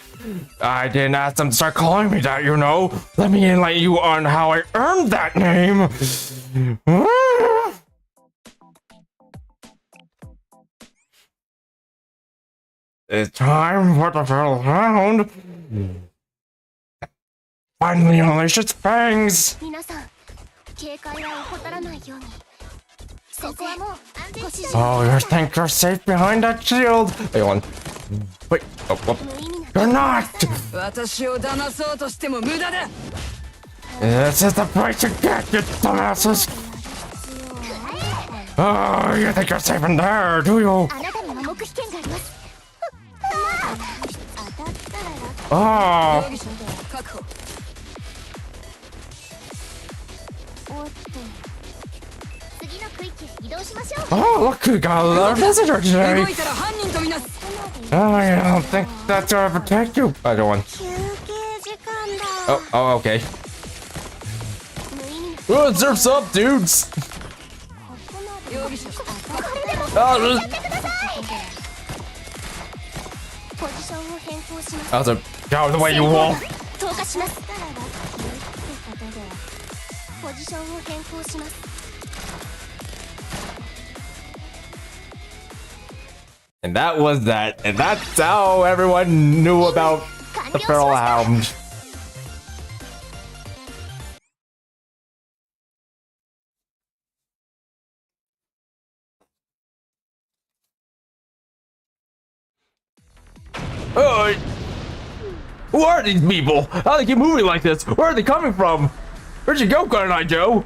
I didn't ask them to start calling me that, you know. Let me enlighten you on how I earned that name. It's time for the Frilled Hound. Finally unleash its fangs. Oh, you think you're safe behind that shield? Wait, one. Wait, oh. You're not! This is the price you get, you dumbasses! Oh, you think you're safe in there, do you? Oh! Oh, look who got a visitor today! Oh, I don't think that's gonna protect you. Other one. Oh, okay. Oh, surf's up, dudes! Oh, ションを変更します。 Also, get out of the way, you wall. 投下します。ポジションを変更します。 And that was that. And that's how everyone knew about the Feral Hound. Who are these people? How do they keep moving like this? Where are they coming from? Where'd you go, Gun Eye Joe?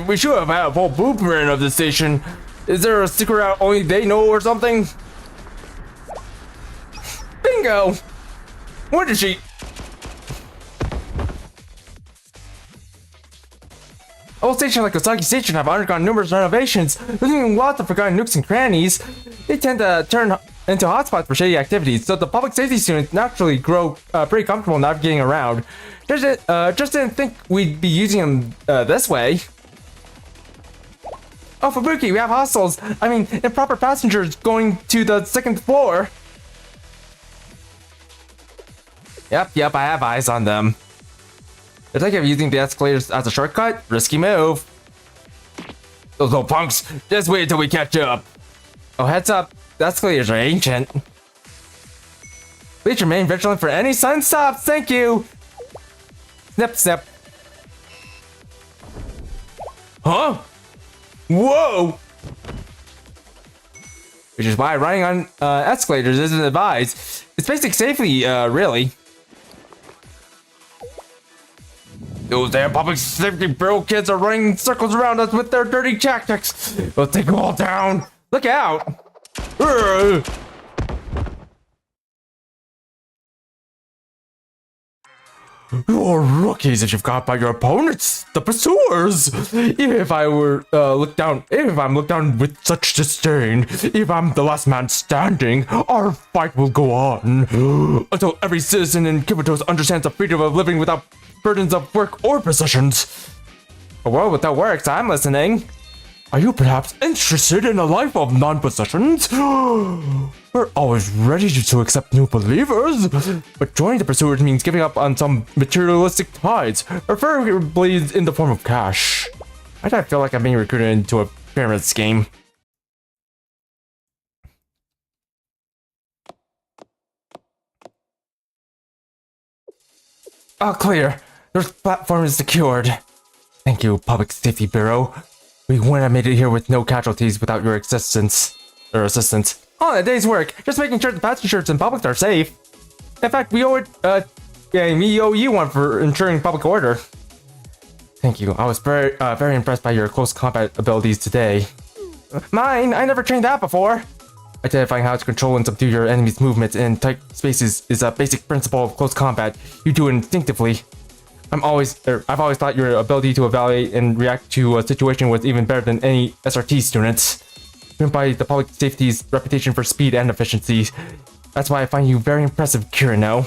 We should have had a full blueprint of the station. Is there a secret route only they know or something? Bingo! Where did she? Old stations like Osaki Station have undergone numerous renovations, leaving lots of forgotten nooks and crannies. They tend to turn into hotspots for shady activities, so the public safety students naturally grow pretty comfortable navigating around. Just didn't think we'd be using them this way. Oh, Fubuki, we have hostels. I mean, improper passengers going to the 2nd floor. Yep, I have eyes on them. They're thinking of using the escalators as a shortcut. Risky move. Those little punks. Just wait until we catch up. Oh, heads up. The escalators are ancient. Please remain vigilant for any sudden stops. Thank you. Snip, snip. Huh? Whoa! Which is why riding on escalators isn't advised. It's basic safety, really. Those damn public safety bureau kids are running circles around us with their dirty tactics. We'll take them all down. Look out! You're rookies if you've got by your opponents, the pursuers. If I'm looked down with such disdain, if I'm the last man standing, our fight will go on until every citizen in Kibutos understands the freedom of living without burdens of work or possessions. A world without works, I'm listening. Are you perhaps interested in a life of non-possessions? We're always ready to accept new believers, but joining the pursuers means giving up on some materialistic ties, preferably in the form of cash. I don't feel like I'm being recruited into a pyramid scheme. Oh, clear. Your platform is secured. Thank you, Public Safety Bureau. We wouldn't have made it here with no casualties without your assistance. On a day's work, just making sure the passengers and public are safe. In fact, we owe you one for ensuring public order. Thank you. I was very impressed by your close combat abilities today. Mine? I never trained that before. Identifying how to control and subdue your enemy's movements in tight spaces is a basic principle of close combat. You do it instinctively. I've always thought your ability to evaluate and react to a situation was even better than any SRT students. Driven by the public safety's reputation for speed and efficiency. That's why I find you very impressive, Kirino.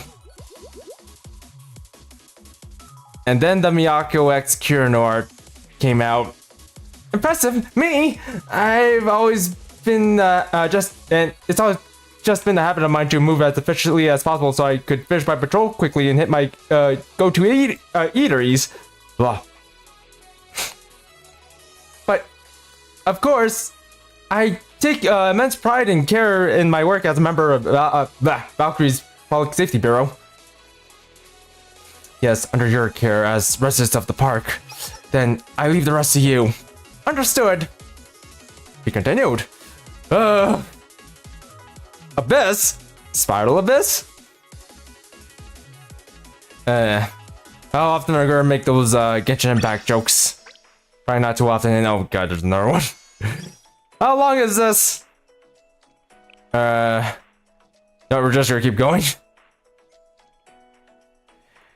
And then the Miyako X Kirino art came out. Impressive? Me? I've always been it's always just been the habit of mine to move as efficiently as possible so I could finish my patrol quickly and hit my go-to eateries. Blah. But, of course, I take immense pride and care in my work as a member of Valkyrie's Public Safety Bureau. Yes, under your care as residents of the park. Then I leave the rest to you. Understood. Be continued. Abyss? Spiral Abyss? How often are we gonna make those Genshin Impact jokes? Probably not too often. And oh god, there's another one. How long is this? No, we're just gonna keep going.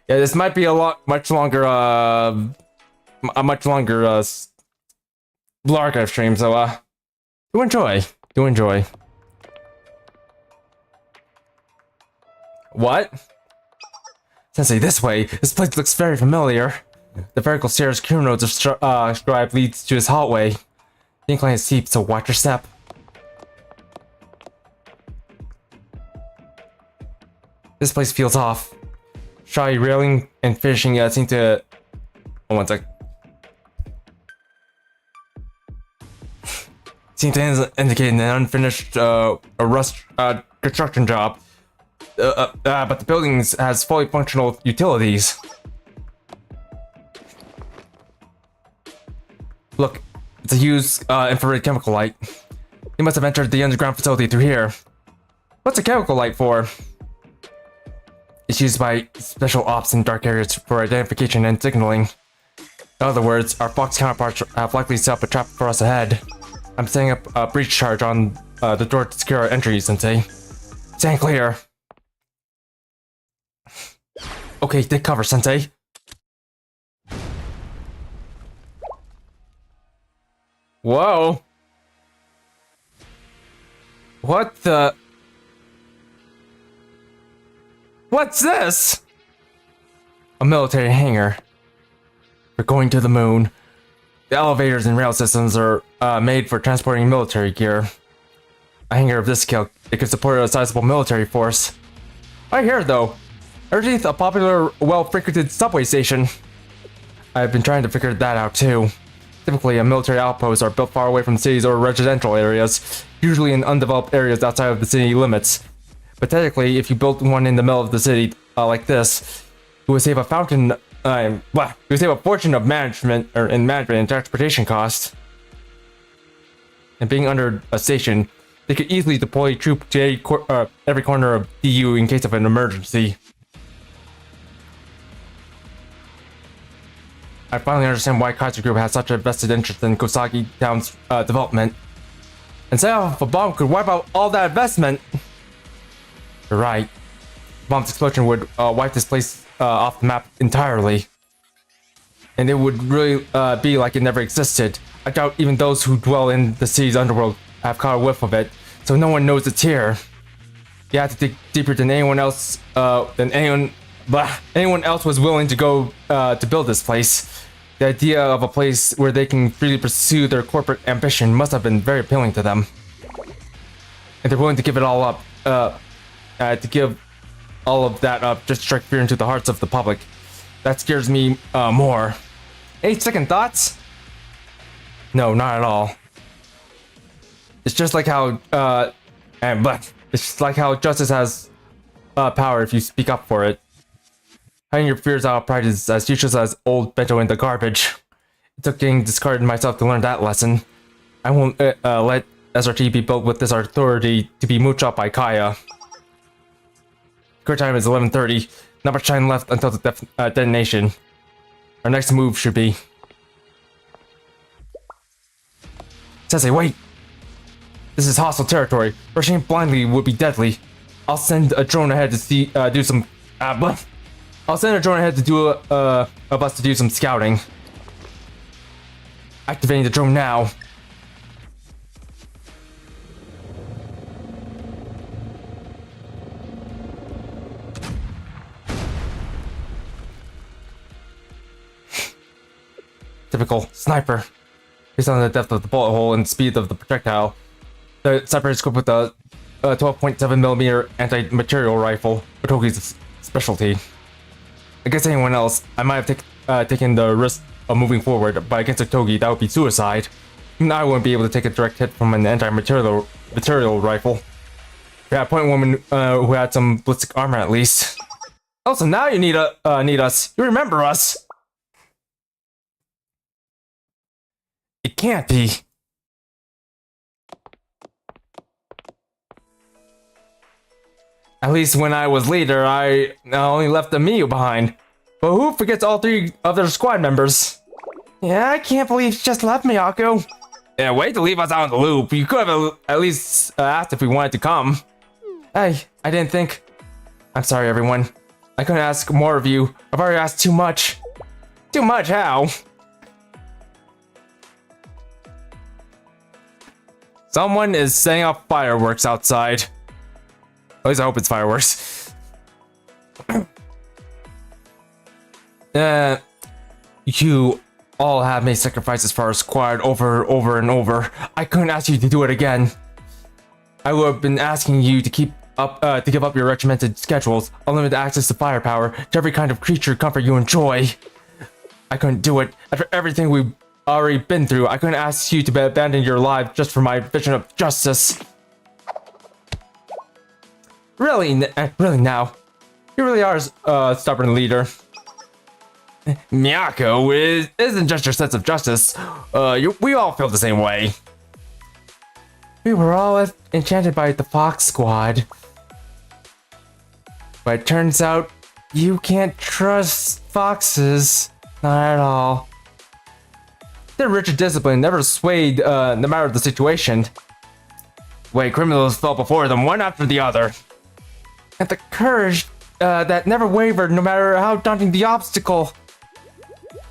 Yeah, this might be much longer Blue Archive stream, so do enjoy. What? Sensei, this way. This place looks very familiar. The vertical stairs Kirino described leads to his hallway. The incline is steep, so watch your step. This place feels off. Shy railing and finishing seem to... Oh, one sec. Seem to indicate an unfinished construction job. But the building has fully functional utilities. Look, it's a used infrared chemical light. He must have entered the underground facility through here. What's a chemical light for? It's used by special ops in dark areas for identification and signaling. In other words, our Fox counterparts have likely set up a trap for us ahead. I'm setting up a breach charge on the door to secure our entry, Sensei. Stand clear. Okay, take cover, Sensei. Whoa. What the... What's this? A military hangar. We're going to the moon. The elevators and rail systems are made for transporting military gear. A hangar of this scale, it could support a sizable military force. Right here, though. Underneath a popular, well-frequented subway station. I've been trying to figure that out too. Typically, military outposts are built far away from cities or residential areas, usually in undeveloped areas outside of the city limits. But technically, if you built one in the middle of the city, like this, it would save a fortune of management and transportation costs. And being under a station, they could easily deploy troops to every corner of DU in case of an emergency. I finally understand why Kaiser Group has such a vested interest in Kosagi Town's development. And setting off a bomb could wipe out all that investment. You're right. The bomb's explosion would wipe this place off the map entirely. And it would really be like it never existed. I doubt even those who dwell in the city's underworld have caught a whiff of it, so no one knows it's here. You have to dig deeper than anyone else, anyone else was willing to go to build this place. The idea of a place where they can freely pursue their corporate ambition must have been very appealing to them. And they're willing to give it all up, to give all of that up just to strike fear into the hearts of the public. That scares me more. Any second thoughts? No, not at all. It's just like how it's just like how justice has power if you speak up for it. Hiding your fears out of pride is as useless as old bento in the garbage. It took getting discarded myself to learn that lesson. I won't let SRT be built with this authority to be mooched up by Kaya. Current time is 11:30. Not much time left until the detonation. Our next move should be... Sensei, wait! This is hostile territory. Rushing blindly would be deadly. I'll send a drone ahead to do some... I'll send a drone ahead to do of us to do some scouting. Activating the drone now. Typical sniper. Based on the depth of the bullet hole and speed of the projectile, the sniper is equipped with a 12.7mm anti-material rifle, Otogi's specialty. Against anyone else, I might have taken the risk of moving forward, but against Otogi, that would be suicide. I wouldn't be able to take a direct hit from an anti-material rifle. Yeah, point woman who had some ballistic armor at least. Also, now you need us. You remember us. It can't be. At least when I was leader, I only left Amiyu behind. But who forgets all three of their squad members? Yeah, I can't believe she just left Miyako. Yeah, wait to leave us out in the loop. You could have at least asked if we wanted to come. Hey, I didn't think. I'm sorry, everyone. I couldn't ask more of you. I've already asked too much. Too much? How? Someone is setting off fireworks outside. At least I hope it's fireworks. You all have made sacrifices for our squad over and over. I couldn't ask you to do it again. I would have been asking you to keep up your regimented schedules, unlimited access to firepower, to every kind of creature comfort you enjoy. I couldn't do it. After everything we've already been through, I couldn't ask you to abandon your life just for my vision of justice. Really now. You really are a stubborn leader. Miyako, isn't just your sense of justice. We all feel the same way. We were all enchanted by the Fox Squad. But it turns out you can't trust foxes. Not at all. Their rigid discipline never swayed, no matter the situation. Way criminals fell before them one after the other. And the courage that never wavered no matter how daunting the obstacle.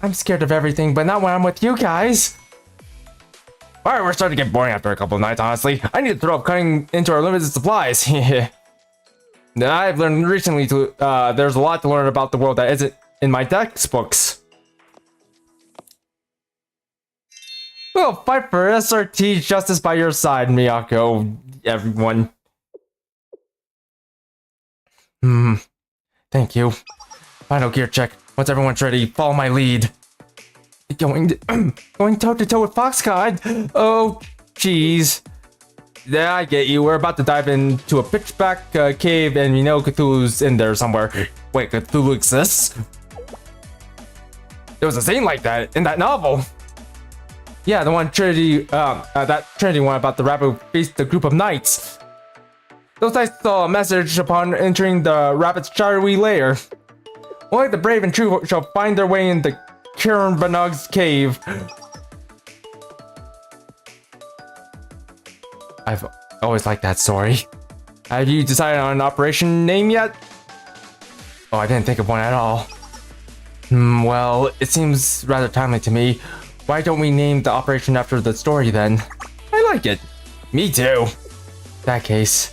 I'm scared of everything, but not when I'm with you guys. Alright, we're starting to get boring after a couple of nights, honestly. I need to throw up cutting into our limited supplies. I've learned recently there's a lot to learn about the world that isn't in my textbooks. We'll fight for SRT justice by your side, Miyako, everyone. Thank you. Final gear check. Once everyone's ready, follow my lead. Going toe to toe with Foxcod? Oh, jeez. Yeah, I get you. We're about to dive into a pitch-black cave, and you know Cthulhu's in there somewhere. Wait, Cthulhu exists? There was a scene like that in that novel. Yeah, the one Trinity, that Trinity one about the rabbit who faced the group of knights. Those knights saw a message upon entering the rabbit's shadowy lair. Only the brave and true shall find their way into Kiran Banog's cave. I've always liked that story. Have you decided on an operation name yet? Oh, I didn't think of one at all. Well, it seems rather timely to me. Why don't we name the operation after the story then? I like it. Me too. In that case.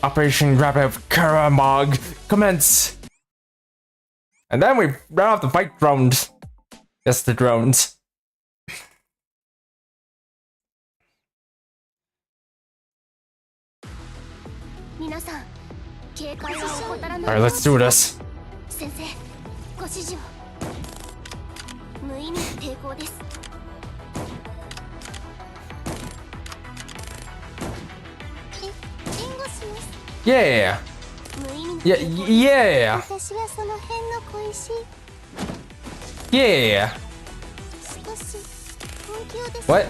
Operation Rabbit of Karamog, commence! And then we ran off to fight drones. Yes, the drones. Alright, let's do this. Yeah. Yeah. Yeah. Yeah. What?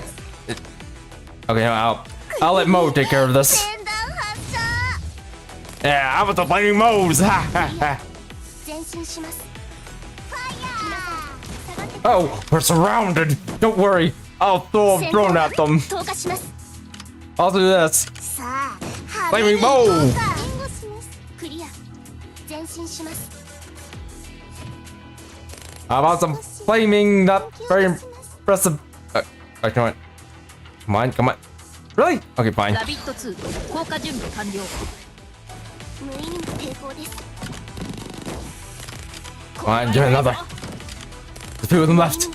Okay, no, I'll let Mo take care of this. Yeah, I was the fighting Mo's. Ha ha ha. Oh, we're surrounded. Don't worry. I'll throw a drone at them. I'll do this. Flaming Mo. How about some flaming, not very impressive. You know what? Come on, come on. Really? Okay, fine. Come on, do another. There's two of them left.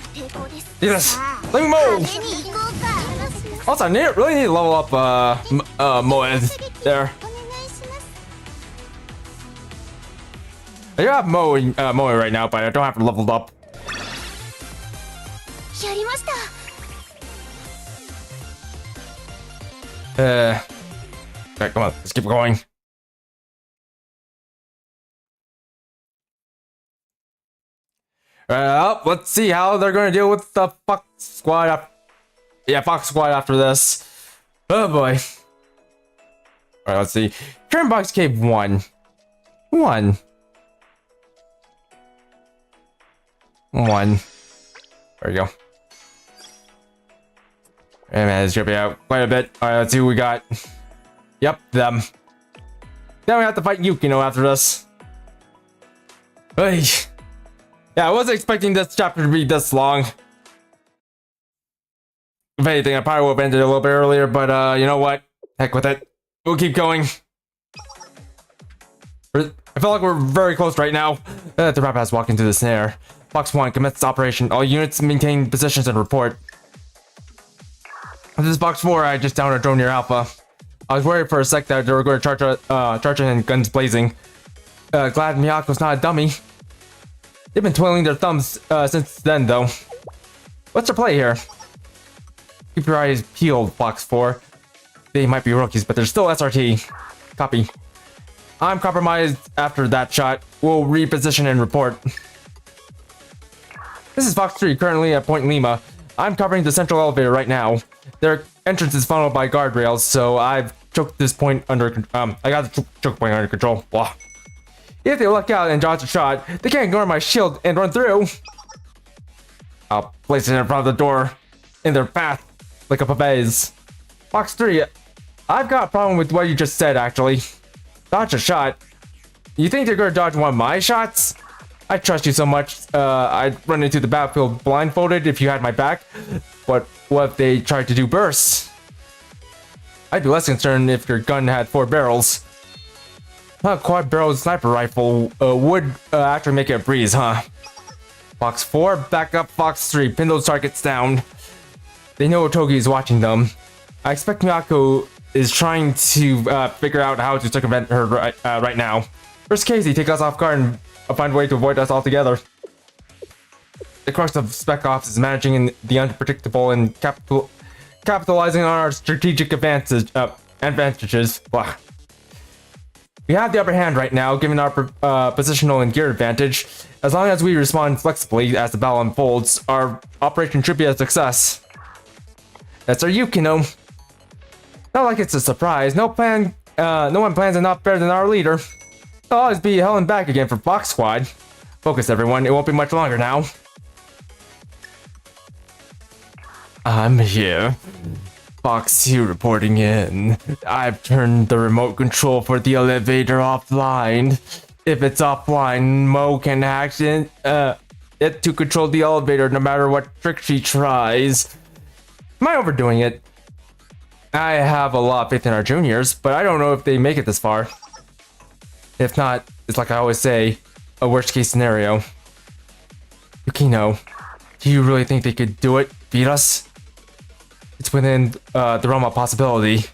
Do this. Flaming Mo! Also, I really need to level up Moed there. I do have Moe right now, but I don't have it leveled up. Okay, come on, let's keep going. Let's see how they're gonna deal with the Fox Squad. Fox Squad after this. Oh boy. Alright, let's see. Kiran Box Cave 1. 1. There we go. Hey man, it's gonna be out quite a bit. Alright, let's see who we got. Yep, them. Then we have to fight Yukino after this. Hey. Yeah, I wasn't expecting this chapter to be this long. If anything, I probably would have ended a little bit earlier, but you know what? Heck with it. We'll keep going. I feel like we're very close right now. The rabbit has walked into the snare. Box 1, commence operation. All units maintain positions and report. This is Box 4, I just downed a drone near Alpha. I was worried for a sec that they were going to charge in guns blazing. Glad Miyako's not a dummy. They've been twiddling their thumbs since then, though. What's their play here? Keep your eyes peeled, Fox 4. They might be rookies, but they're still SRT. Copy. I'm compromised after that shot. We'll reposition and report. This is Fox 3, currently at Point Lima. I'm covering the central elevator right now. Their entrance is funneled by guardrails, so I've choked this point under. I got the choke point under control. Blah. If they luck out and dodge a shot, they can't ignore my shield and run through. I'll place it in front of the door, in their path, like a pavese. Fox 3, I've got a problem with what you just said, actually. Dodge a shot? You think they're gonna dodge one of my shots? I trust you so much, I'd run into the battlefield blindfolded if you had my back. But what if they tried to do bursts? I'd be less concerned if your gun had 4 barrels. A quad-barreled sniper rifle would actually make it a breeze, huh? Fox 4, back up Fox 3, pin those targets down. They know Otogi is watching them. I expect Miyako is trying to figure out how to circumvent her right now. Worst case, he take us off guard and find a way to avoid us altogether. The crux of Spec Ops is managing the unpredictable and capitalizing on our strategic advantages. Blah. We have the upper hand right now, given our positional and gear advantage. As long as we respond flexibly as the battle unfolds, our operation should be a success. That's our Yukino. Not like it's a surprise. No one plans it not better than our leader. I'll always be hell and back again for Fox Squad. Focus, everyone. It won't be much longer now. I'm here. Fox 2 reporting in. I've turned the remote control for the elevator offline. If it's offline, Mo can hack it to control the elevator no matter what trick she tries. Am I overdoing it? I have a lot of faith in our juniors, but I don't know if they make it this far. If not, it's like I always say, a worst case scenario. Yukino, do you really think they could do it? Beat us? It's within the realm of possibility.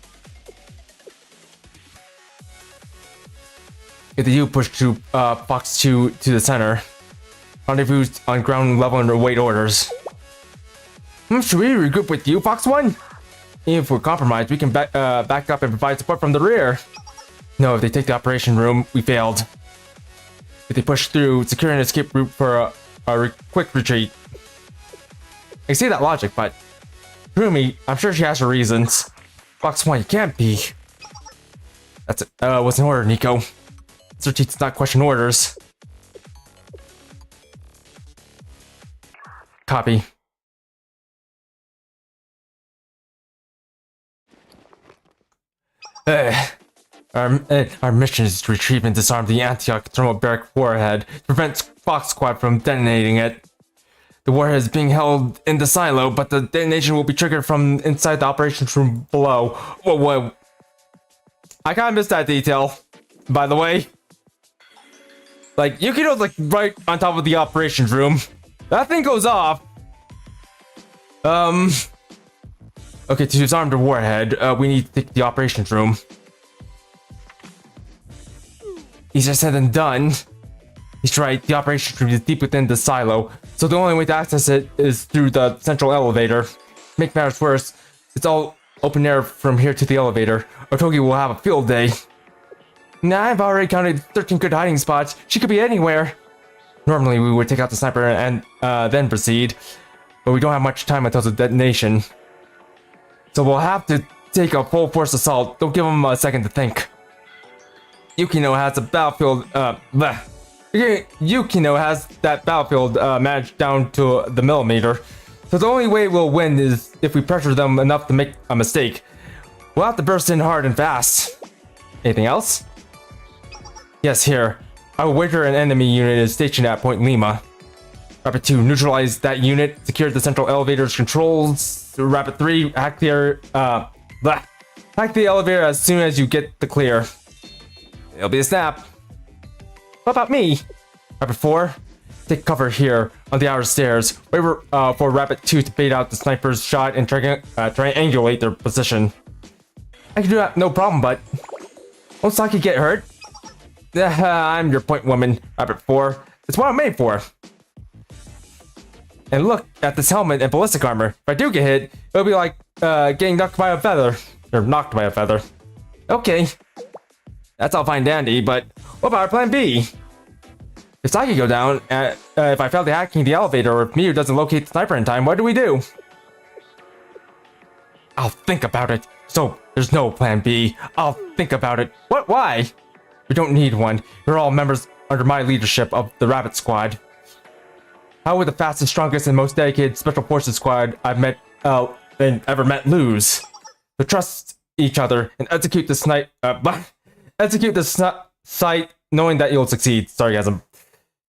If the U push to Fox 2 to the center, rendezvous on ground level and await orders. Should we regroup with you, Fox 1? If we're compromised, we can back up and provide support from the rear. No, if they take the operation room, we failed. If they push through, secure an escape route for a quick retreat. I can see that logic, but Kurumi, I'm sure she has her reasons. Fox 1, you can't be. That's it. What's in order, Nico? Sir does not question orders. Copy. Our mission is to retrieve and disarm the Antioch thermobaric warhead to prevent Fox Squad from detonating it. The warhead is being held in the silo, but the detonation will be triggered from inside the operations room below. Whoa. I kinda missed that detail, by the way. Like, Yukino's like right on top of the operations room. That thing goes off. Okay, to disarm the warhead, we need to take the operations room. Easier said than done. He's right, the operations room is deep within the silo, so the only way to access it is through the central elevator. Make matters worse, it's all open air from here to the elevator. Otogi will have a field day. Now I've already counted 13 good hiding spots. She could be anywhere. Normally we would take out the sniper and then proceed, but we don't have much time until the detonation. So we'll have to take a full force assault. Don't give them a second to think. Yukino has a battlefield, Yukino has that battlefield managed down to the millimeter. So the only way we'll win is if we pressure them enough to make a mistake. We'll have to burst in hard and fast. Anything else? Yes, here. I will wager an enemy unit is stationed at Point Lima. Rapid 2, neutralize that unit. Secure the central elevator's controls. Rapid 3, hack the elevator as soon as you get the clear. It'll be a snap. What about me? Rapid 4, take cover here on the outer stairs. Wait for Rapid 2 to bait out the sniper's shot and triangulate their position. I can do that, no problem, but won't Saki get hurt? I'm your point woman, Rabbit 4. It's what I'm made for. And look at this helmet and ballistic armor. If I do get hit, it'll be like getting knocked by a feather. Or knocked by a feather. Okay. That's all fine dandy, but what about our plan B? If Saki go down, if I fail to hacking the elevator, or if Miu doesn't locate the sniper in time, what do we do? I'll think about it. So, there's no plan B. I'll think about it. What? Why? We don't need one. You're all members under my leadership of the Rabbit Squad. How would the fastest, strongest, and most dedicated Special Forces Squad I've met, ever met lose? To trust each other and execute the sight knowing that you'll succeed. Sorry guys, I'm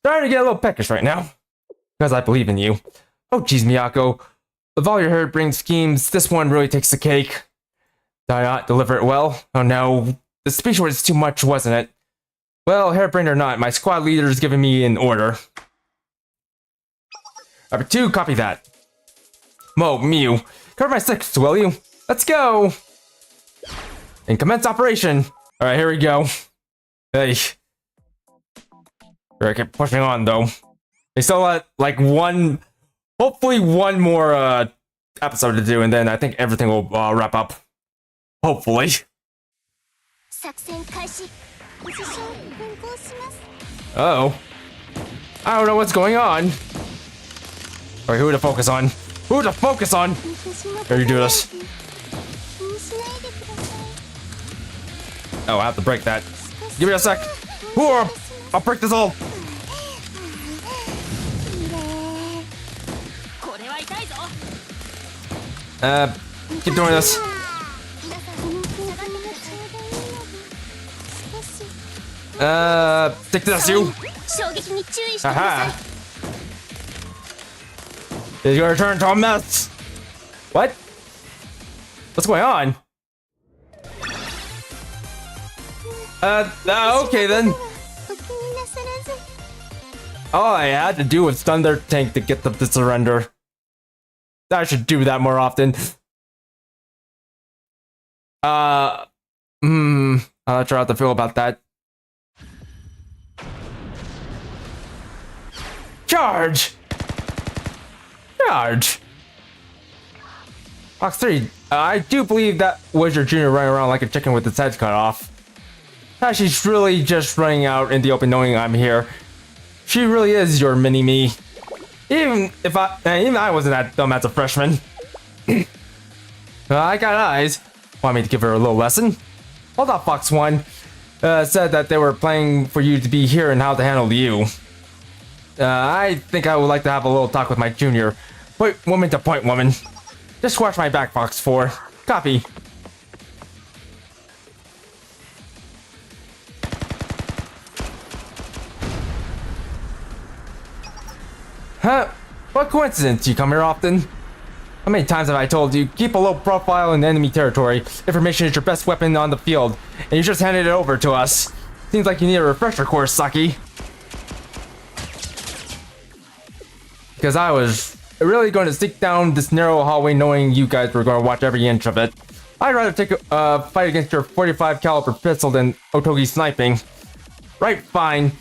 starting to get a little peckish right now. Because I believe in you. Oh geez, Miyako. Of all your harebrained schemes, this one really takes the cake. Did I not deliver it well? Oh no. The speech was too much, wasn't it? Well, harebrained or not, my squad leader is giving me an order. Number 2, copy that. Miu, cover my 6, will you? Let's go! And commence operation. Alright, here we go. Hey. I keep pushing on, though. They still got, like, hopefully one more, episode to do, and then I think everything will, wrap up. Hopefully. Uh-oh. I don't know what's going on. Alright, who to focus on? Who to focus on? Here, you do this. Oh, I have to break that. Give me a sec. I'll break this all. Keep doing this. Take this, you. Aha. It's gonna turn into a mess. What? What's going on? Okay then. All I had to do was stun their tank to get them to surrender. I should do that more often. I'm not sure how to feel about that. Charge! Charge! Fox 3, I do believe that Wizard Jr. running around like a chicken with its head cut off. She's really just running out in the open knowing I'm here. She really is your mini-me. Even I wasn't that dumb as a freshman. I got eyes. Want me to give her a little lesson? Hold up, Fox 1. Said that they were planning for you to be here and how to handle you. I think I would like to have a little talk with my junior. Point woman to point woman. Just watch my back, Fox 4. Copy. Huh? What coincidence, you come here often? How many times have I told you, keep a low profile in enemy territory. Information is your best weapon on the field, and you just handed it over to us. Seems like you need a refresher course, Saki. Because I was really going to sneak down this narrow hallway knowing you guys were going to watch every inch of it. I'd rather take a fight against your 45 caliber pistol than Otogi sniping. Right, fine.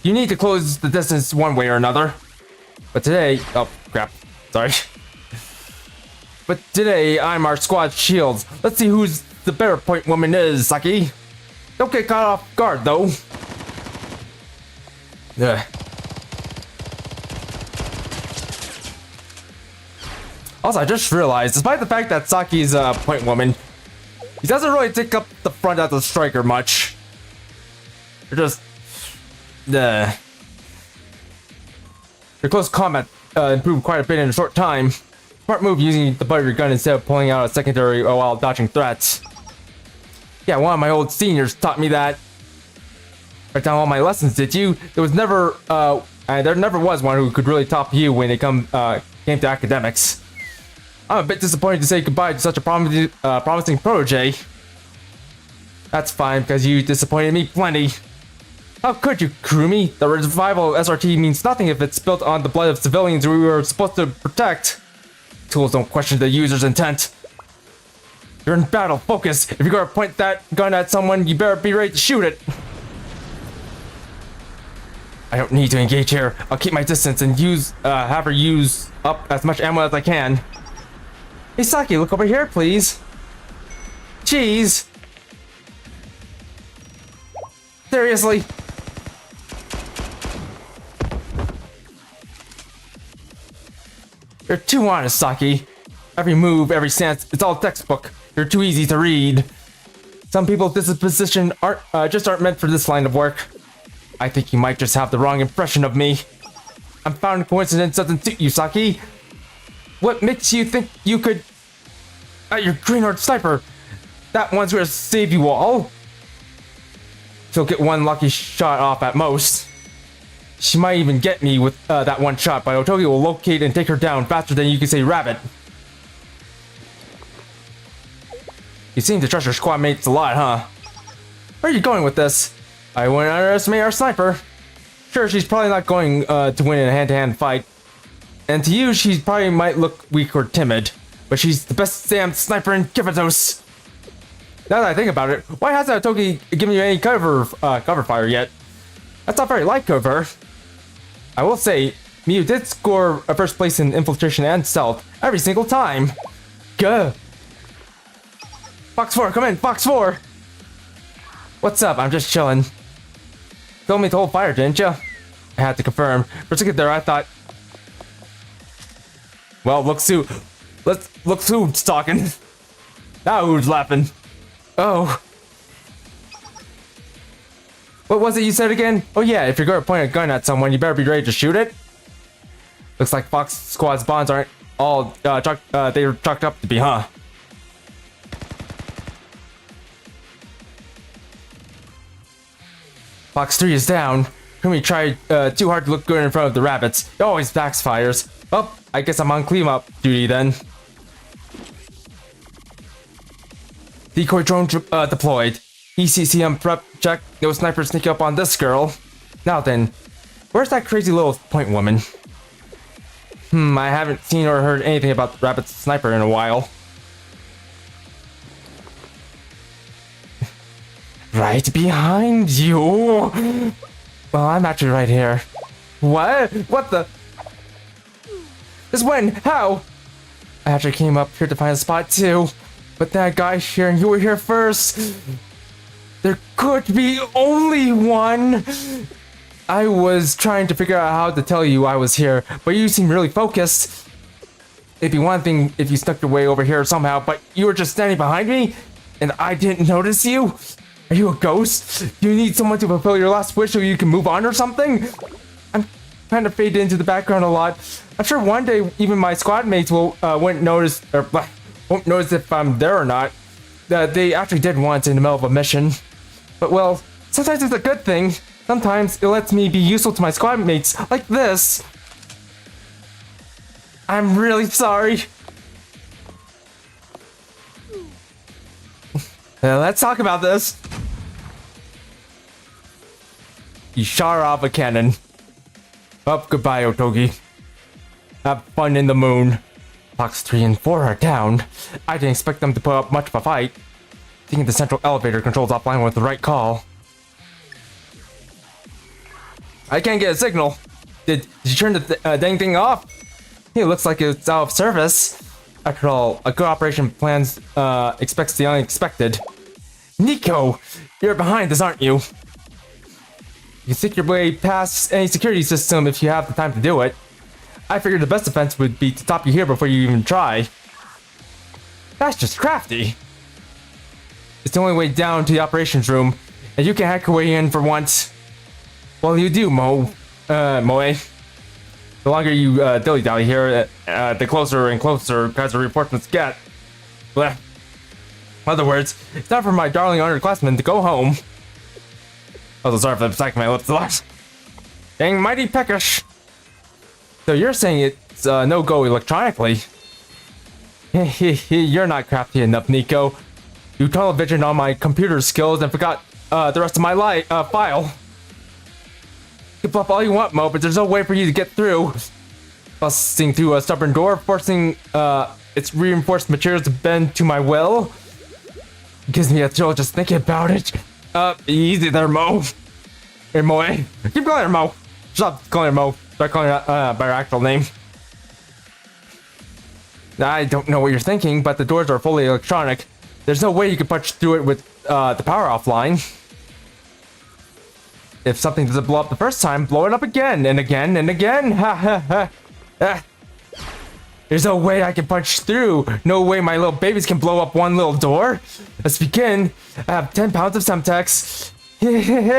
You need to close the distance one way or another. But today, oh crap, sorry. But today, I'm our squad shields. Let's see who's the better point woman is, Saki. Don't get caught off guard, though. Ugh. Also, I just realized, despite the fact that Saki's a point woman, he doesn't really take up the front as a striker much. They're just... Your close combat improved quite a bit in a short time. Smart move using the butt of your gun instead of pulling out a secondary while dodging threats. Yeah, one of my old seniors taught me that. Write down all my lessons, did you? There never was one who could really top you when it came to academics. I'm a bit disappointed to say goodbye to such a promising protege. That's fine, because you disappointed me plenty. How could you, Kurumi? The revival of SRT means nothing if it's built on the blood of civilians we were supposed to protect. Tools don't question the user's intent. You're in battle. Focus. If you're gonna point that gun at someone, you better be ready to shoot it. I don't need to engage here. I'll keep my distance and have her use up as much ammo as I can. Hey Saki, look over here, please. Jeez. Seriously. You're too honest, Saki. Every move, every stance, it's all textbook. You're too easy to read. Some people's disposition aren't meant for this line of work. I think you might just have the wrong impression of me. I'm found coincidence doesn't suit you, Saki. What makes you think you could... you're Green Horde Sniper. That one's gonna save you all. She'll get one lucky shot off at most. She might even get me with that one shot, but Otogi will locate and take her down faster than you can say rabbit. You seem to trust your squad mates a lot, huh? Where are you going with this? I wouldn't underestimate our sniper. Sure, she's probably not going to win in a hand-to-hand fight. And to you, she probably might look weak or timid. But she's the best damn sniper in Gyarados. Now that I think about it, why hasn't Otogi given you any cover fire yet? That's not very like of her. I will say, Miu did score a first place in infiltration and stealth every single time. Gah. Fox 4, come in, Fox 4! What's up? I'm just chilling. Told me to hold fire, didn't you? I had to confirm. For a second there, I thought... Well, look who's talking. Now who's laughing? Oh. What was it you said again? Oh yeah, if you're gonna point a gun at someone, you better be ready to shoot it. Looks like Fox Squad's bonds aren't all they're chalked up to be, huh? Fox 3 is down. Kumi tried too hard to look good in front of the rabbits. It always backfires. Oh, I guess I'm on clean-up duty then. Decoy drone deployed. ECCM prep check. No sniper sneak up on this girl. Now then, where's that crazy little point woman? I haven't seen or heard anything about the rabbit's sniper in a while. Right behind you. Well, I'm actually right here. What? What the? This when? How? I actually came up here to find a spot too. But that guy here and you were here first. There could be only one. I was trying to figure out how to tell you I was here, but you seem really focused. It'd be one thing if you snuck your way over here somehow, but you were just standing behind me and I didn't notice you? Are you a ghost? Do you need someone to fulfill your last wish so you can move on or something? I'm kind of faded into the background a lot. I'm sure one day even my squad mates won't notice if I'm there or not. They actually did once in the middle of a mission. But well, sometimes it's a good thing. Sometimes it lets me be useful to my squad mates like this. I'm really sorry. Let's talk about this. You shot off a cannon. Well, goodbye, Otogi. Have fun in the moon. Fox 3 and 4 are down. I didn't expect them to put up much of a fight. Thinking the central elevator controls offline was the right call. I can't get a signal. Did you turn the dang thing off? It looks like it's out of service. After all, a good operation plans expects the unexpected. Nico, you're behind this, aren't you? You think your way past any security system if you have the time to do it. I figured the best defense would be to stop you here before you even try. That's just crafty. It's the only way down to the operations room, and you can hack your way in for once. Well, you do, Moe. The longer you dilly-dally here, the closer and closer Kaiser reinforcements get. Blech. In other words, it's time for my darling underclassmen to go home. Also, sorry for the sack my lips. Dang mighty peckish. So you're saying it's no-go electronically? You're not crafty enough, Nico. You tunnel visioned on my computer skills and forgot the rest of my file. You can bluff all you want, Mo, but there's no way for you to get through. Busting through a stubborn door, forcing its reinforced materials to bend to my will. Gives me a chill just thinking about it. Easy there, Mo. Hey, Moe. Keep calling her Mo. Stop calling her Mo. Start calling her by her actual name. I don't know what you're thinking, but the doors are fully electronic. There's no way you can punch through it with the power offline. If something doesn't blow up the first time, blow it up again and again and again. Ha ha ha. There's no way I can punch through. No way my little babies can blow up one little door. Let's begin. I have 10 pounds of Semtex.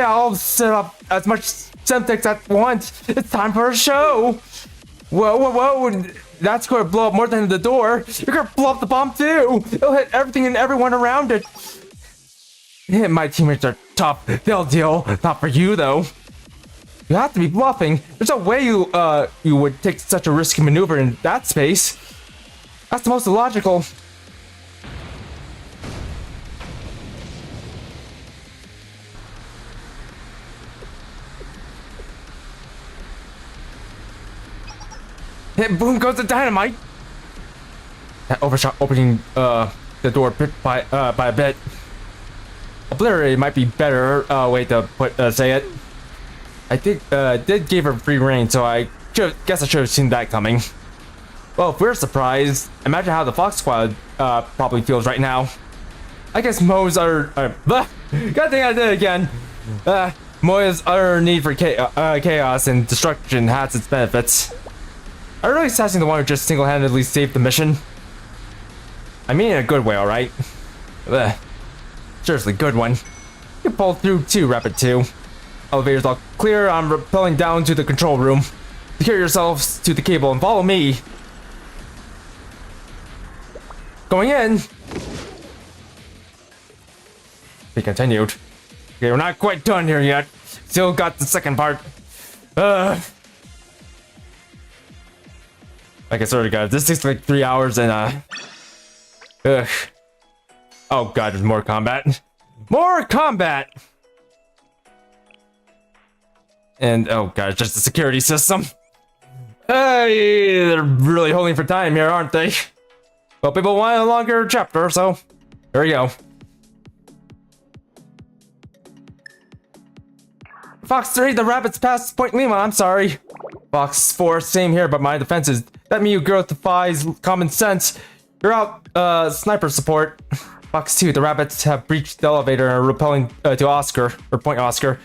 I'll set up as much Semtex at once. It's time for a show. Whoa, whoa, whoa. That's going to blow up more than the door. You're going to blow up the bomb too. It'll hit everything and everyone around it. My teammates are tough. They'll deal. Not for you though. You have to be bluffing. There's no way you would take such a risky maneuver in that space. That's the most illogical. And boom goes the dynamite. That overshot opening the door bit by a bit. Obliterate might be better way to say it. I did give her free reign, so I guess I should have seen that coming. Well, if we're surprised, imagine how the Fox Squad probably feels right now. I guess Moe's God dang, I did it again. Moe's utter need for chaos and destruction has its benefits. Are you really assessing the one who just single-handedly saved the mission? I mean in a good way, alright? Seriously, good one. You pulled through too, Rapid 2. Elevators all clear. I'm rappelling down to the control room. Secure yourselves to the cable and follow me. Going in. Be continued. Okay, we're not quite done here yet. Still got the second part. Like I sort of got this takes like 3 hours and oh god, there's more combat. More combat! And oh god, it's just the security system. Hey, they're really holding for time here, aren't they? Well, people want a longer chapter, so there we go. Fox 3, the rabbits passed Point Lima, I'm sorry. Fox 4, same here, but my defenses. That Miu girl defies common sense. You're out, sniper support. Fox 2, the rabbits have breached the elevator and are repelling to Oscar, or Point Oscar.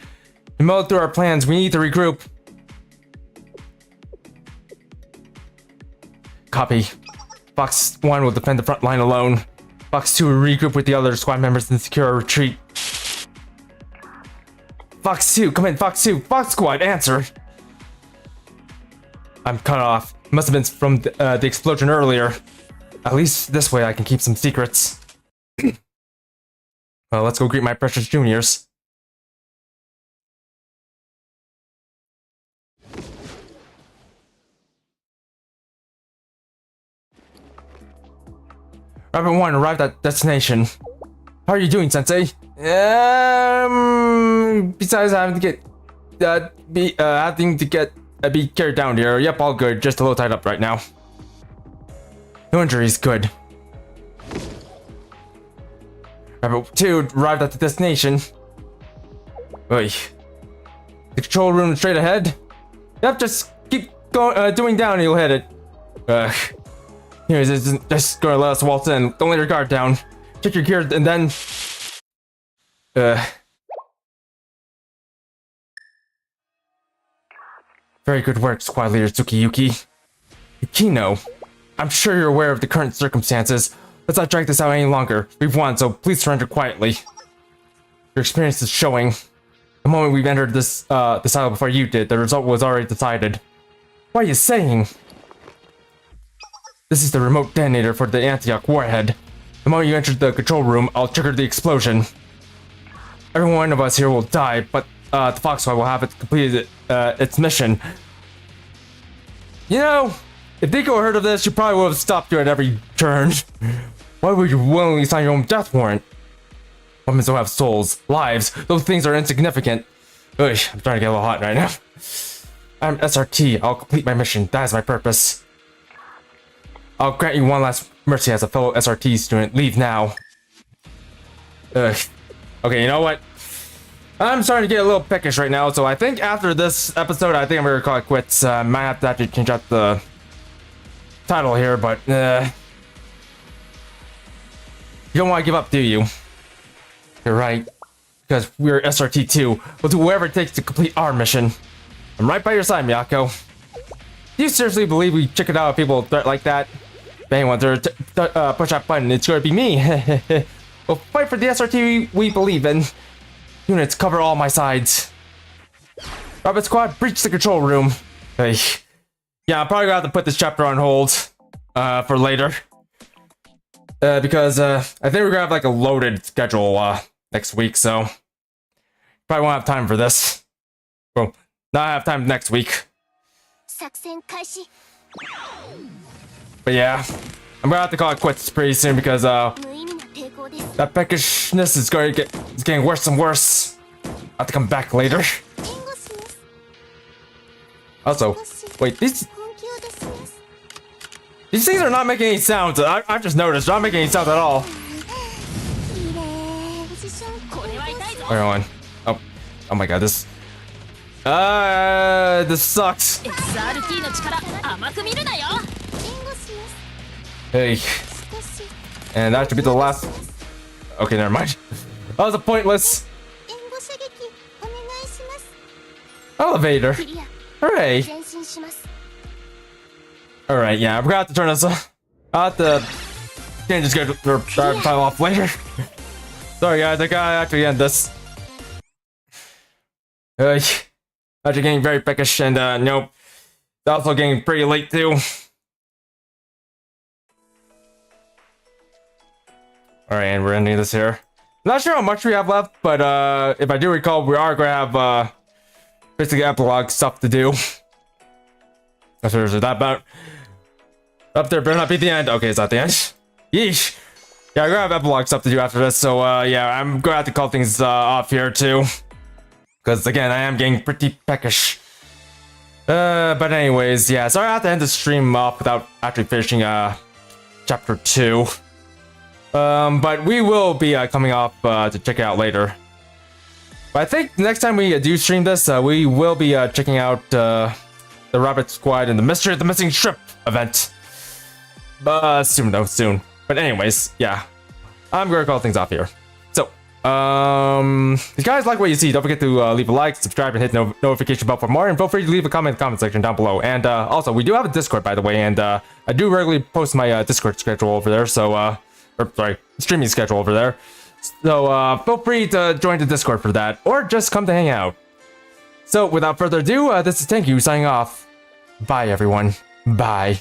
We mulled through our plans, we need to regroup. Copy. Fox 1 will defend the front line alone. Fox 2 will regroup with the other squad members and secure a retreat. Fox 2, come in, Fox 2, Fox Squad, answer! I'm cut off. Must have been from the explosion earlier. At least this way I can keep some secrets. Well, let's go greet my precious juniors. Rabbit 1 arrived at destination. How are you doing, Sensei? Besides having to be carried down here. Yep, all good. Just a little tied up right now. No injuries, good. Rabbit 2 arrived at the destination. Oy. The control room straight ahead? Yep, just keep going, doing down and you'll hit it. Here's just gonna let us waltz in. Don't let your guard down. Check your gear and then... Very good work, Squad Leader Tsukiyuki. Yukino, I'm sure you're aware of the current circumstances. Let's not drag this out any longer. We've won, so please surrender quietly. Your experience is showing. The moment we've entered this silo before you did, the result was already decided. What are you saying? This is the remote detonator for the Antioch warhead. The moment you enter the control room, I'll trigger the explosion. Every one of us here will die, but the Fox Squad will have it completed its mission. You know, if Nico heard of this, you probably would have stopped you at every turn. Why would you willingly sign your own death warrant? Weapons don't have souls, lives. Those things are insignificant. Ugh, I'm starting to get a little hot right now. I'm SRT. I'll complete my mission. That is my purpose. I'll grant you one last mercy as a fellow SRT student. Leave now. Ugh. Okay, you know what? I'm starting to get a little peckish right now, so I think after this episode, I think I'm gonna call it quits. Might have to actually change out the title here, but you don't want to give up, do you? You're right. Because we're SRT2. We'll do whatever it takes to complete our mission. I'm right by your side, Miyako. Do you seriously believe we check it out if people threat like that? If anyone to push that button, it's gonna be me. We'll fight for the SRT we believe in. Units, cover all my sides. Rabbit Squad, breach the control room. Hey. Yeah, I'm probably gonna have to put this chapter on hold for later. Because I think we're gonna have like a loaded schedule next week, so probably won't have time for this. Well, not have time next week. But yeah, I'm gonna have to call it quits pretty soon because that peckishness is it's getting worse and worse. I'll have to come back later. Also, wait, these things are not making any sounds. I've just noticed, they're not making any sounds at all. Where am I? Oh my god, this sucks. Hey. And that should be the last. Okay, never mind. That was a pointless elevator. Hooray. Alright, yeah, I'm gonna have to turn this off. I'll have to change the schedule or time off later. Sorry guys, I gotta actually end this. Actually getting very peckish and nope. It's also getting pretty late too. Alright, and we're ending this here. Not sure how much we have left, but if I do recall, we are gonna have basically epilogue stuff to do. That's what that about. Up there better not be the end. Okay, it's not the end. Yeesh. Yeah, we're gonna have epilogue stuff to do after this, so yeah, I'm gonna have to call things off here too. Because again, I am getting pretty peckish. But anyways, yeah, sorry I have to end the stream off without actually finishing chapter 2. But we will be coming off to check it out later. But I think next time we do stream this, we will be checking out the Rabbit Squad and the Mystery of the Missing Ship event. Soon though, soon. But anyways, yeah, I'm gonna call things off here. So, if you guys like what you see, don't forget to leave a like, subscribe, and hit the notification bell for more. And feel free to leave a comment in the comment section down below. And also, we do have a Discord, by the way, and I do regularly post my Discord schedule over there. So, or sorry, streaming schedule over there. So feel free to join the Discord for that, or just come to hang out. So without further ado, this is Thank You signing off. Bye everyone. Bye.